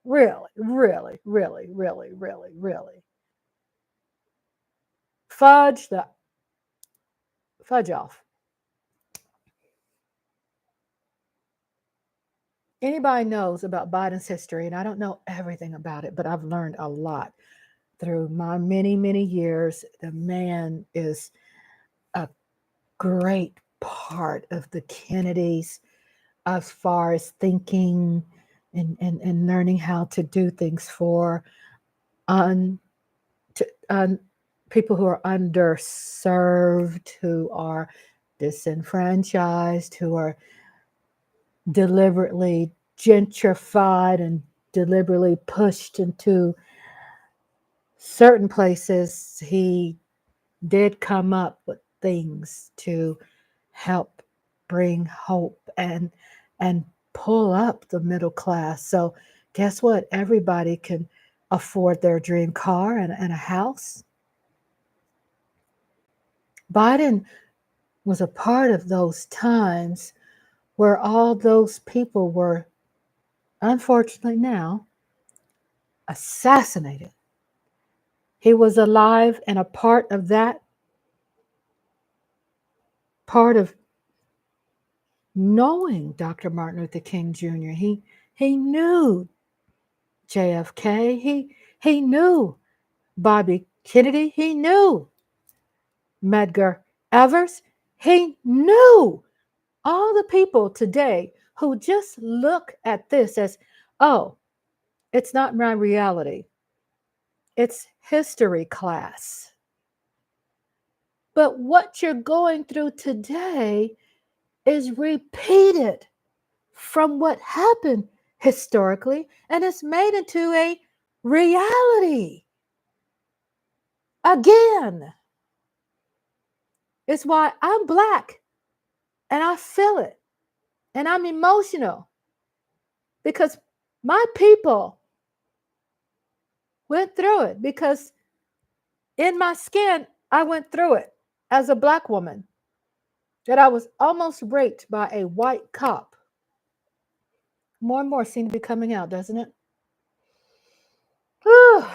Really, really, really, really, really, really. Fudge off. Anybody knows about Biden's history, and I don't know everything about it, but I've learned a lot through my many, many years. The man is a great part of the Kennedys as far as thinking and learning how to do things for people who are underserved, who are disenfranchised, who are deliberately gentrified and deliberately pushed into certain places. He did come up with things to help bring hope and pull up the middle class. So guess what? Everybody can afford their dream car and a house. Biden was a part of those times where all those people were, unfortunately now, assassinated. He was alive and a part of that, part of knowing Dr. Martin Luther King Jr. He knew JFK. He knew Bobby Kennedy. He knew Medgar Evers. He knew all the people today who just look at this as, oh, it's not my reality. It's history class. But what you're going through today is repeated from what happened historically, and it's made into a reality again. It's why I'm Black and I feel it and I'm emotional because my people went through it, because in my skin, I went through it as a Black woman, that I was almost raped by a white cop. More and more seem to be coming out, doesn't it?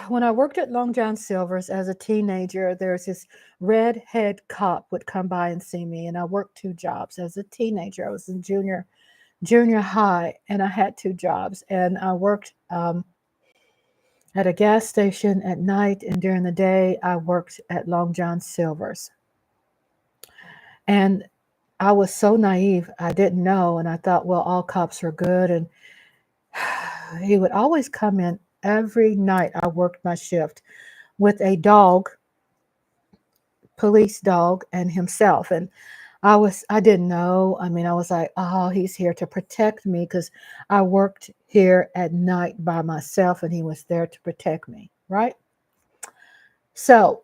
When I worked at Long John Silver's as a teenager, there's this redhead cop would come by and see me, and I worked 2 jobs as a teenager. I was in junior high, and I had 2 jobs, and I worked at a gas station at night, and during the day, I worked at Long John Silver's. And I was so naive, I didn't know, and I thought, well, all cops are good, and he would always come in every night I worked my shift with a dog, police dog, and himself. And I didn't know. I mean, I was like, oh, he's here to protect me, because I worked here at night by myself and he was there to protect me, right? So,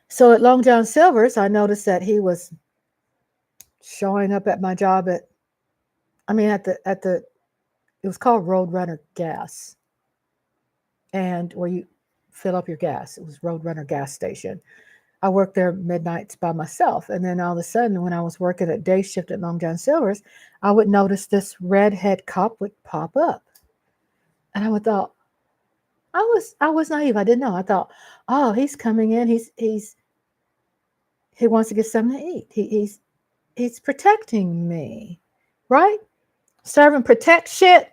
so at Long John Silver's, I noticed that he was showing up at my job at the it was called Roadrunner Gas, and where you fill up your gas. It was Roadrunner gas station. I worked there midnights by myself, and then all of a sudden, when I was working at day shift at Long John Silver's, I would notice this redhead cop would pop up, and I would thought, I was naive. I didn't know. I thought, oh, he's coming in. He wants to get something to eat. He's protecting me, right? Serve and protect shit.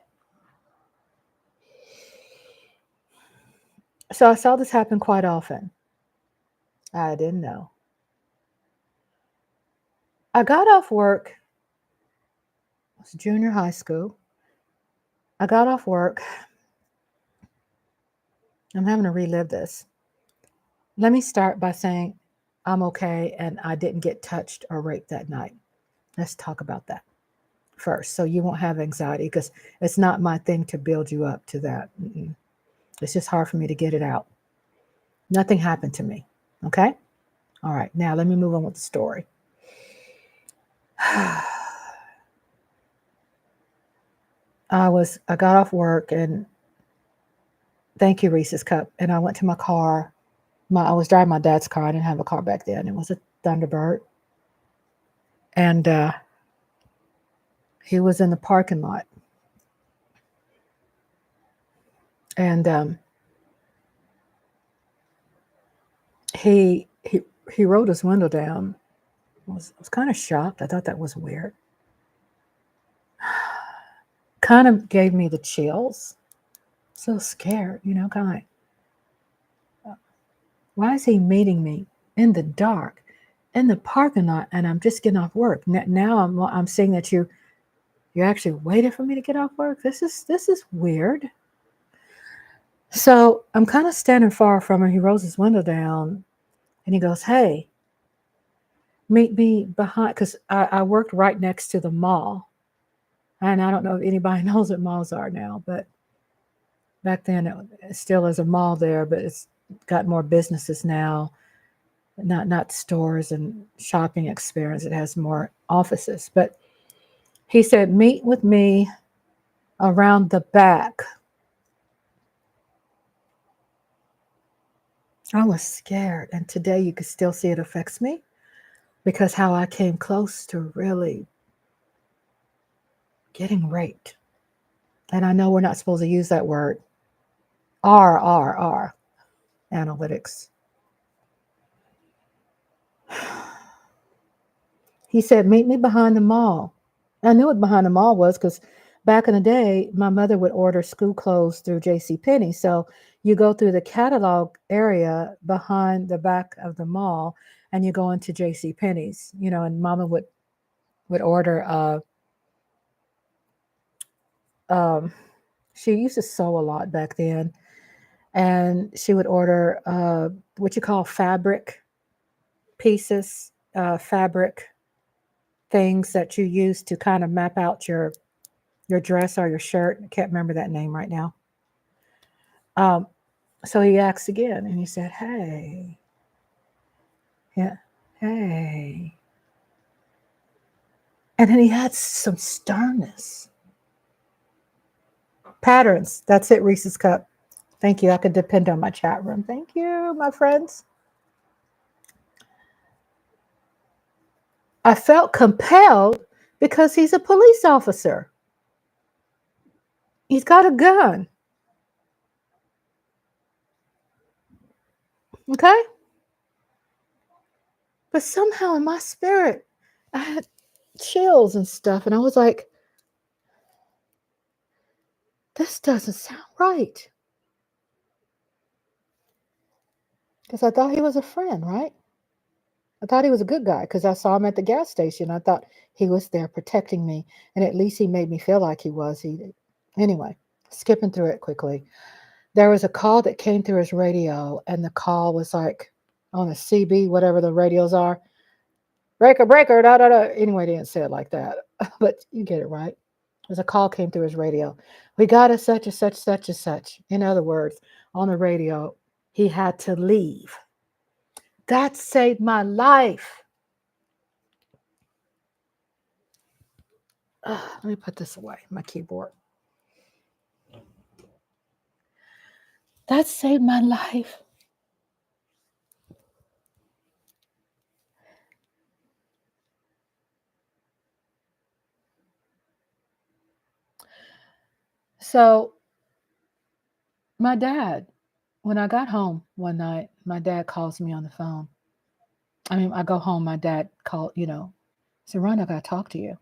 So I saw this happen quite often. I didn't know. I got off work. It was junior high school. I got off work. I'm having to relive this. Let me start by saying I'm okay and I didn't get touched or raped that night. Let's talk about that first, so you won't have anxiety, because it's not my thing to build you up to that. It's just hard for me to get it out. Nothing happened to me. Okay? All right. Now let me move on with the story. I got off work, and thank you, Reese's Cup. And I went to my car. I was driving my dad's car. I didn't have a car back then. It was a Thunderbird. And he was in the parking lot. And he rolled his window down. I was kind of shocked. I thought that was weird. Kind of gave me the chills. So scared, kind of like, why is he meeting me in the dark, in the parking lot, and I'm just getting off work? Now I'm seeing that you actually waited for me to get off work. This is weird. So I'm kind of standing far from him. He rolls his window down, and he goes, "Hey, meet me behind," because I worked right next to the mall, and I don't know if anybody knows what malls are now, but back then it still is a mall there, but it's got more businesses now. not stores and shopping experience. It has more offices. But he said, meet with me around the back. I was scared. And today you could still see it affects me because how I came close to really getting raped. And I know we're not supposed to use that word. R, analytics. He said, meet me behind the mall. I knew what behind the mall was because back in the day, my mother would order school clothes through JCPenney. So you go through the catalog area behind the back of the mall and you go into JCPenney's, and mama would order, she used to sew a lot back then. And she would order what you call fabric pieces, fabric things that you use to kind of map out your dress or your shirt. I can't remember that name right now. So he asked again and he said, hey, yeah, hey. And then he had some sternness. Patterns. That's it, Reese's Cup. Thank you. I could depend on my chat room. Thank you, my friends. I felt compelled because he's a police officer. He's got a gun. Okay? But somehow in my spirit, I had chills and stuff. And I was like, this doesn't sound right. Because I thought he was a friend, right? I thought he was a good guy because I saw him at the gas station. I thought he was there protecting me. And at least he made me feel like he was. Anyway, skipping through it quickly. There was a call that came through his radio, and the call was like on a CB, whatever the radios are. Breaker, breaker, da, da, da. Anyway, they didn't say it like that, but you get it, right? There's a call came through his radio. We got a such and such, such and such. In other words, on the radio, he had to leave. That saved my life. Let me put this away, my keyboard. That saved my life. So my dad, when I got home one night, my dad calls me on the phone. I go home, my dad called, said, Rhonda, I got to talk to you.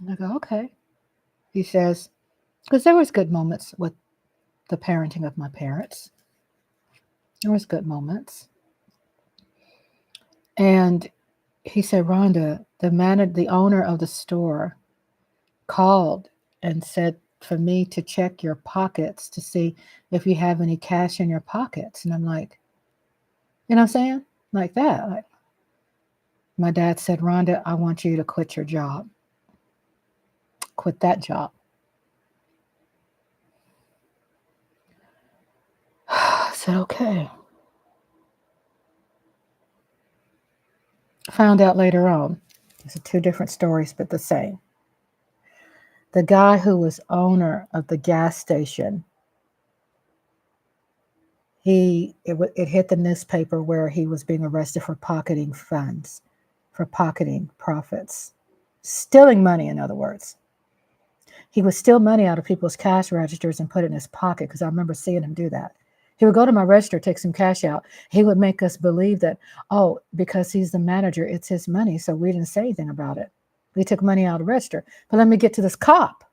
And I go, okay. He says, because there was good moments with the parenting of my parents. There was good moments. And he said, Rhonda, the owner of the store called and said for me to check your pockets to see if you have any cash in your pockets. And I'm like, you know what I'm saying? Like that. Like, my dad said, Rhonda, I want you to quit your job. Quit that job. I said, okay. Found out later on. These are two different stories, but the same. The guy who was owner of the gas station, it hit the newspaper where he was being arrested for pocketing funds, for pocketing profits, stealing money, in other words. He would steal money out of people's cash registers and put it in his pocket, because I remember seeing him do that. He would go to my register, take some cash out. He would make us believe that, because he's the manager, it's his money, so we didn't say anything about it. We took money out of the register. But let me get to this cop.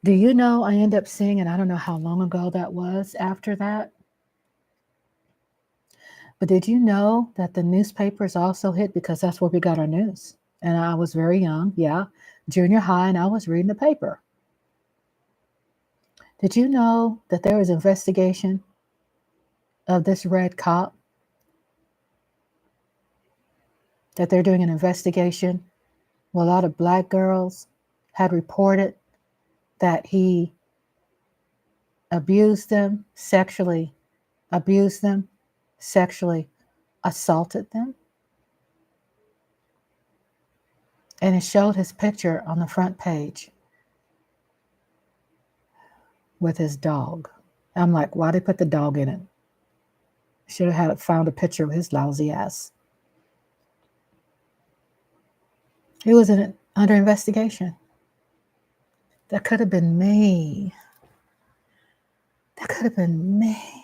Do you know I ended up seeing, and I don't know how long ago that was after that, but did you know that the newspapers also hit, because that's where we got our news? And I was very young, junior high, and I was reading the paper. Did you know that there was an investigation of this red cop? That they're doing an investigation where a lot of black girls had reported that he abused them, sexually abused them, sexually assaulted them. And it showed his picture on the front page with his dog. I'm like, why they put the dog in it? Should have had found a picture of his lousy ass. It was under investigation. That could have been me. That could have been me.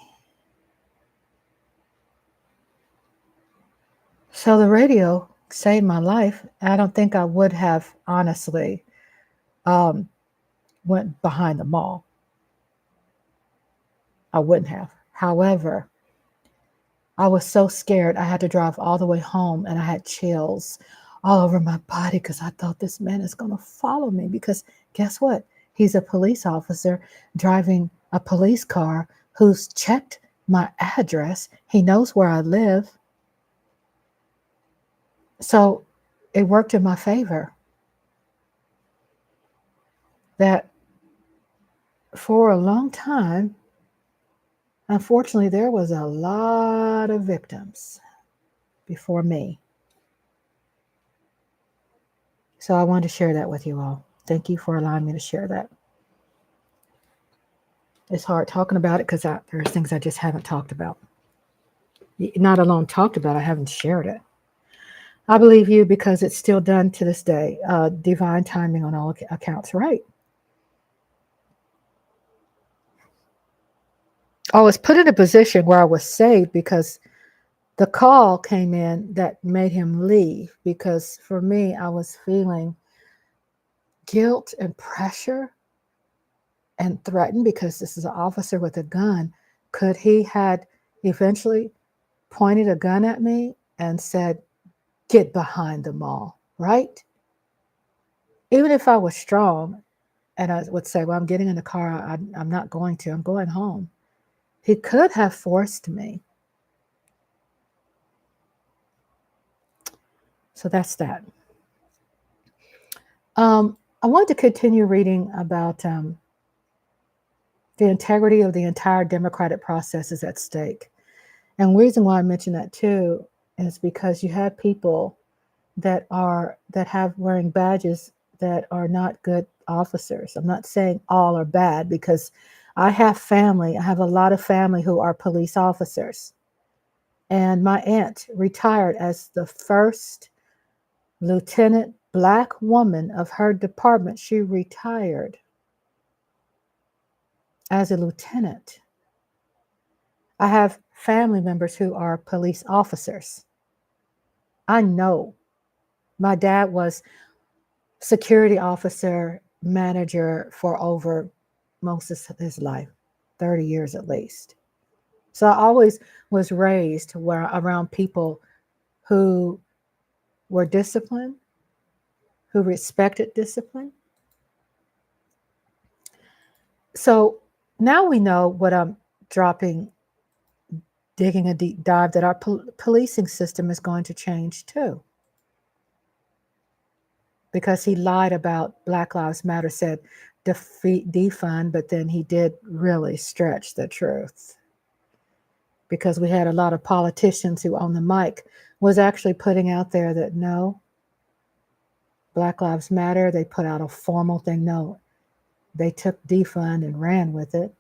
So the radio saved my life. I don't think I would have honestly went behind the mall. I wouldn't have. However, I was so scared. I had to drive all the way home and I had chills all over my body because I thought this man is going to follow me. Because guess what? He's a police officer driving a police car who's checked my address. He knows where I live. So it worked in my favor that for a long time, unfortunately, there was a lot of victims before me. So I wanted to share that with you all. Thank you for allowing me to share that. It's hard talking about it because there's things I just haven't talked about. Not alone talked about, I haven't shared it. I believe you because it's still done to this day. Divine timing on all accounts, right? I was put in a position where I was saved because the call came in that made him leave. Because for me, I was feeling guilt and pressure and threatened because this is an officer with a gun. Could he had eventually pointed a gun at me and said, get behind the mall, right? Even if I was strong and I would say, well, I'm getting in the car, I'm not going to, I'm going home. He could have forced me. So that's that. I want to continue reading about the integrity of the entire democratic process is at stake. And the reason why I mention that too is because you have people that have wearing badges that are not good officers. I'm not saying all are bad because I have family. I have a lot of family who are police officers. And my aunt retired as the first lieutenant Black woman of her department. She retired as a lieutenant. I have family members who are police officers. I know my dad was security officer manager for over most of his life, 30 years at least. So I always was raised around people who were disciplined, who respected discipline. So now we know what I'm digging a deep dive, that our policing system is going to change too. Because he lied about Black Lives Matter, said defund, but then he did really stretch the truth. Because we had a lot of politicians who on the mic was actually putting out there that no, Black Lives Matter. They put out a formal thing. No, they took defund and ran with it.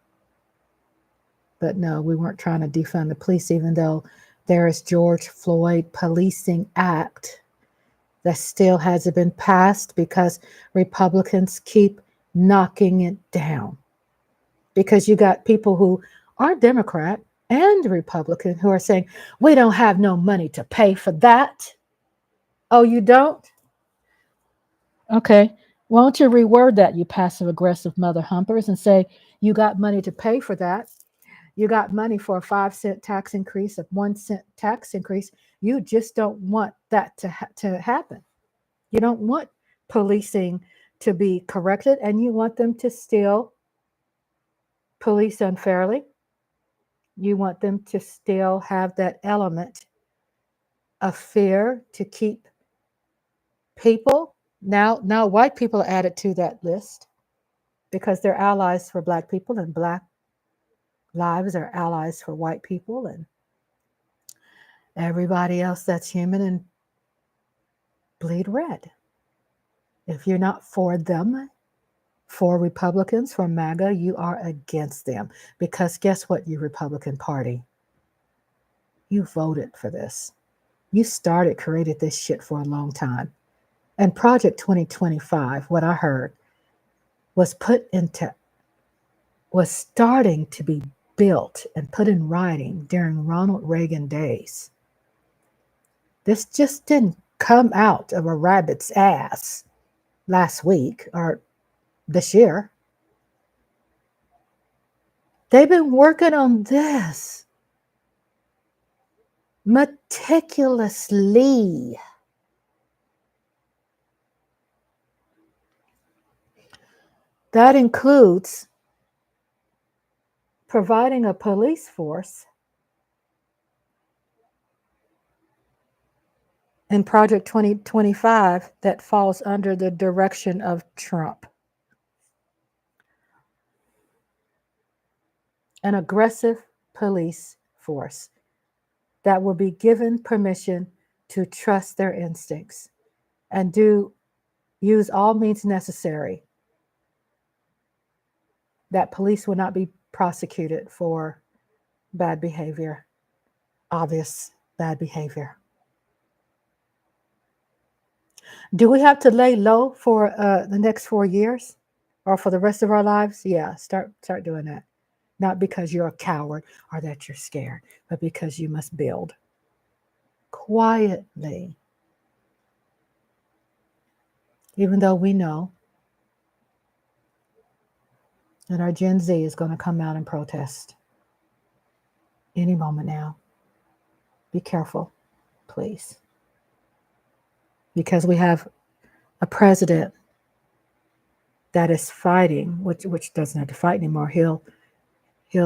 But no, we weren't trying to defund the police, even though there is George Floyd Policing Act that still hasn't been passed because Republicans keep knocking it down. Because you got people who are Democrat and Republican who are saying, we don't have no money to pay for that. Oh, you don't? Okay. Why don't you reword that, you passive aggressive mother humpers, and say you got money to pay for that. You got money for a 5-cent tax increase, a 1-cent tax increase. You just don't want that to happen. You don't want policing to be corrected, and you want them to still police unfairly. You want them to still have that element of fear to keep people. Now white people are added to that list because they're allies for Black people, and Black lives are allies for white people and everybody else that's human and bleed red. If you're not for them, for Republicans, for MAGA, you are against them. Because guess what, you Republican Party? You voted for this. You created this shit for a long time. And Project 2025, what I heard, was starting to be built and put in writing during Ronald Reagan days. This just didn't come out of a rabbit's ass last week or this year. They've been working on this meticulously. That includes providing a police force in Project 2025 that falls under the direction of Trump. An aggressive police force that will be given permission to trust their instincts and use all means necessary. That police will not be prosecuted for bad behavior, obvious bad behavior. Do we have to lay low for the next 4 years or for the rest of our lives? Yeah, start doing that. Not because you're a coward or that you're scared, but because you must build quietly. Even though we know that our Gen Z is going to come out and protest any moment now. Be careful, please. Because we have a president that is fighting, which doesn't have to fight anymore. He'll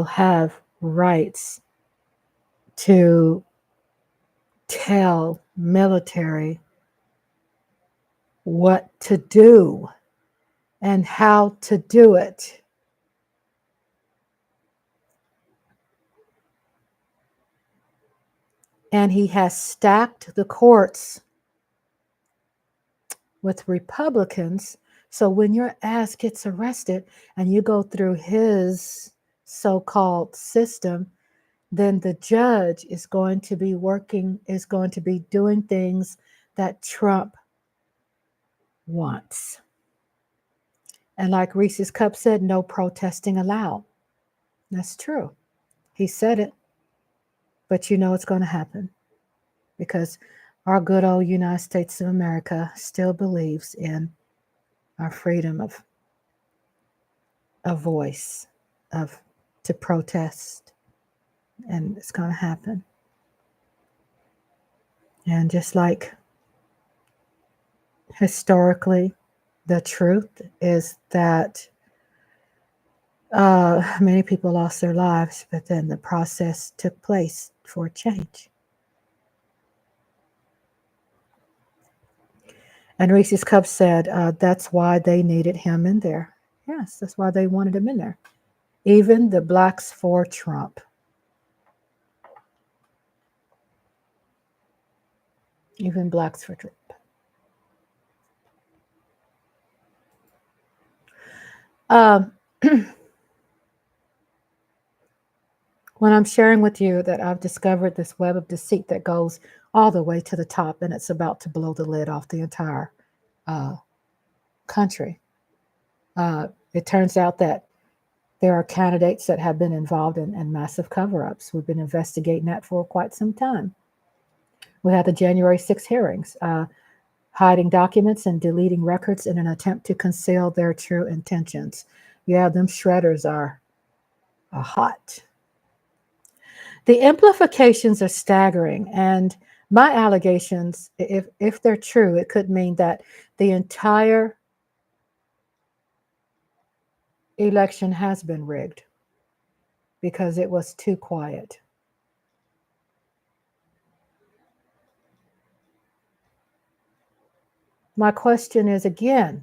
have rights to tell military what to do and how to do it. And he has stacked the courts with Republicans. So when your ass gets arrested and you go through his so-called system, then the judge is going to be doing things that Trump wants. And like Reese's Cup said, no protesting allowed. That's true. He said it, but you know it's going to happen because our good old United States of America still believes in our freedom of a voice, to protest, and it's going to happen. And just like historically, the truth is that many people lost their lives, but then the process took place for change. And Reese's Cup said that's why they needed him in there. Yes, that's why they wanted him in there. Even the blacks for Trump. Even blacks for Trump. When I'm sharing with you that I've discovered this web of deceit that goes all the way to the top and it's about to blow the lid off the entire country. It turns out that there are candidates that have been involved in massive cover-ups. We've been investigating that for quite some time. We had the January 6 hearings, hiding documents and deleting records in an attempt to conceal their true intentions. Yeah, them shredders are hot. The implications are staggering, and my allegations, if they're true, it could mean that the entire election has been rigged because it was too quiet. My question is again,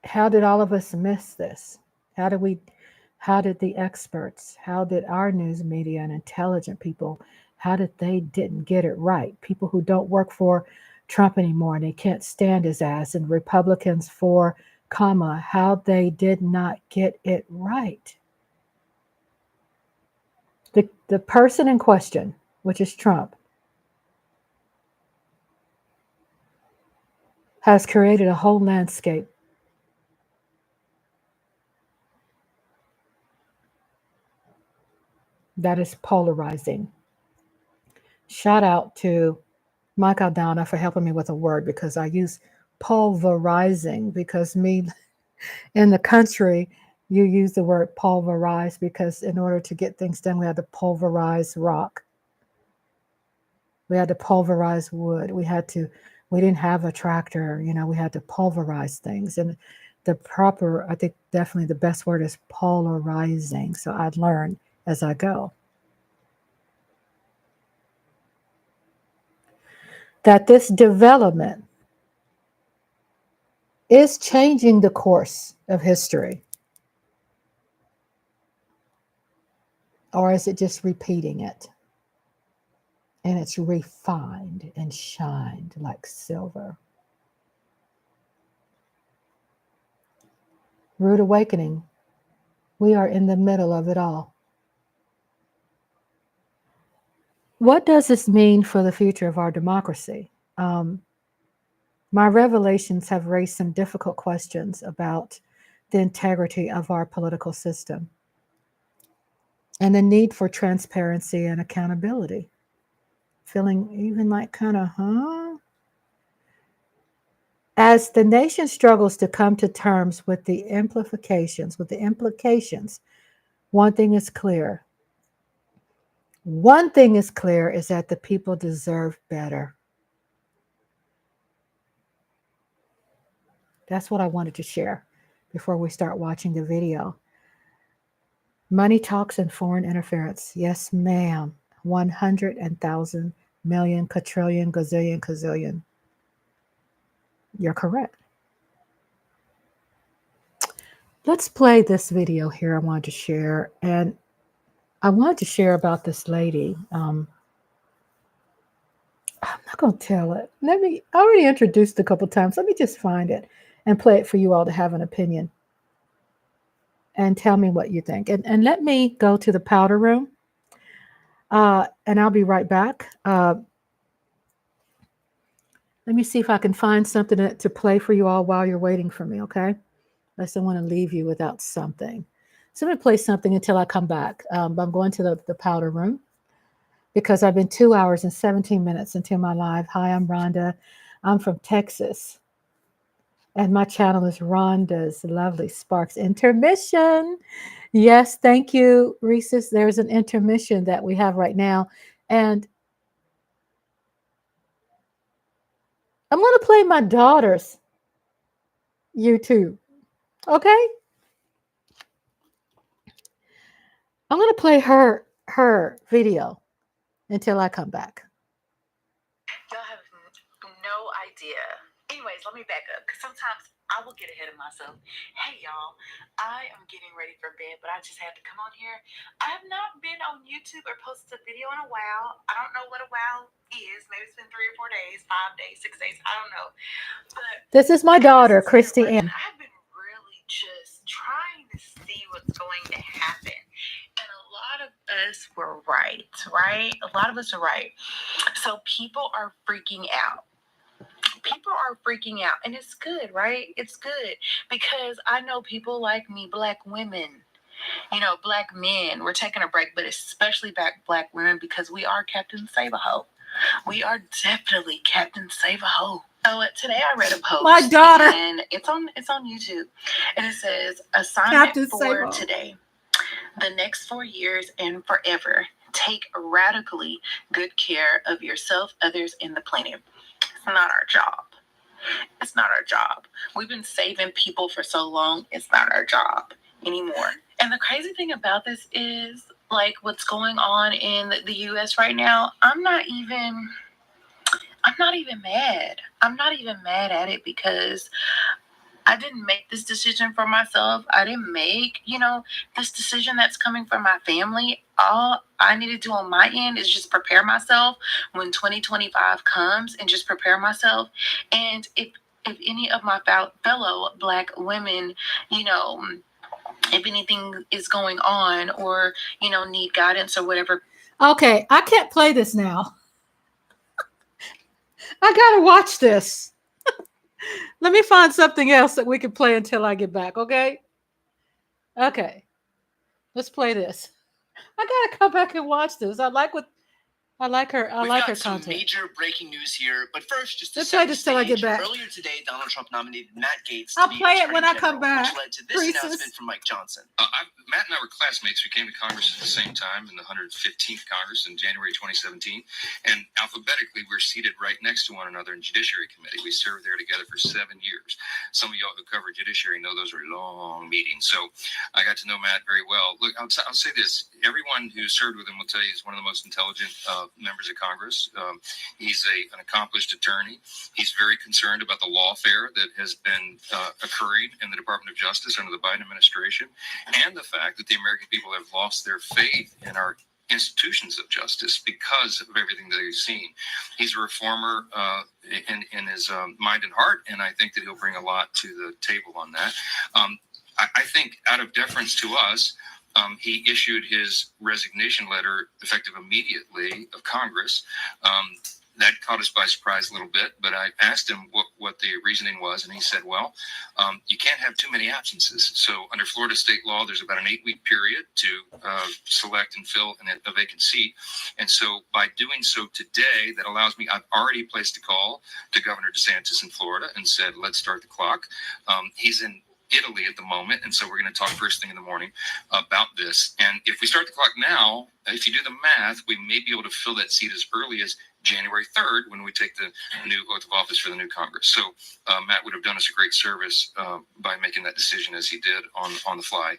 how did all of us miss this? How did we How did the experts, how did our news media and intelligent people, how did they didn't get it right? People who don't work for Trump anymore and they can't stand his ass, and Republicans for comma, how they did not get it right. The person in question, which is Trump, has created a whole landscape that is polarizing. Shout out to Mike Aldana for helping me with a word, because I use pulverizing, because me in the country, you use the word pulverize because in order to get things done, we had to pulverize rock. We had to pulverize wood. We didn't have a tractor, we had to pulverize things. And I think definitely the best word is polarizing. So I'd learn as I go. That this development is changing the course of history. Or is it just repeating it? And it's refined and shined like silver. Rude awakening. We are in the middle of it all. What does this mean for the future of our democracy? My revelations have raised some difficult questions about the integrity of our political system and the need for transparency and accountability. Feeling even like As the nation struggles to come to terms with the implications, one thing is clear. One thing is clear is that the people deserve better. That's what I wanted to share before we start watching the video. Money talks and foreign interference. Yes, ma'am. 100,000 million, quadrillion, gazillion, gazillion. You're correct. Let's play this video here I wanted to share. And I wanted to share about this lady. I'm not going to tell it. I already introduced it a couple times. Let me just find it and play it for you all to have an opinion. And tell me what you think. And let me go to the powder room. And I'll be right back. Let me see if I can find something to play for you all while you're waiting for me, okay? I just don't want to leave you without something. So I'm going to play something until I come back. I'm going to the powder room because I've been 2 hours and 17 minutes into my live. Hi, I'm Rhonda. I'm from Texas. And my channel is Rhonda's Lovely Sparks Intermission. Yes, thank you, Reese's. There's an intermission that we have right now. And I'm going to play my daughter's YouTube. Okay? I'm going to play her video until I come back. Y'all have no idea. Anyways, let me back up because sometimes I will get ahead of myself. Hey, y'all, I am getting ready for bed, but I just had to come on here. I have not been on YouTube or posted a video in a while. I don't know what a while is. Maybe it's been 3 or 4 days, 5 days, 6 days. I don't know. But this is my daughter, Christy Ann. I've been really just trying to see what's going to happen. And a lot of us were right? A lot of us are right. So people are freaking out. And it's good, right? It's good because I know people like me, Black women, Black men. We're taking a break, but especially Black women because we are Captain Save-A-Ho. We are definitely Captain Save-A-Ho. So today I read a post. My daughter. And it's on YouTube. And it says, assignment Captain for Save-A-Ho. today. The next 4 years and forever. Take radically good care of yourself, others, and the planet. It's not our job. It's not our job. We've been saving people for so long. It's not our job anymore. And the crazy thing about this is, like, what's going on in the U.S. right now, I'm not even mad. I'm not even mad at it because I didn't make this decision for myself. I didn't make, this decision that's coming from my family. All I need to do on my end is just prepare myself when 2025 comes and just prepare myself. And if any of my fellow Black women, if anything is going on or, need guidance or whatever. Okay, I can't play this now. I gotta watch this. Let me find something else that we can play until I get back, okay? Okay, let's play this. I gotta come back and watch this. I like her. I We've like got her some content. major breaking news here, but first, just to Let's set play the this till I get stage, back. earlier today, Donald Trump nominated Matt Gaetz I'll to be play it Attorney when I General, come back. which led to this Reese's. announcement from Mike Johnson. Matt and I were classmates. We came to Congress at the same time in the 115th Congress in January 2017. And alphabetically, we're seated right next to one another in Judiciary Committee. We served there together for 7 years. Some of y'all who cover Judiciary know those are long meetings. So I got to know Matt very well. Look, I'll say this. Everyone who served with him will tell you he's one of the most intelligent members of Congress. He's an accomplished attorney. He's very concerned about the lawfare that has been occurring in the Department of Justice under the Biden administration, and the fact that the American people have lost their faith in our institutions of justice because of everything that he's seen. He's a reformer in his mind and heart, and I think that he'll bring a lot to the table on that. I think out of deference to us, he issued his resignation letter effective immediately of Congress. That caught us by surprise a little bit, but I asked him what the reasoning was, and he said, well, you can't have too many absences. So under Florida state law, there's about an 8-week period to select and fill a vacant seat. And so by doing so today, that allows me, I've already placed a call to Governor DeSantis in Florida and said, let's start the clock. He's in Italy at the moment, and so we're going to talk first thing in the morning about this. And if we start the clock now, if you do the math, we may be able to fill that seat as early as January 3rd when we take the new oath of office for the new Congress. So Matt would have done us a great service by making that decision as he did on the fly.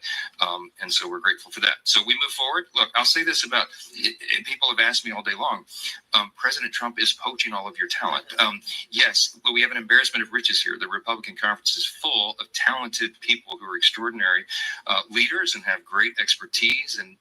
And so we're grateful for that. So we move forward. Look, I'll say this about, and people have asked me all day long, President Trump is poaching all of your talent. Yes, but we have an embarrassment of riches here. The Republican conference is full of talented people who are extraordinary leaders and have great expertise, and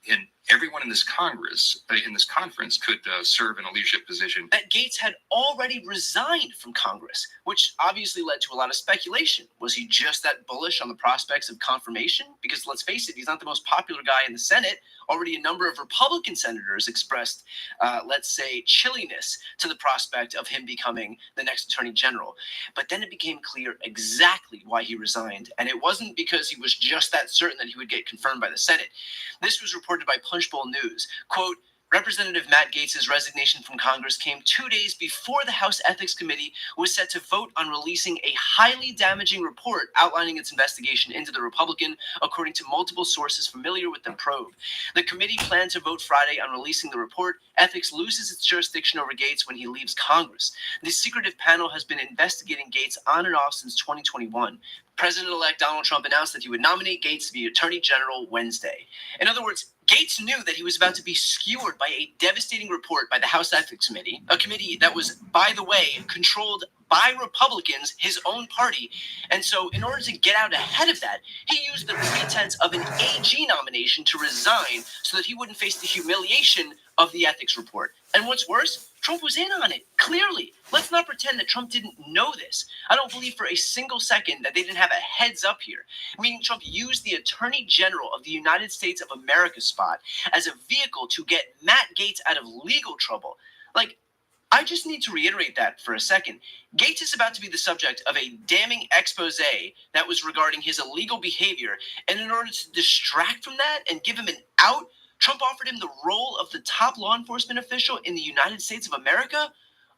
everyone in this Congress, in this conference, could serve in a leadership position. That Gaetz had already resigned from Congress, which obviously led to a lot of speculation. Was he just that bullish on the prospects of confirmation? Because let's face it, he's not the most popular guy in the Senate. Already a number of Republican senators expressed, let's say, chilliness to the prospect of him becoming the next Attorney General. But then it became clear exactly why he resigned. And it wasn't because he was just that certain that he would get confirmed by the Senate. This was reported by Punchbowl News. Quote, Representative Matt Gaetz' resignation from Congress came 2 days before the House Ethics Committee was set to vote on releasing a highly damaging report outlining its investigation into the Republican, according to multiple sources familiar with the probe. The committee planned to vote Friday on releasing the report. Ethics loses its jurisdiction over Gaetz when he leaves Congress. The secretive panel has been investigating Gaetz on and off since 2021. President-elect Donald Trump announced that he would nominate Gaetz to be Attorney General Wednesday. In other words, Gaetz knew that he was about to be skewered by a devastating report by the House Ethics Committee, a committee that was, by the way, controlled by Republicans, his own party. And so in order to get out ahead of that, he used the pretense of an AG nomination to resign so that he wouldn't face the humiliation of the ethics report. And what's worse, Trump was in on it, clearly. Let's not pretend that Trump didn't know this. I don't believe for a single second that they didn't have a heads up here. Meaning Trump used the Attorney General of the United States of America spot as a vehicle to get Matt Gaetz out of legal trouble. Like, I just need to reiterate that for a second. Gaetz is about to be the subject of a damning expose that was regarding his illegal behavior. And in order to distract from that and give him an out, Trump offered him the role of the top law enforcement official in the United States of America?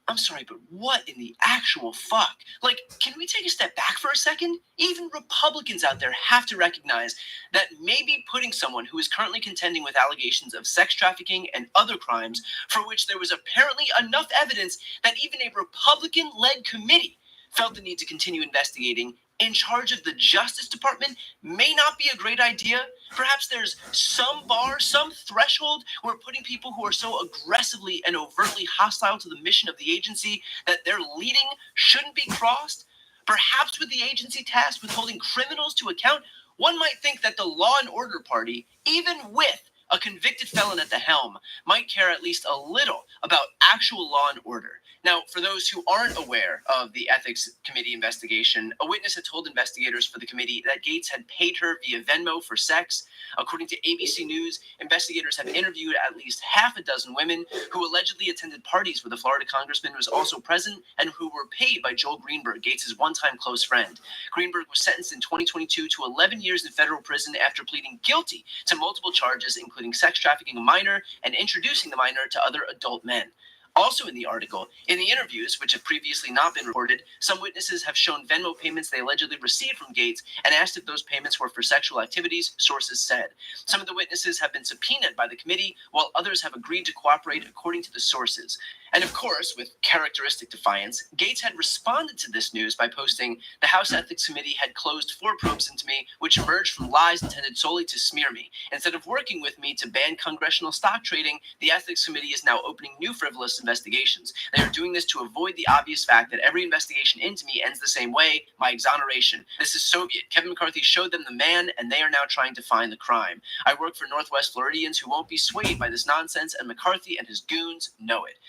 I'm sorry, but what in the actual fuck? Like, can we take a step back for a second? Even Republicans out there have to recognize that maybe putting someone who is currently contending with allegations of sex trafficking and other crimes for which there was apparently enough evidence that even a Republican-led committee felt the need to continue investigating in charge of the Justice Department may not be a great idea. Perhaps there's some bar, some threshold where putting people who are so aggressively and overtly hostile to the mission of the agency that they're leading shouldn't be crossed. Perhaps with the agency tasked with holding criminals to account, one might think that the Law and Order Party, even with a convicted felon at the helm, might care at least a little about actual law and order. Now, for those who aren't aware of the Ethics Committee investigation, a witness had told investigators for the committee that Gates had paid her via Venmo for sex. According to ABC News, investigators have interviewed at least half a dozen women who allegedly attended parties where the Florida congressman was also present and who were paid by Joel Greenberg, Gates' one-time close friend. Greenberg was sentenced in 2022 to 11 years in federal prison after pleading guilty to multiple charges, including sex trafficking a minor and introducing the minor to other adult men. Also in the article, in the interviews, which have previously not been reported, some witnesses have shown Venmo payments they allegedly received from Gates and asked if those payments were for sexual activities, sources said. Some of the witnesses have been subpoenaed by the committee, while others have agreed to cooperate according to the sources. And of course, with characteristic defiance, Gates had responded to this news by posting, "The House Ethics Committee had closed 4 probes into me, which emerged from lies intended solely to smear me. Instead of working with me to ban congressional stock trading, the Ethics Committee is now opening new frivolous investigations. They are doing this to avoid the obvious fact that every investigation into me ends the same way, my exoneration. This is Soviet. Kevin McCarthy showed them the man, and they are now trying to find the crime. I work for Northwest Floridians who won't be swayed by this nonsense, and McCarthy and his goons know it."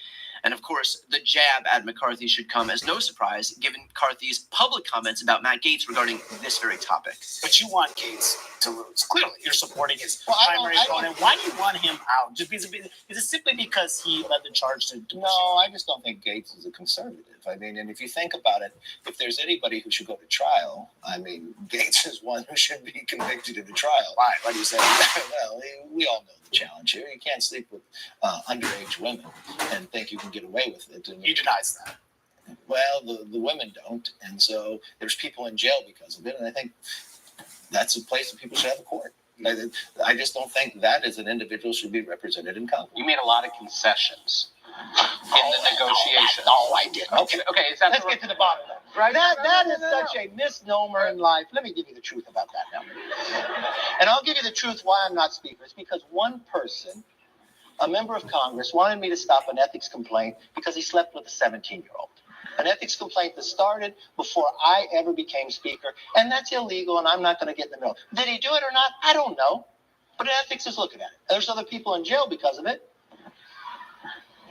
And of course, the jab at McCarthy should come as no surprise, given McCarthy's public comments about Matt Gaetz regarding this very topic. But you want Gates to lose. Clearly, you're supporting his Well, primary opponent. Why do you want him out? Just because, is it simply because he led the charge to do No, I just don't think Gates is a conservative. I mean, and if you think about it, if there's anybody who should go to trial, I mean, Gates is one who should be convicted in a trial. Why? Why do you say that? Well, we all know the challenge here. You can't sleep with underage women and think you can get away with it. And He denies that. well, the women don't, and so there's people in jail because of it. And I think that's a place that people should have a court. I just don't think that as an individual should be represented in Congress. You made a lot of concessions in the negotiation. No, I didn't. Okay, is that Let's get to the bottom of it. Right? That is such a misnomer in life. Let me give you the truth about that now. And I'll give you the truth why I'm not speaker. It's because one person, a member of Congress, wanted me to stop an ethics complaint because he slept with a 17-year-old. An ethics complaint that started before I ever became speaker, and that's illegal, and I'm not going to get in the middle. Did he do it or not? I don't know. But ethics is looking at it. There's other people in jail because of it.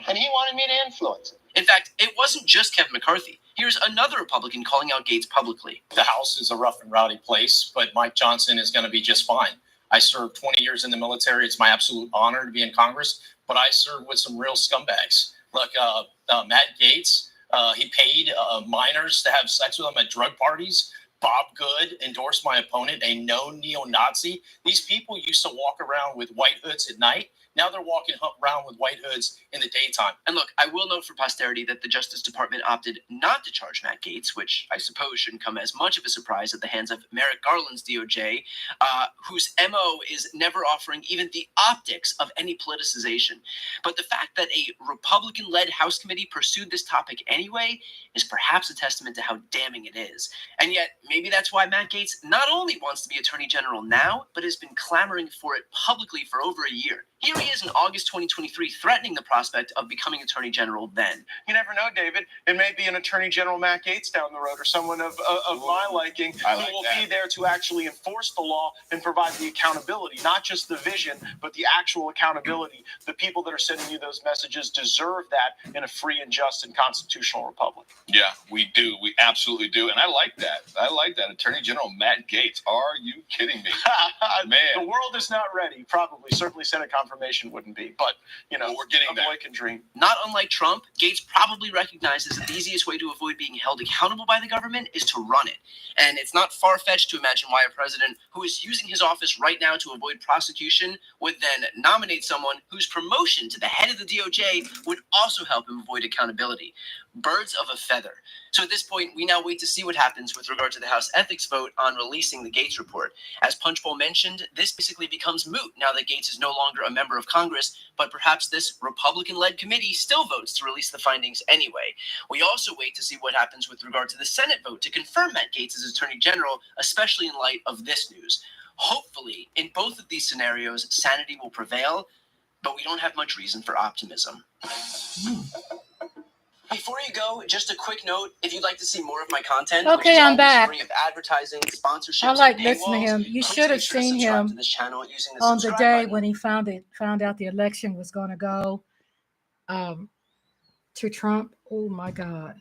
And he wanted me to influence it. In fact, it wasn't just Kevin McCarthy. Here's another Republican calling out Gates publicly. The House is a rough and rowdy place, but Mike Johnson is going to be just fine. I served 20 years in the military. It's my absolute honor to be in Congress, but I served with some real scumbags. Like Matt Gaetz, he paid minors to have sex with him at drug parties. Bob Good endorsed my opponent, a known neo-Nazi. These people used to walk around with white hoods at night. Now they're walking around with white hoods in the daytime. And look, I will note for posterity that the Justice Department opted not to charge Matt Gaetz, which I suppose shouldn't come as much of a surprise at the hands of Merrick Garland's DOJ, whose MO is never offering even the optics of any politicization. But the fact that a Republican-led House committee pursued this topic anyway is perhaps a testament to how damning it is. And yet, maybe that's why Matt Gaetz not only wants to be Attorney General now, but has been clamoring for it publicly for over a year. Here he is in August 2023, threatening the prospect of becoming Attorney General then. You never know, David. It may be an Attorney General Matt Gaetz down the road, or someone of my liking, who will be there to actually enforce the law and provide the accountability, not just the vision, but the actual accountability. The people that are sending you those messages deserve that in a free and just and constitutional republic. Yeah, we do. We absolutely do. And I like that. Attorney General Matt Gaetz. Are you kidding me? Man. The world is not ready, probably. Certainly Senate confirmation wouldn't be. But, we're getting there. A boy can dream. Not unlike Trump, Gaetz probably recognizes that the easiest way to avoid being held accountable by the government is to run it. And it's not far-fetched to imagine why a president who is using his office right now to avoid prosecution would then nominate someone whose promotion to the head of the DOJ would also help him avoid accountability. Birds of a feather. So at this point, we now wait to see what happens with regard to the House ethics vote on releasing the Gaetz report. As Punchbowl mentioned, this basically becomes moot now that Gaetz is no longer a member of Congress, but perhaps this Republican-led committee still votes to release the findings anyway. We also wait to see what happens with regard to the Senate vote to confirm Matt Gaetz as Attorney General, especially in light of this news. Hopefully, in both of these scenarios, sanity will prevail, but we don't have much reason for optimism. Before you go, just a quick note. If you'd like to see more of my content, Okay, which is I'm always back. free of advertising, sponsorships, I like and listening to paywalls, him. You please should make have sure to seen subscribe to him this channel using the on the subscribe day button. when he found out the election was going to go to Trump. Oh my God.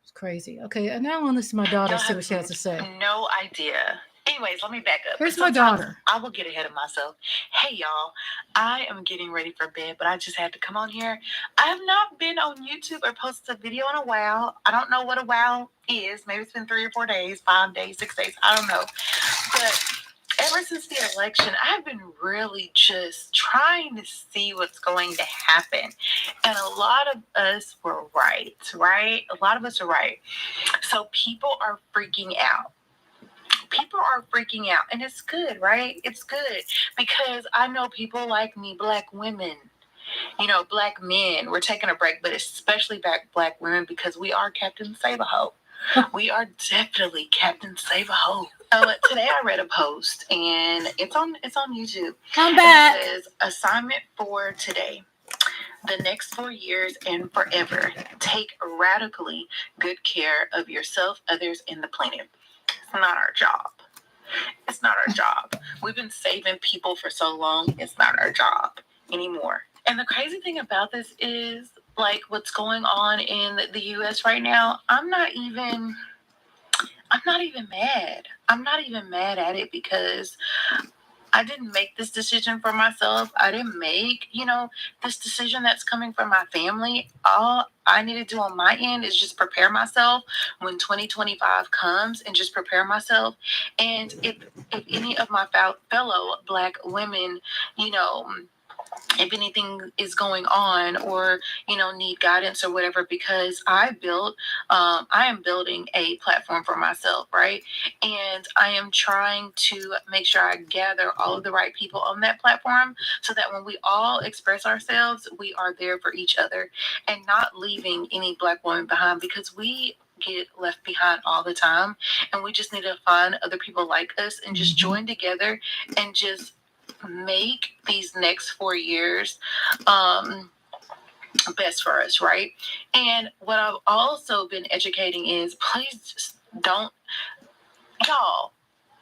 It's crazy. Okay, and now I want to listen to my daughter Y'all see have what she has to say. no idea. Anyways, let me back up. Here's 'cause my sometimes daughter. I will get ahead of myself. Hey, y'all. I am getting ready for bed, but I just had to come on here. I have not been on YouTube or posted a video in a while. I don't know what a while is. Maybe it's been 3 or 4 days, 5 days, 6 days. I don't know. But ever since the election, I've been really just trying to see what's going to happen. And a lot of us were right? A lot of us are right. So people are freaking out. People are freaking out, and it's good, right? It's good because I know people like me, Black women, Black men. We're taking a break, but especially Black women because we are Captain Save-A-Ho. We are definitely Captain Save-A-Ho. Today I read a post, and it's on YouTube. I'm back. It says, assignment for today. The next 4 years and forever, take radically good care of yourself, others, and the planet. It's not our job. It's not our job. We've been saving people for so long. It's not our job anymore. And the crazy thing about this is, like, what's going on in the U.S. right now, I'm not even mad. I'm not even mad at it because I didn't make this decision for myself. I didn't make, this decision that's coming from my family. All I need to do on my end is just prepare myself when 2025 comes and just prepare myself. And if any of my fellow Black women, if anything is going on or, need guidance or whatever, because I am building a platform for myself, right? And I am trying to make sure I gather all of the right people on that platform so that when we all express ourselves, we are there for each other and not leaving any Black woman behind, because we get left behind all the time, and we just need to find other people like us and just join together and just make these next 4 years best for us, right? And what I've also been educating is, please just don't, y'all,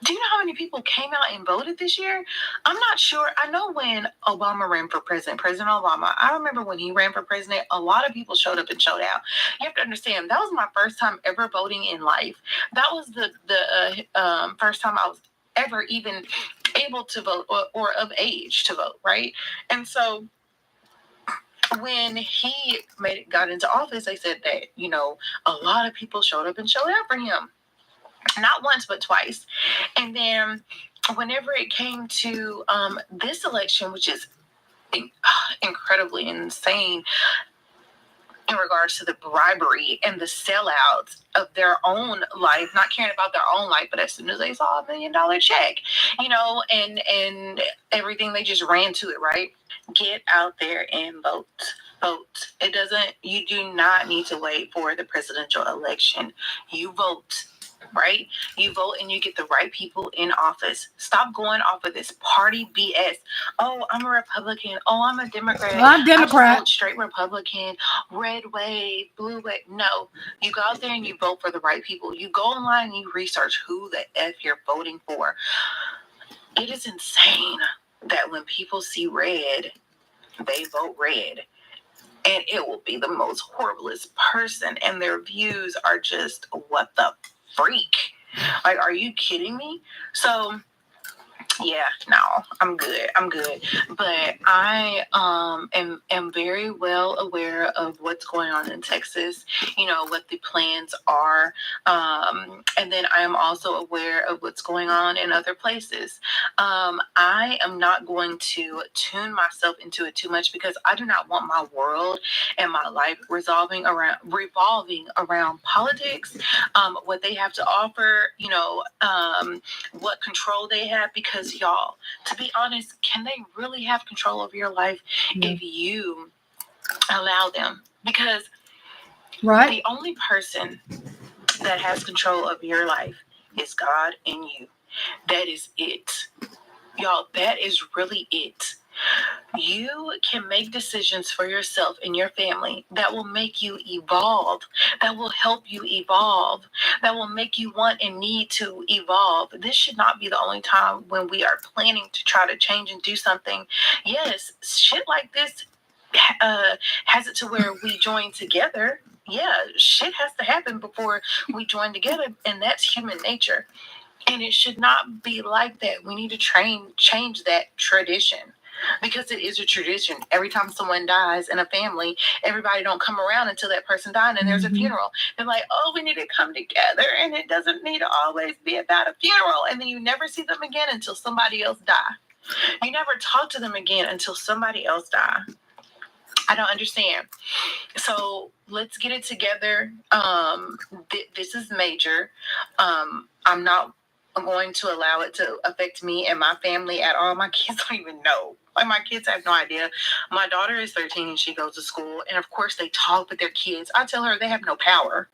do you know how many people came out and voted this year? I'm not sure. I know when Obama ran for president, President Obama, I remember when he ran for president, a lot of people showed up and showed out. You have to understand, that was my first time ever voting in life. That was the first time I was ever even able to vote or of age to vote, right? And so when he got into office, they said that, a lot of people showed up and showed out for him. Not once, but twice. And then whenever it came to this election, which is incredibly insane in regards to the bribery and the sellouts of their own life, not caring about their own life, but as soon as they saw $1 million check, and everything, they just ran to it, right? Get out there and vote. Vote. You do not need to wait for the presidential election. You vote. Right? You vote and you get the right people in office. Stop going off of this party BS. Oh, I'm a Republican. Oh, I'm a Democrat. Well, I'm Democrat. I just vote straight Republican. Red wave, blue wave. No, you go out there and you vote for the right people. You go online and you research who the F you're voting for. It is insane that when people see red, they vote red. And it will be the most horriblest person. And their views are just, what the freak? Like, are you kidding me? So yeah, no, I'm good. But I am very well aware of what's going on in Texas, what the plans are. And then I am also aware of what's going on in other places. I am not going to tune myself into it too much because I do not want my world and my life revolving around politics, what they have to offer, what control they have, because y'all, to be honest, can they really have control over your life if you allow them? Because the only person that has control of your life is God and you. That is it. Y'all, that is really it. You can make decisions for yourself and your family that will make you evolve, that will help you evolve, that will make you want and need to evolve. This should not be the only time when we are planning to try to change and do something. Yes, shit like this has it to where we join together. Yeah, shit has to happen before we join together, and that's human nature. And it should not be like that. We need to change that tradition, because it is a tradition. Every time someone dies in a family, everybody don't come around until that person died and there's a funeral. They're like, oh, we need to come together, and it doesn't need to always be about a funeral. And then you never see them again until somebody else die. You never talk to them again until somebody else die. I don't understand. So let's get it together. This is major. I'm not going to allow it to affect me and my family at all. My kids don't even know. Like, my kids have no idea. My daughter is 13 and she goes to school. And of course they talk with their kids. I tell her they have no power.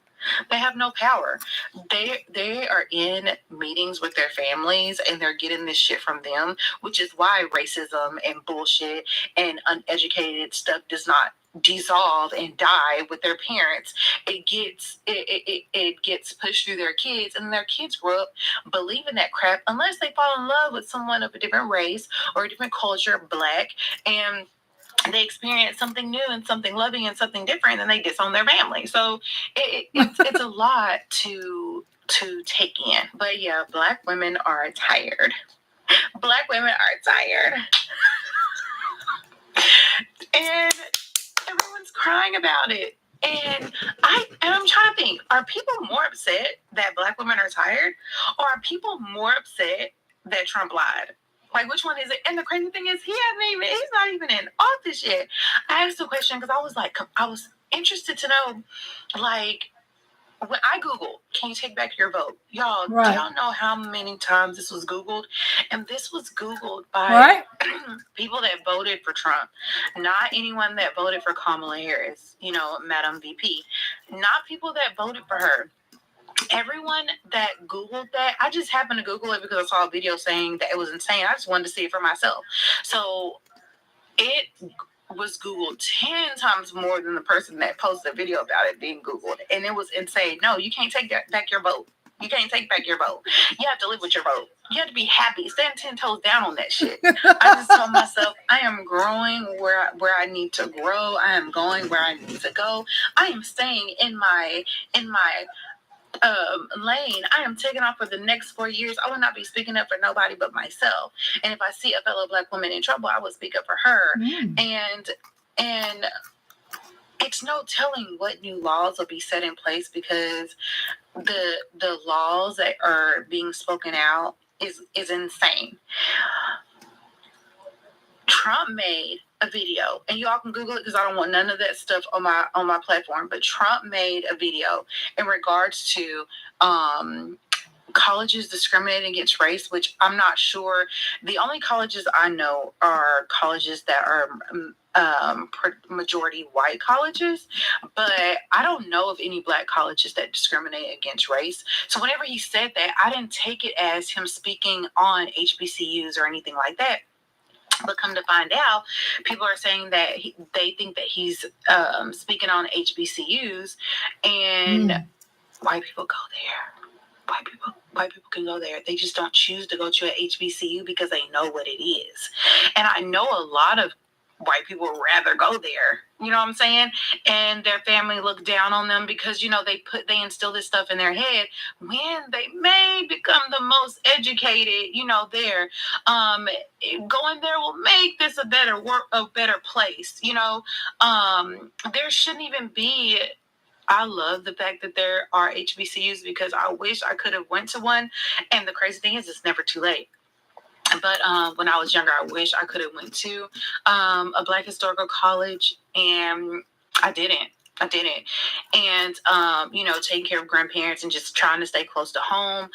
They have no power. They are in meetings with their families and they're getting this shit from them, which is why racism and bullshit and uneducated stuff does not dissolve and die with their parents. It gets pushed through their kids, and their kids grow up believing that crap unless they fall in love with someone of a different race or a different culture, Black, and they experience something new and something loving and something different, and they disown their family. So it's a lot to take in. But yeah, Black women are tired. Black women are tired. And everyone's crying about it. And I'm trying to think, are people more upset that Black women are tired, or are people more upset that Trump lied? Like, which one is it? And the crazy thing is, he's not even in office yet. I asked the question because I was interested to know, like, when I Googled, can you take back your vote? Y'all, do y'all know how many times this was Googled? And this was Googled by people that voted for Trump, not anyone that voted for Kamala Harris, Madam VP, not people that voted for her. Everyone that Googled that, I just happened to Google it because I saw a video saying that it was insane. I just wanted to see it for myself. So it was Googled 10 times more than the person that posted a video about it being Googled. And it was insane. No, you can't take back your vote. You can't take back your vote. You have to live with your vote. You have to be happy. Stand 10 toes down on that shit. I just told myself, I am growing where I need to grow. I am going where I need to go. I am staying in my lane. I am taking off for the next 4 years. I will not be speaking up for nobody but myself. And if I see a fellow Black woman in trouble, I will speak up for her. And it's no telling what new laws will be set in place, because the laws that are being spoken out is insane. Trump made a video, and y'all can Google it because I don't want none of that stuff on my platform. But Trump made a video in regards to colleges discriminating against race, which I'm not sure. The only colleges I know are colleges that are majority white colleges, but I don't know of any Black colleges that discriminate against race. So whenever he said that, I didn't take it as him speaking on HBCUs or anything like that. But come to find out, people are saying that they think that he's speaking on HBCUs, and white people go there. White people can go there. They just don't choose to go to an HBCU because they know what it is. And I know a lot of white people would rather go there. You know what I'm saying? And their family look down on them because, they instill this stuff in their head when they may become the most educated, there. Going there will make this a better place. There shouldn't even be. I love the fact that there are HBCUs because I wish I could have went to one. And the crazy thing is, it's never too late. But when I was younger, I wish I could have went to a Black historical college, and I didn't. And, taking care of grandparents and just trying to stay close to home,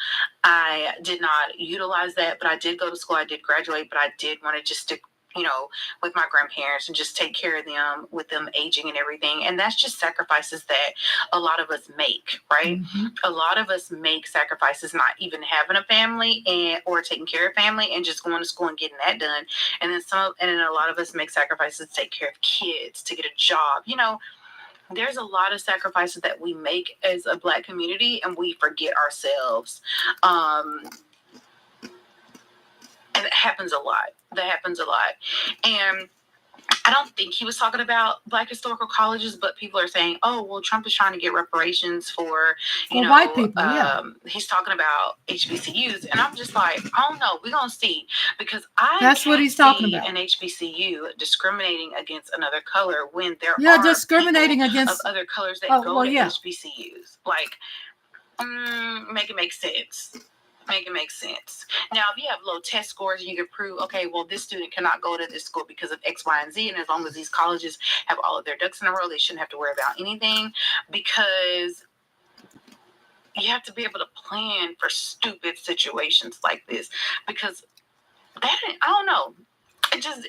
I did not utilize that. But I did go to school. I did graduate, but I did want to just stick with my grandparents and just take care of them with them aging and everything. And that's just sacrifices that a lot of us make, right? Mhm. A lot of us make sacrifices not even having a family or taking care of family and just going to school and getting that done. And then a lot of us make sacrifices to take care of kids, to get a job. There's a lot of sacrifices that we make as a Black community, and we forget ourselves. And that happens a lot. And I don't think he was talking about Black historical colleges, but people are saying, oh, well, Trump is trying to get reparations for, white people, yeah. He's talking about HBCUs. And I'm just like, I don't know. We're going to see. Because That's what he's talking about. An HBCU discriminating against another color when there Yeah, are discriminating people against of other colors that go to yeah. HBCUs. Like, make it make sense. Make it make sense. Now, if you have low test scores, you can prove, okay, well, this student cannot go to this school because of X, Y, and Z. And as long as these colleges have all of their ducks in a row, they shouldn't have to worry about anything, because you have to be able to plan for stupid situations like this. Because I don't know, it just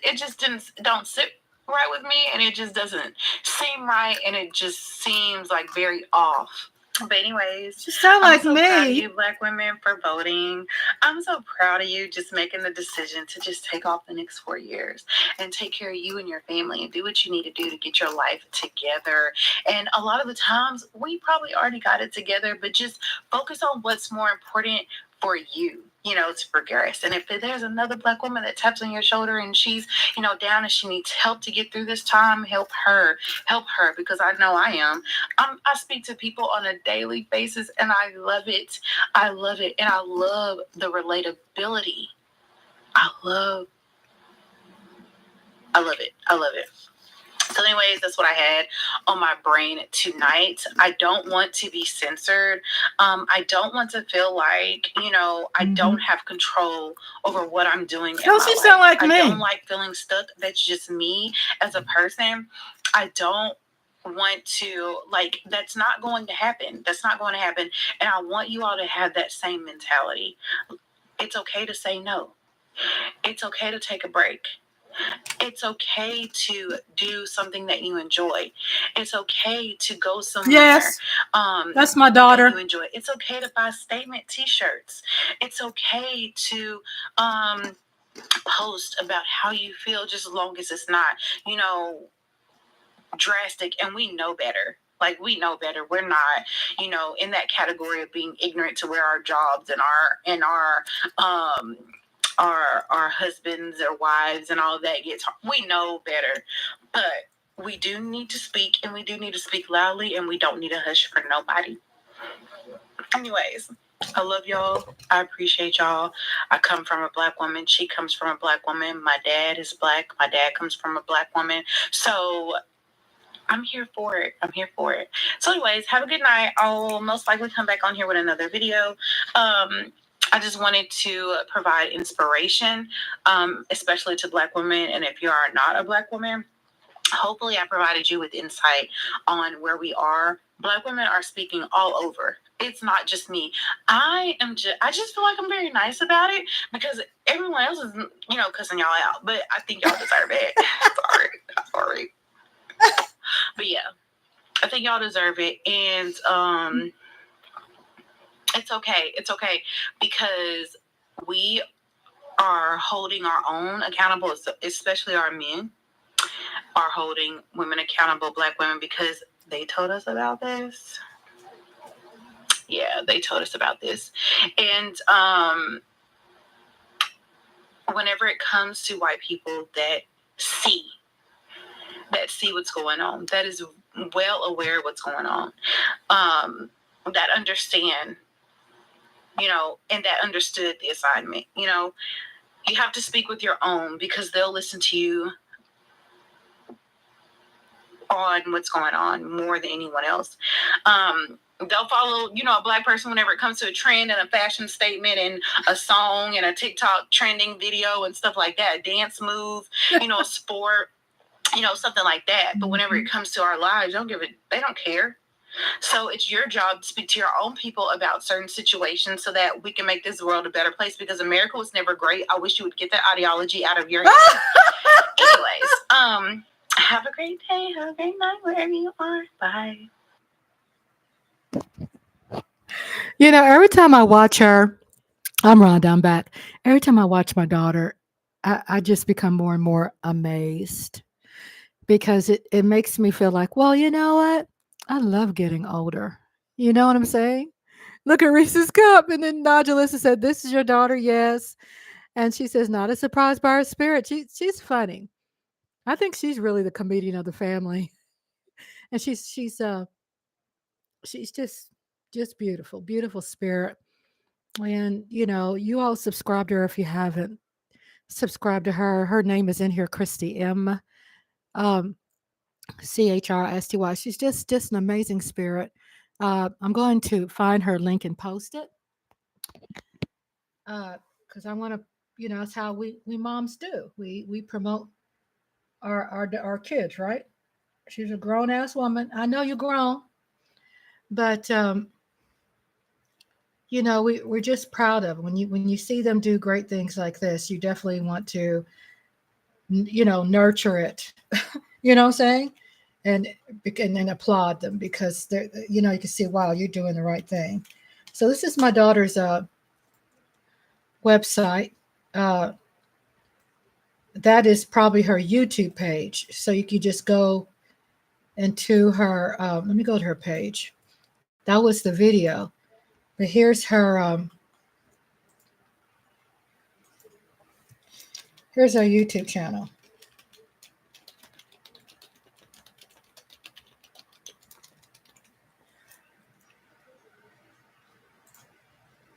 don't sit right with me, and it just doesn't seem right, and it just seems like very off. But anyways, you sound like I'm so me. proud of you, Black women, for voting. I'm so proud of you just making the decision to just take off the next 4 years and take care of you and your family and do what you need to do to get your life together. And a lot of the times, we probably already got it together, but just focus on what's more important for you, to progress. And if there's another Black woman that taps on your shoulder and she's, down and she needs help to get through this time, help her, because I know I am. I speak to people on a daily basis, and I love it. And I love the relatability. I love it. So anyways, that's what I had on my brain tonight. I don't want to be censored. I don't want to feel like, I don't have control over what I'm doing. Don't you sound like me? I don't like feeling stuck. That's just me as a person. I don't want to, that's not going to happen. And I want you all to have that same mentality. It's okay to say no. It's okay to take a break. It's okay to do something that you enjoy. It's okay to go somewhere. Yes, that's my daughter. You enjoy. It's okay to buy statement T-shirts. It's okay to post about how you feel, just as long as it's not, drastic. And we know better. We know better. We're not, in that category of being ignorant to where our jobs and our husbands or wives and all of that gets. We know better, but we do need to speak, and we do need to speak loudly, and we don't need to hush for nobody. Anyways, I love y'all. I appreciate y'all. I come from a Black woman. She comes from a Black woman. My dad is Black. My dad comes from a Black woman. So I'm here for it. So anyways, have a good night. I'll most likely come back on here with another video. I just wanted to provide inspiration, especially to Black women. And if you are not a Black woman, hopefully I provided you with insight on where we are. Black women are speaking all over. It's not just me. I just feel like I'm very nice about it, because everyone else is, cussing y'all out. But I think y'all deserve it. Sorry. But yeah, I think y'all deserve it. And it's okay, because we are holding our own accountable, especially our men are holding women accountable, Black women, because they told us about this. Yeah, they told us about this. And whenever it comes to white people that see what's going on, that is well aware of what's going on, that understand, and that understood the assignment. You have to speak with your own, because they'll listen to you on what's going on more than anyone else. They'll follow, a Black person whenever it comes to a trend and a fashion statement and a song and a TikTok trending video and stuff like that, a dance move, a sport, something like that. But whenever it comes to our lives, they don't care. So it's your job to speak to your own people about certain situations so that we can make this world a better place, because America was never great. I wish you would get that ideology out of your head. Anyways, have a great day. Have a great night wherever you are. Bye. You know, every time I watch her, I'm Rhonda, I'm back. Every time I watch my daughter, I just become more and more amazed because it makes me feel like, well, you know what? I love getting older. You know what I'm saying? Look at Reese's cup. And then Nodulissa said, "This is your daughter?" Yes. And she says, "Not a surprise by her spirit." She's funny. I think she's really the comedian of the family. And she's just beautiful, beautiful spirit. And you know, you all subscribe to her if you haven't. Subscribe to her. Her name is in here, Christy M. Um, Christy. She's just an amazing spirit. I'm going to find her link and post it because I want to. You know, that's how we moms do. We promote our kids, right? She's a grown ass woman. I know you're grown, but you know, we're just proud of them. When you see them do great things like this. You definitely want to, you know, nurture it. You know what I'm saying? And applaud them because they're, you know, you can see, wow, you're doing the right thing. So this is my daughter's website. That is probably her YouTube page. So you can just go into her. Let me go to her page. That was the video, but here's her. Here's our YouTube channel.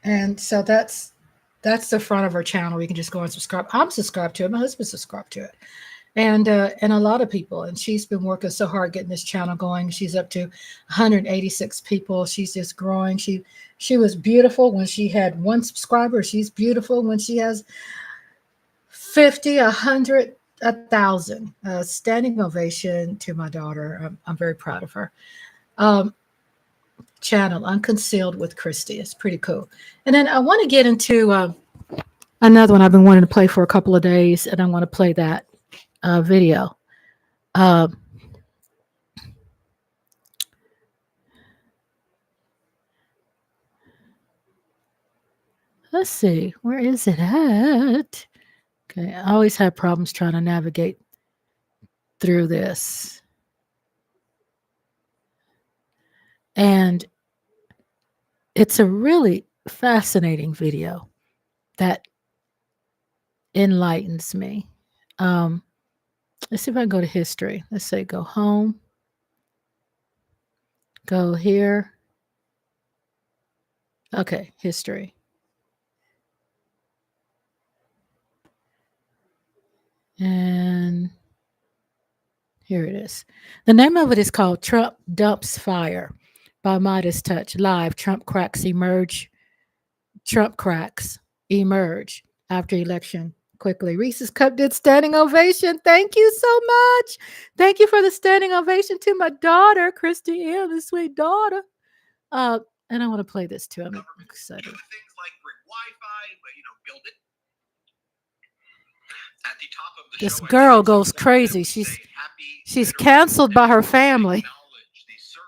And so that's the front of her channel. You can just go and subscribe. I'm subscribed to it. My husband's subscribed to it. And a lot of people. And she's been working so hard getting this channel going. She's up to 186 people. She's just growing. She was beautiful when she had 1 subscriber. She's beautiful when she has 50, 100, 1,000. Standing ovation to my daughter. I'm very proud of her. Channel Unconcealed with Christy. It's pretty cool. And then I want to get into another one I've been wanting to play for a couple of days, and I want to play that video. Let's see, where is it at? Okay, I always have problems trying to navigate through this. And it's a really fascinating video that enlightens me. Let's see if I can go to history. Let's say go home. Go here. Okay, history. And here it is. The name of it is called Trump Dumps Fire by Midas Touch. Live, Trump cracks emerge after election quickly. Reese's Cup did standing ovation. Thank you so much. Thank you for the standing ovation to my daughter, Christy M., the sweet daughter. And I want to play this too. I'm excited. Things like Wi-Fi, build it. At the top of the This show, girl goes crazy. She's canceled by her family.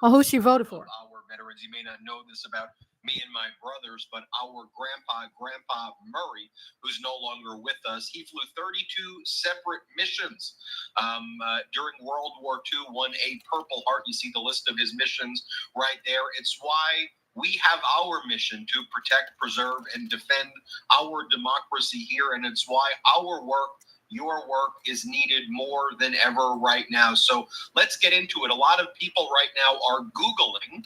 Oh, who she voted for? Our veterans, you may not know this about me and my brothers, but our Grandpa Murray, who's no longer with us, he flew 32 separate missions during World War II, won a Purple Heart. You see the list of his missions right there. It's why we have our mission to protect, preserve, and defend our democracy here, and it's why our work, your work, is needed more than ever right now. So let's get into it. A lot of people right now are Googling,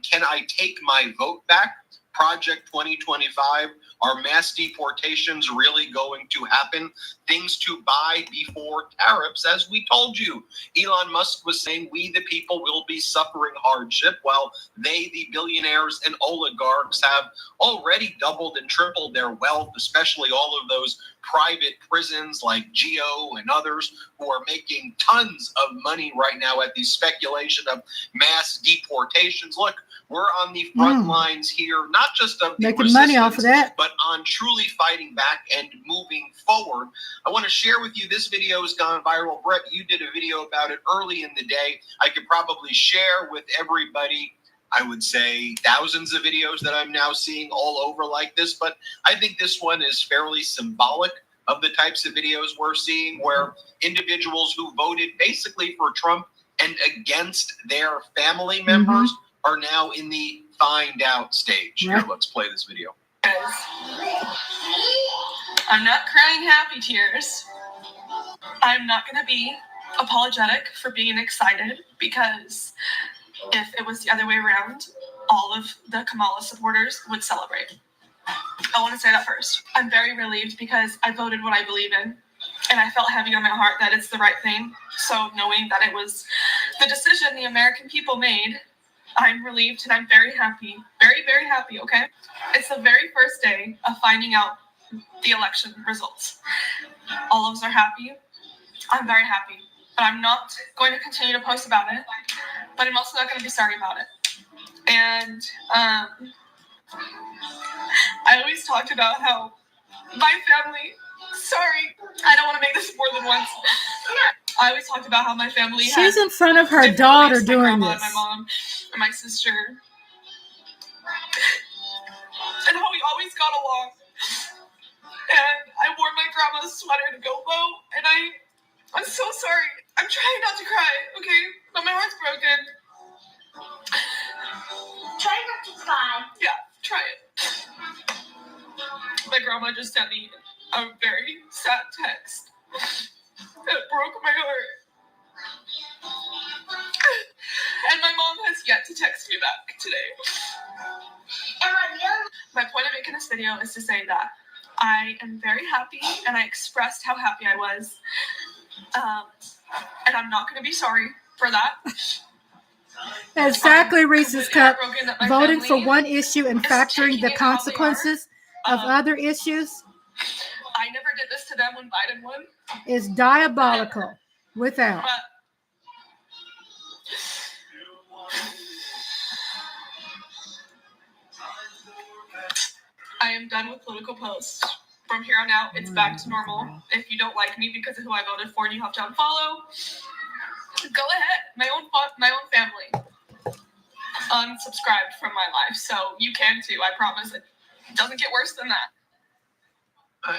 can I take my vote back? Project 2025. Are mass deportations really going to happen? Things to buy before tariffs, as we told you. Elon Musk was saying we, the people, will be suffering hardship, while they, the billionaires and oligarchs, have already doubled and tripled their wealth, especially all of those private prisons like Geo and others who are making tons of money right now at the speculation of mass deportations. Look, We're on the front lines here, not just of the making money off of that, but on truly fighting back and moving forward. I want to share with you, this video has gone viral. Brett, you did a video about it early in the day. I could probably share with everybody, I would say, thousands of videos that I'm now seeing all over like this, but I think this one is fairly symbolic of the types of videos we're seeing, where individuals who voted basically for Trump and against their family members are now in the find out stage. Here, let's play this video. I'm not crying happy tears. I'm not going to be apologetic for being excited, because if it was the other way around, all of the Kamala supporters would celebrate. I want to say that first. I'm very relieved because I voted what I believe in, and I felt heavy on my heart that it's the right thing. So knowing that it was the decision the American people made, I'm relieved and I'm very happy. Very, very happy, okay? It's the very first day of finding out the election results. All of us are happy. I'm very happy. But I'm not going to continue to post about it. But I'm also not going to be sorry about it. And I always talked about how my family, sorry, I don't want to make this more than once. I always talked about how my family she's in front of her daughter doing this. My mom and my sister. And how we always got along. And I wore my grandma's sweater to go vote. And I'm so sorry. I'm trying not to cry, okay? But my heart's broken. Try not to cry. Yeah, try it. My grandma just sent me a very sad text. It broke my heart. And my mom has yet to text me back today. My point of making this video is to say that I am very happy, and I expressed how happy I was. And I'm not going to be sorry for that. Exactly, Reese's Cup. Voting for one issue and factoring the consequences of other issues. I never did this to them when Biden won. Is diabolical. Without. I am done with political posts. From here on out, it's back to normal. If you don't like me because of who I voted for and you have to unfollow, go ahead. My own family unsubscribed from my life, so you can too. I promise. It doesn't get worse than that.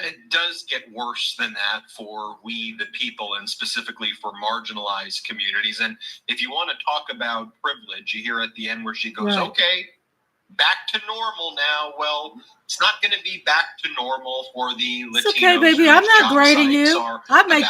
It does get worse than that for we, the people, and specifically for marginalized communities. And if you want to talk about privilege, you hear at the end where she goes, okay, back to normal now. Well, it's not going to be back to normal for the Latinos. It's okay, baby. I'm not grading you. I make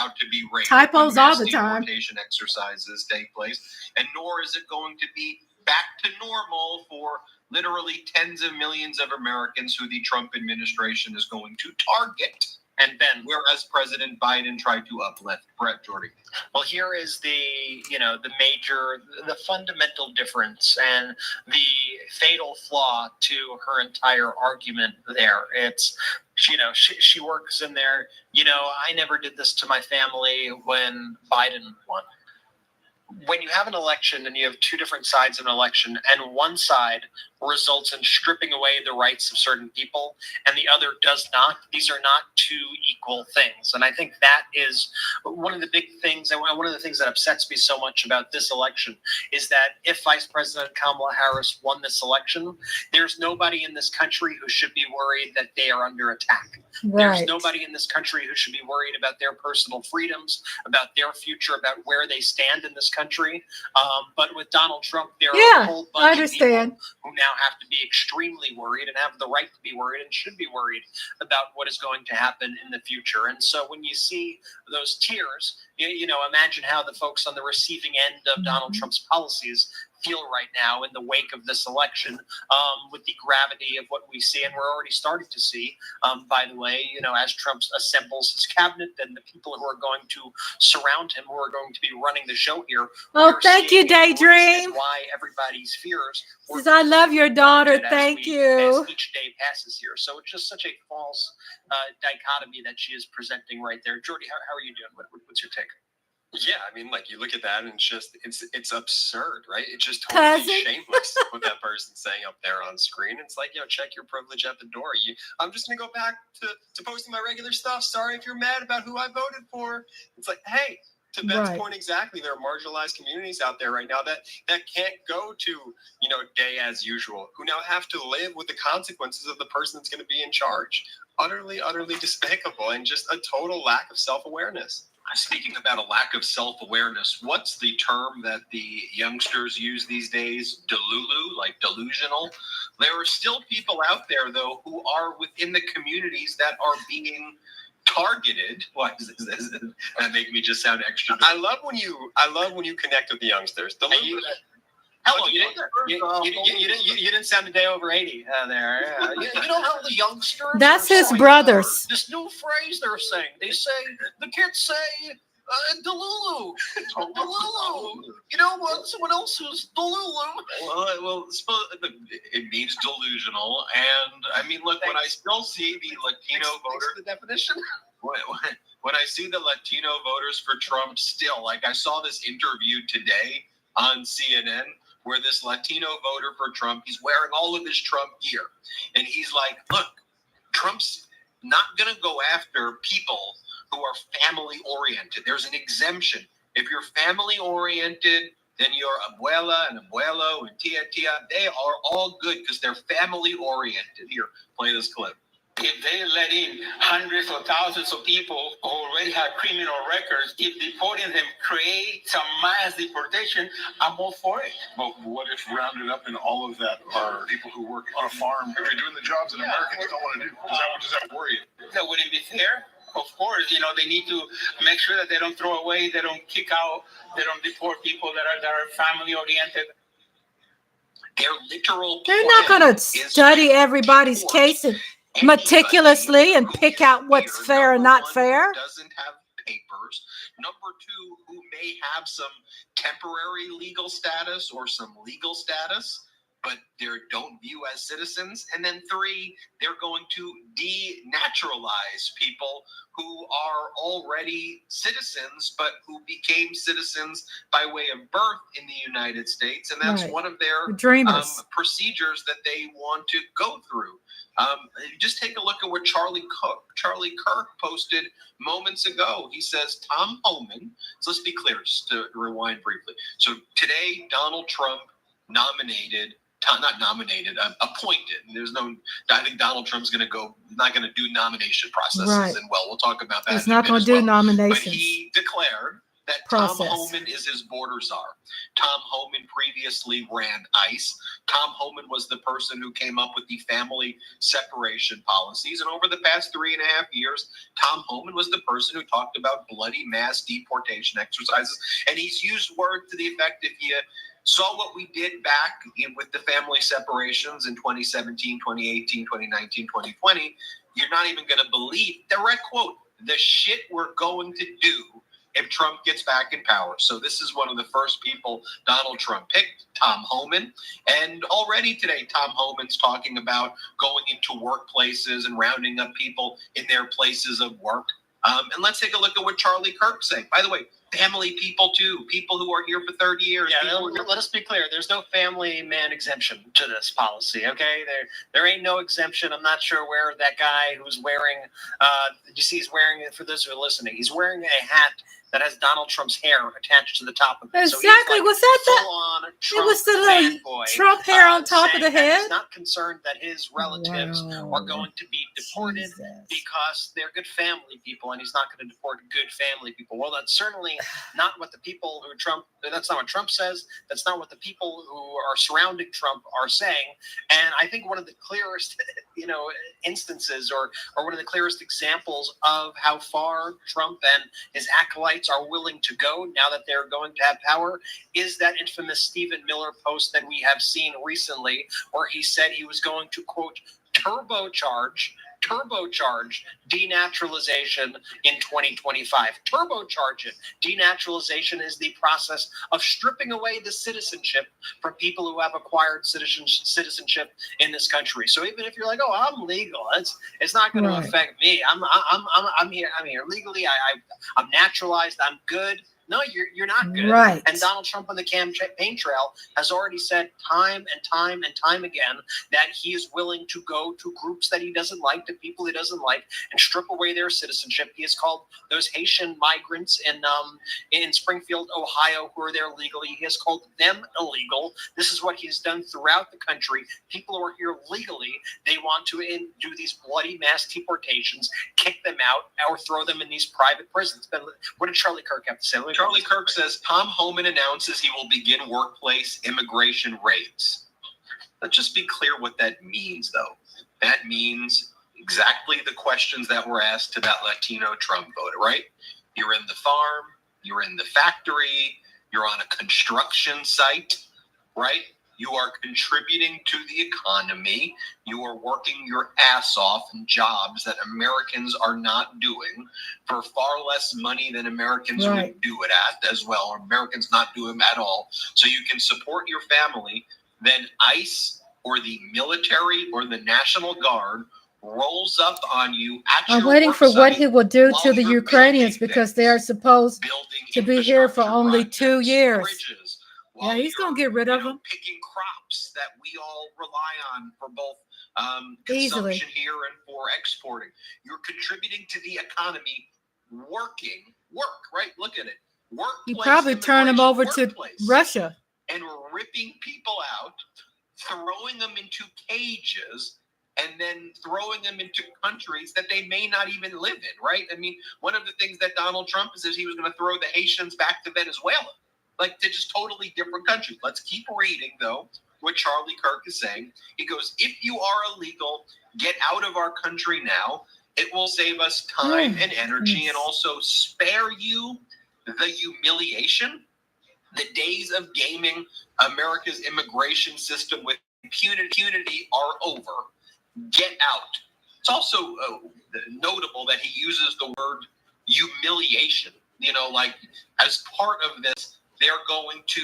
typos all the time. Deportation exercises take place, and nor is it going to be back to normal for literally tens of millions of Americans who the Trump administration is going to target. And then, whereas President Biden tried to uplift. Brett, Jordy. Well, here is the fundamental difference and the fatal flaw to her entire argument there. It's, she works in there, I never did this to my family when Biden won. When you have an election and you have two different sides of an election, and one side results in stripping away the rights of certain people and the other does not, these are not two equal things. And I think that is one of the big things, and one of the things that upsets me so much about this election is that if Vice President Kamala Harris won this election, there's nobody in this country who should be worried that they are under attack. There's nobody in this country who should be worried about their personal freedoms, about their future, about where they stand in this country. But with Donald Trump, there are a whole bunch of people who now have to be extremely worried and have the right to be worried and should be worried about what is going to happen in the future. And so when you see those tears, imagine how the folks on the receiving end of Donald Trump's policies feel right now in the wake of this election, with the gravity of what we see. And we're already starting to see, by the way, as Trump assembles his cabinet and the people who are going to surround him, who are going to be running the show here. Oh, thank you, Daydream. Why everybody's fears. I love your daughter. Thank you. As each day passes here. So it's just such a false dichotomy that she is presenting right there. Jordy, how are you doing? What's your take? Yeah, I mean, like you look at that and it's absurd, right? It's just totally shameless what that person's saying up there on screen. It's like, check your privilege at the door. I'm just gonna go back to posting my regular stuff. Sorry if you're mad about who I voted for. It's like, hey, to Ben's point exactly, there are marginalized communities out there right now that can't go to, day as usual, who now have to live with the consequences of the person that's gonna be in charge. Utterly, utterly despicable, and just a total lack of self-awareness. Speaking about a lack of self-awareness, what's the term that the youngsters use these days? Delulu, like delusional? There are still people out there, though, who are within the communities that are being targeted. Why does that make me just sound extra? I love when you connect with the youngsters. Delulu. Hello, you didn't sound a day over 80 there. You know how the youngsters. That's his brothers. This new phrase they're saying. They say the kids say Delulu. Delulu. You know what? Someone else who's Delulu. Well, it means delusional, and I mean, look, when I still see the Latino voter, the definition. When I see the Latino voters for Trump, still, like I saw this interview today on CNN. Where this Latino voter for Trump, he's wearing all of his Trump gear. And he's like, look, Trump's not going to go after people who are family-oriented. There's an exemption. If you're family-oriented, then your abuela and abuelo and tia, they are all good because they're family-oriented. Here, play this clip. If they let in hundreds or thousands of people who already have criminal records, if deporting them creates a mass deportation, I'm all for it. But what if rounded up in all of that are people who work on a farm, who are doing the jobs that Americans don't want to do? Does that worry you? That wouldn't be fair. Of course, they need to make sure that they don't throw away, they don't kick out, they don't deport people that are family oriented. They're not going to study everybody's case meticulously and pick out what's fair and not fair. Doesn't have papers. Number two, who may have some temporary legal status or some legal status, but they don't view as citizens. And then three, they're going to denaturalize people who are already citizens, but who became citizens by way of birth in the United States. And that's one of their procedures that they want to go through. Just take a look at what Charlie Kirk posted moments ago. He says, Tom Homan, so let's be clear, just to rewind briefly. So today, Donald Trump appointed. I think Donald Trump's not going to do nomination processes. And we'll talk about that. He's not going to do nominations. But he declared that Tom Homan is his border czar. Tom Homan previously ran ICE. Tom Homan was the person who came up with the family separation policies. And over the past 3.5 years, Tom Homan was the person who talked about bloody mass deportation exercises. And he's used words to the effect, if you saw what we did back with the family separations in 2017, 2018, 2019, 2020, you're not even going to believe, direct quote, the shit we're going to do if Trump gets back in power. So this is one of the first people Donald Trump picked, Tom Homan. And already today, Tom Homan's talking about going into workplaces and rounding up people in their places of work. And let's take a look at what Charlie Kirk said. By the way, family people too, people who are here for 30 years. Yeah, let us be clear. There's no family man exemption to this policy, okay? There ain't no exemption. I'm not sure where that guy who's wearing, you see he's wearing it, for those who are listening, he's wearing a hat that has Donald Trump's hair attached to the top of it. Exactly. So was that it was the little Trump hair on top of the head? He's not concerned that his relatives are going to be deported because they're good family people, and he's not going to deport good family people. Well, that's certainly not what the people who that's not what Trump says. That's not what the people who are surrounding Trump are saying. And I think one of the clearest, instances or one of the clearest examples of how far Trump and his acolytes are willing to go now that they're going to have power is that infamous Stephen Miller post that we have seen recently, where he said he was going to, quote, turbocharge denaturalization in 2025. Turbocharge it. Denaturalization is the process of stripping away the citizenship from people who have acquired citizenship in this country. So even if you're like, oh, I'm legal, it's not going to affect me. I'm here legally. I'm naturalized. I'm good. No, you're not good. Right. And Donald Trump on the campaign trail has already said time and time again that he is willing to go to groups that he doesn't like, to people he doesn't like, and strip away their citizenship. He has called those Haitian migrants in Springfield, Ohio, who are there legally, he has called them illegal. This is what he's done throughout the country. People who are here legally, they want to do these bloody mass deportations, kick them out, or throw them in these private prisons. But what did Charlie Kirk have to say? Charlie Kirk says Tom Homan announces he will begin workplace immigration raids. Let's just be clear what that means, though. That means exactly the questions that were asked to that Latino Trump voter, right? You're in the farm, you're in the factory, you're on a construction site, right? You are contributing to the economy. You are working your ass off in jobs that Americans are not doing for far less money than Americans would do it at as well, or Americans not do them at all. So you can support your family. Then ICE or the military or the National Guard rolls up on you at your I'm waiting work for what site he will do while to the you're Ukrainians building because things, they are supposed building to be here for infrastructure only 2 projects, years. bridges, Yeah, while he's going to you're, get rid of them. picking crops that we all rely on for both Easily. consumption here and for exporting. You're contributing to the economy, work, right? Look at it. Workplace, He probably turned him over to workplace, Russia. and ripping people out, throwing them into cages, and then throwing them into countries that they may not even live in, right? I mean, one of the things that Donald Trump says he was going to throw the Haitians back to Venezuela. Like, they're just totally different countries. Let's keep reading, though, what Charlie Kirk is saying. He goes, if you are illegal, get out of our country now. It will save us time and energy and also spare you the humiliation. The days of gaming America's immigration system with impunity are over. Get out. It's also notable that he uses the word humiliation. You know, like, as part of this, they're going to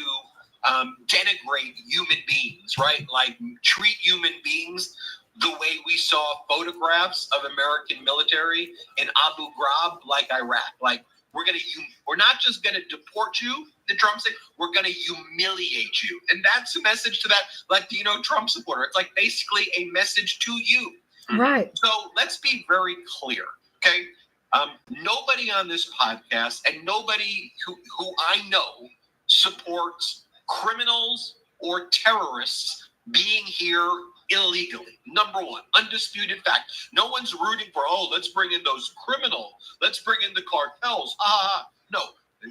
denigrate human beings, right? Like, treat human beings the way we saw photographs of American military in Abu Ghraib, like Iraq. Like, we're not just going to deport you, the Trump said, we're going to humiliate you. And that's a message to that Latino Trump supporter. It's like basically a message to you. Right. So let's be very clear, okay? Nobody on this podcast and nobody who I know supports criminals or terrorists being here illegally. Number one, undisputed fact. No one's rooting for, let's bring in those criminals. Let's bring in the cartels. No,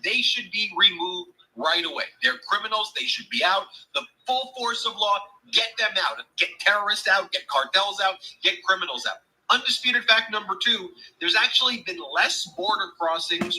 they should be removed right away. They're criminals. They should be out. The full force of law, get them out. Get terrorists out, get cartels out, get criminals out. Undisputed fact number two, there's actually been less border crossings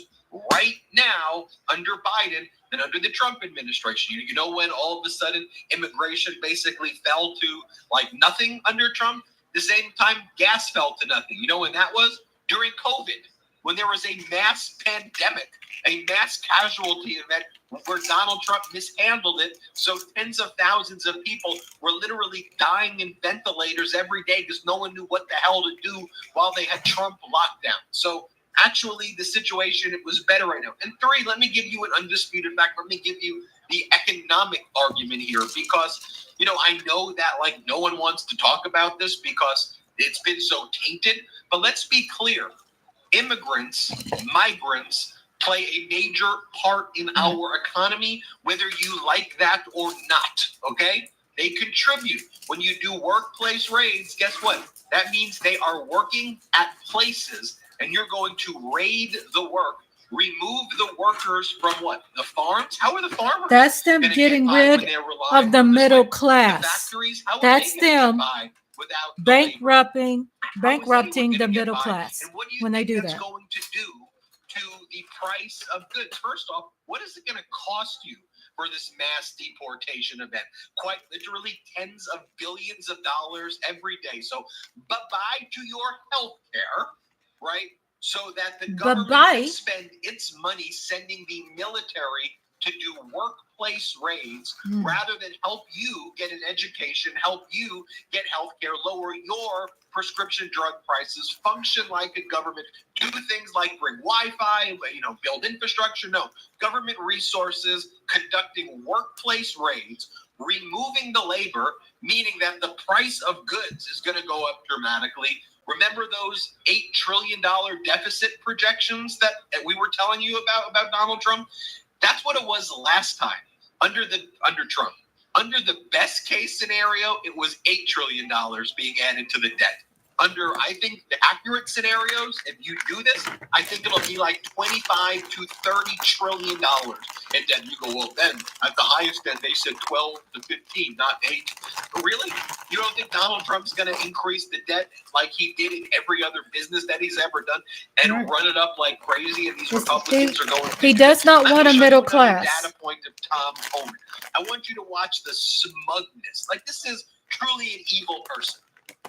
right now under Biden than under the Trump administration. You know when all of a sudden immigration basically fell to like nothing under Trump? The same time gas fell to nothing. You know when that was? During COVID, when there was a mass pandemic, a mass casualty event where Donald Trump mishandled it. So tens of thousands of people were literally dying in ventilators every day because no one knew what the hell to do while they had Trump locked down. So actually, the situation, it was better right now. And three, let me give you an undisputed fact. Let me give you the economic argument here because, you know, I know that like no one wants to talk about this because it's been so tainted. But let's be clear. Immigrants, migrants play a major part in our economy, whether you like that or not, okay? They contribute. When you do workplace raids, guess what? That means they are working at places, and you're going to raid the work, remove the workers from what? The farms? How are the farmers? That's them getting rid of the middle class. The factories, how are That's they gonna them get by without the bankrupting the middle class and what do you when they think do that's that. going to do to the price of goods? First off, what is it going to cost you for this mass deportation event? Quite literally tens of billions of dollars every day. So bye-bye to your health care, right? So that the government can spend its money sending the military to do workplace raids rather than help you get an education, help you get health care, lower your prescription drug prices, function like a government, do things like bring Wi-Fi, build infrastructure. No, government resources, conducting workplace raids, removing the labor, meaning that the price of goods is going to go up dramatically. Remember those $8 trillion deficit projections that we were telling you about Donald Trump? That's what it was last time under Trump. Under the best case scenario, it was $8 trillion being added to the debt. Under, I think, the accurate scenarios, if you do this, I think it'll be like $25 to $30 trillion in debt. You go, well, then at the highest end, they said 12 to 15, not 8. But really? You don't think Donald Trump's going to increase the debt like he did in every other business that he's ever done and run it up like crazy? And these Republicans are going. He does not want a middle class. Data point of Tom Homan. I want you to watch the smugness. Like, this is truly an evil person.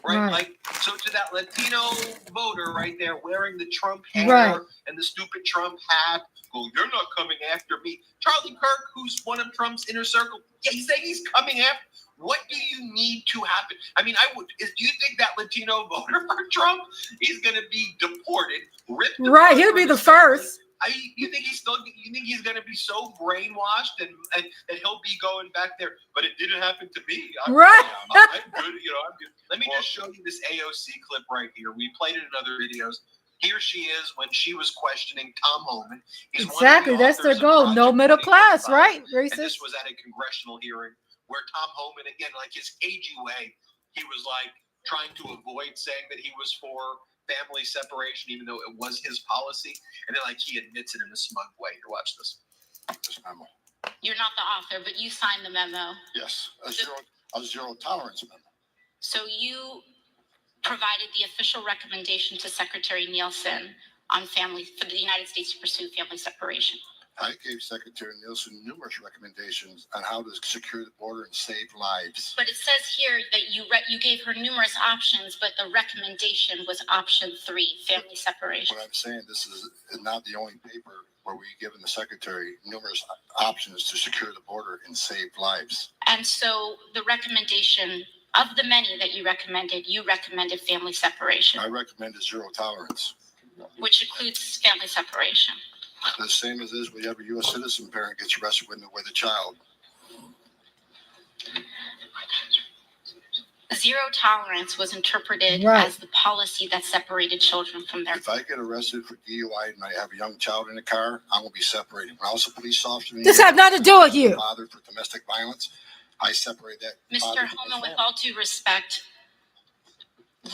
Right? Like, so to that Latino voter right there wearing the Trump hair and the stupid Trump hat, well, you're not coming after me. Charlie Kirk, who's one of Trump's inner circle, he's saying he's coming after. What do you need to happen? I mean, do you think that Latino voter for Trump is going to be deported? Right, he'll be the first. You think he's going to be so brainwashed and that he'll be going back there? But it didn't happen to me. I'm good. I'm good. Let me just show you this AOC clip right here. We played it in other videos. Here she is when she was questioning Tom Homan. Exactly, that's their goal. No middle class, right? Racist. And this was at a congressional hearing where Tom Homan, again, like his cagey way, he was like trying to avoid saying that he was for family separation, even though it was his policy, and then like he admits it in a smug way. Here, watch this. This memo. You're not the author, but you signed the memo. Yes, a zero tolerance memo. So you provided the official recommendation to Secretary Nielsen on for the United States to pursue family separation. I gave Secretary Nielsen numerous recommendations on how to secure the border and save lives. But it says here that you gave her numerous options, but the recommendation was option 3, family separation. What I'm saying, this is not the only paper where we've given the Secretary numerous options to secure the border and save lives. And so the recommendation, of the many that you recommended family separation. I recommended zero tolerance. Which includes family separation. The same as is with every U.S. citizen parent gets arrested with a child. Zero tolerance was interpreted as the policy that separated children from their. If I get arrested for DUI and I have a young child in the car, I will be separated. When I was a police officer, this has nothing to do with you. Father for domestic violence, I separate that. Mr. Homan, with all due respect,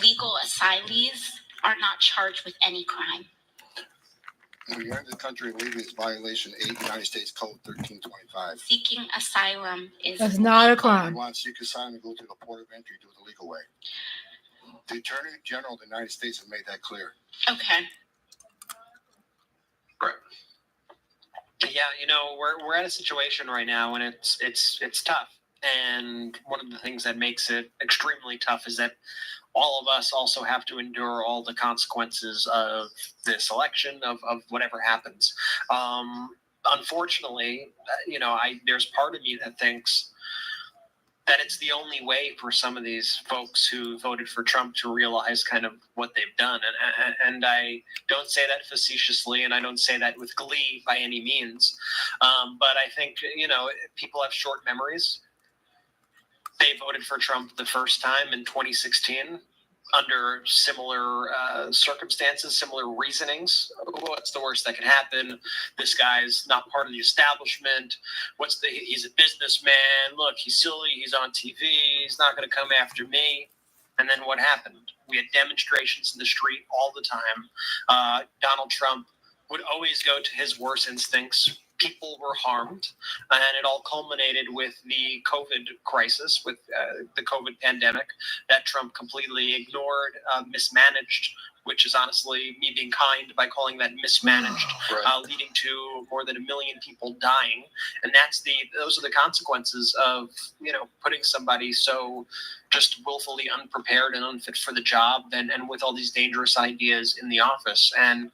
legal asylees are not charged with any crime. When you enter the country illegally, it's violation 8 United States Code 1325. Seeking asylum is not a crime. If you want to seek asylum, go to the port of entry, do it the legal way. The Attorney General of the United States has made that clear. Okay. Yeah, we're at a situation right now, and it's tough. And one of the things that makes it extremely tough is that all of us also have to endure all the consequences of this election, of whatever happens. Unfortunately, there's part of me that thinks that it's the only way for some of these folks who voted for Trump to realize kind of what they've done. And I don't say that facetiously, and I don't say that with glee by any means. But I think, people have short memories. They voted for Trump the first time in 2016 under similar circumstances, similar reasonings. What's the worst that could happen? This guy's not part of the establishment. He's a businessman. Look, he's silly. He's on TV. He's not going to come after me. And then what happened? We had demonstrations in the street all the time. Donald Trump would always go to his worst instincts. People were harmed, and it all culminated with the COVID crisis, with the COVID pandemic that Trump completely ignored, mismanaged, which is honestly me being kind by calling that mismanaged, leading to more than 1 million people dying. And those are the consequences of, putting somebody so just willfully unprepared and unfit for the job and with all these dangerous ideas in the office. And,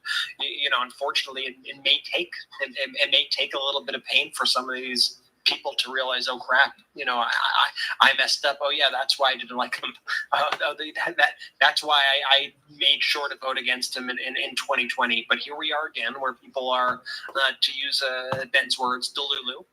unfortunately, it may take a little bit of pain for some of these people to realize, oh crap, I messed up. Oh yeah, that's why I didn't like him. That's why I made sure to vote against him in 2020. But here we are again, where people are, to use Ben's words, delulu.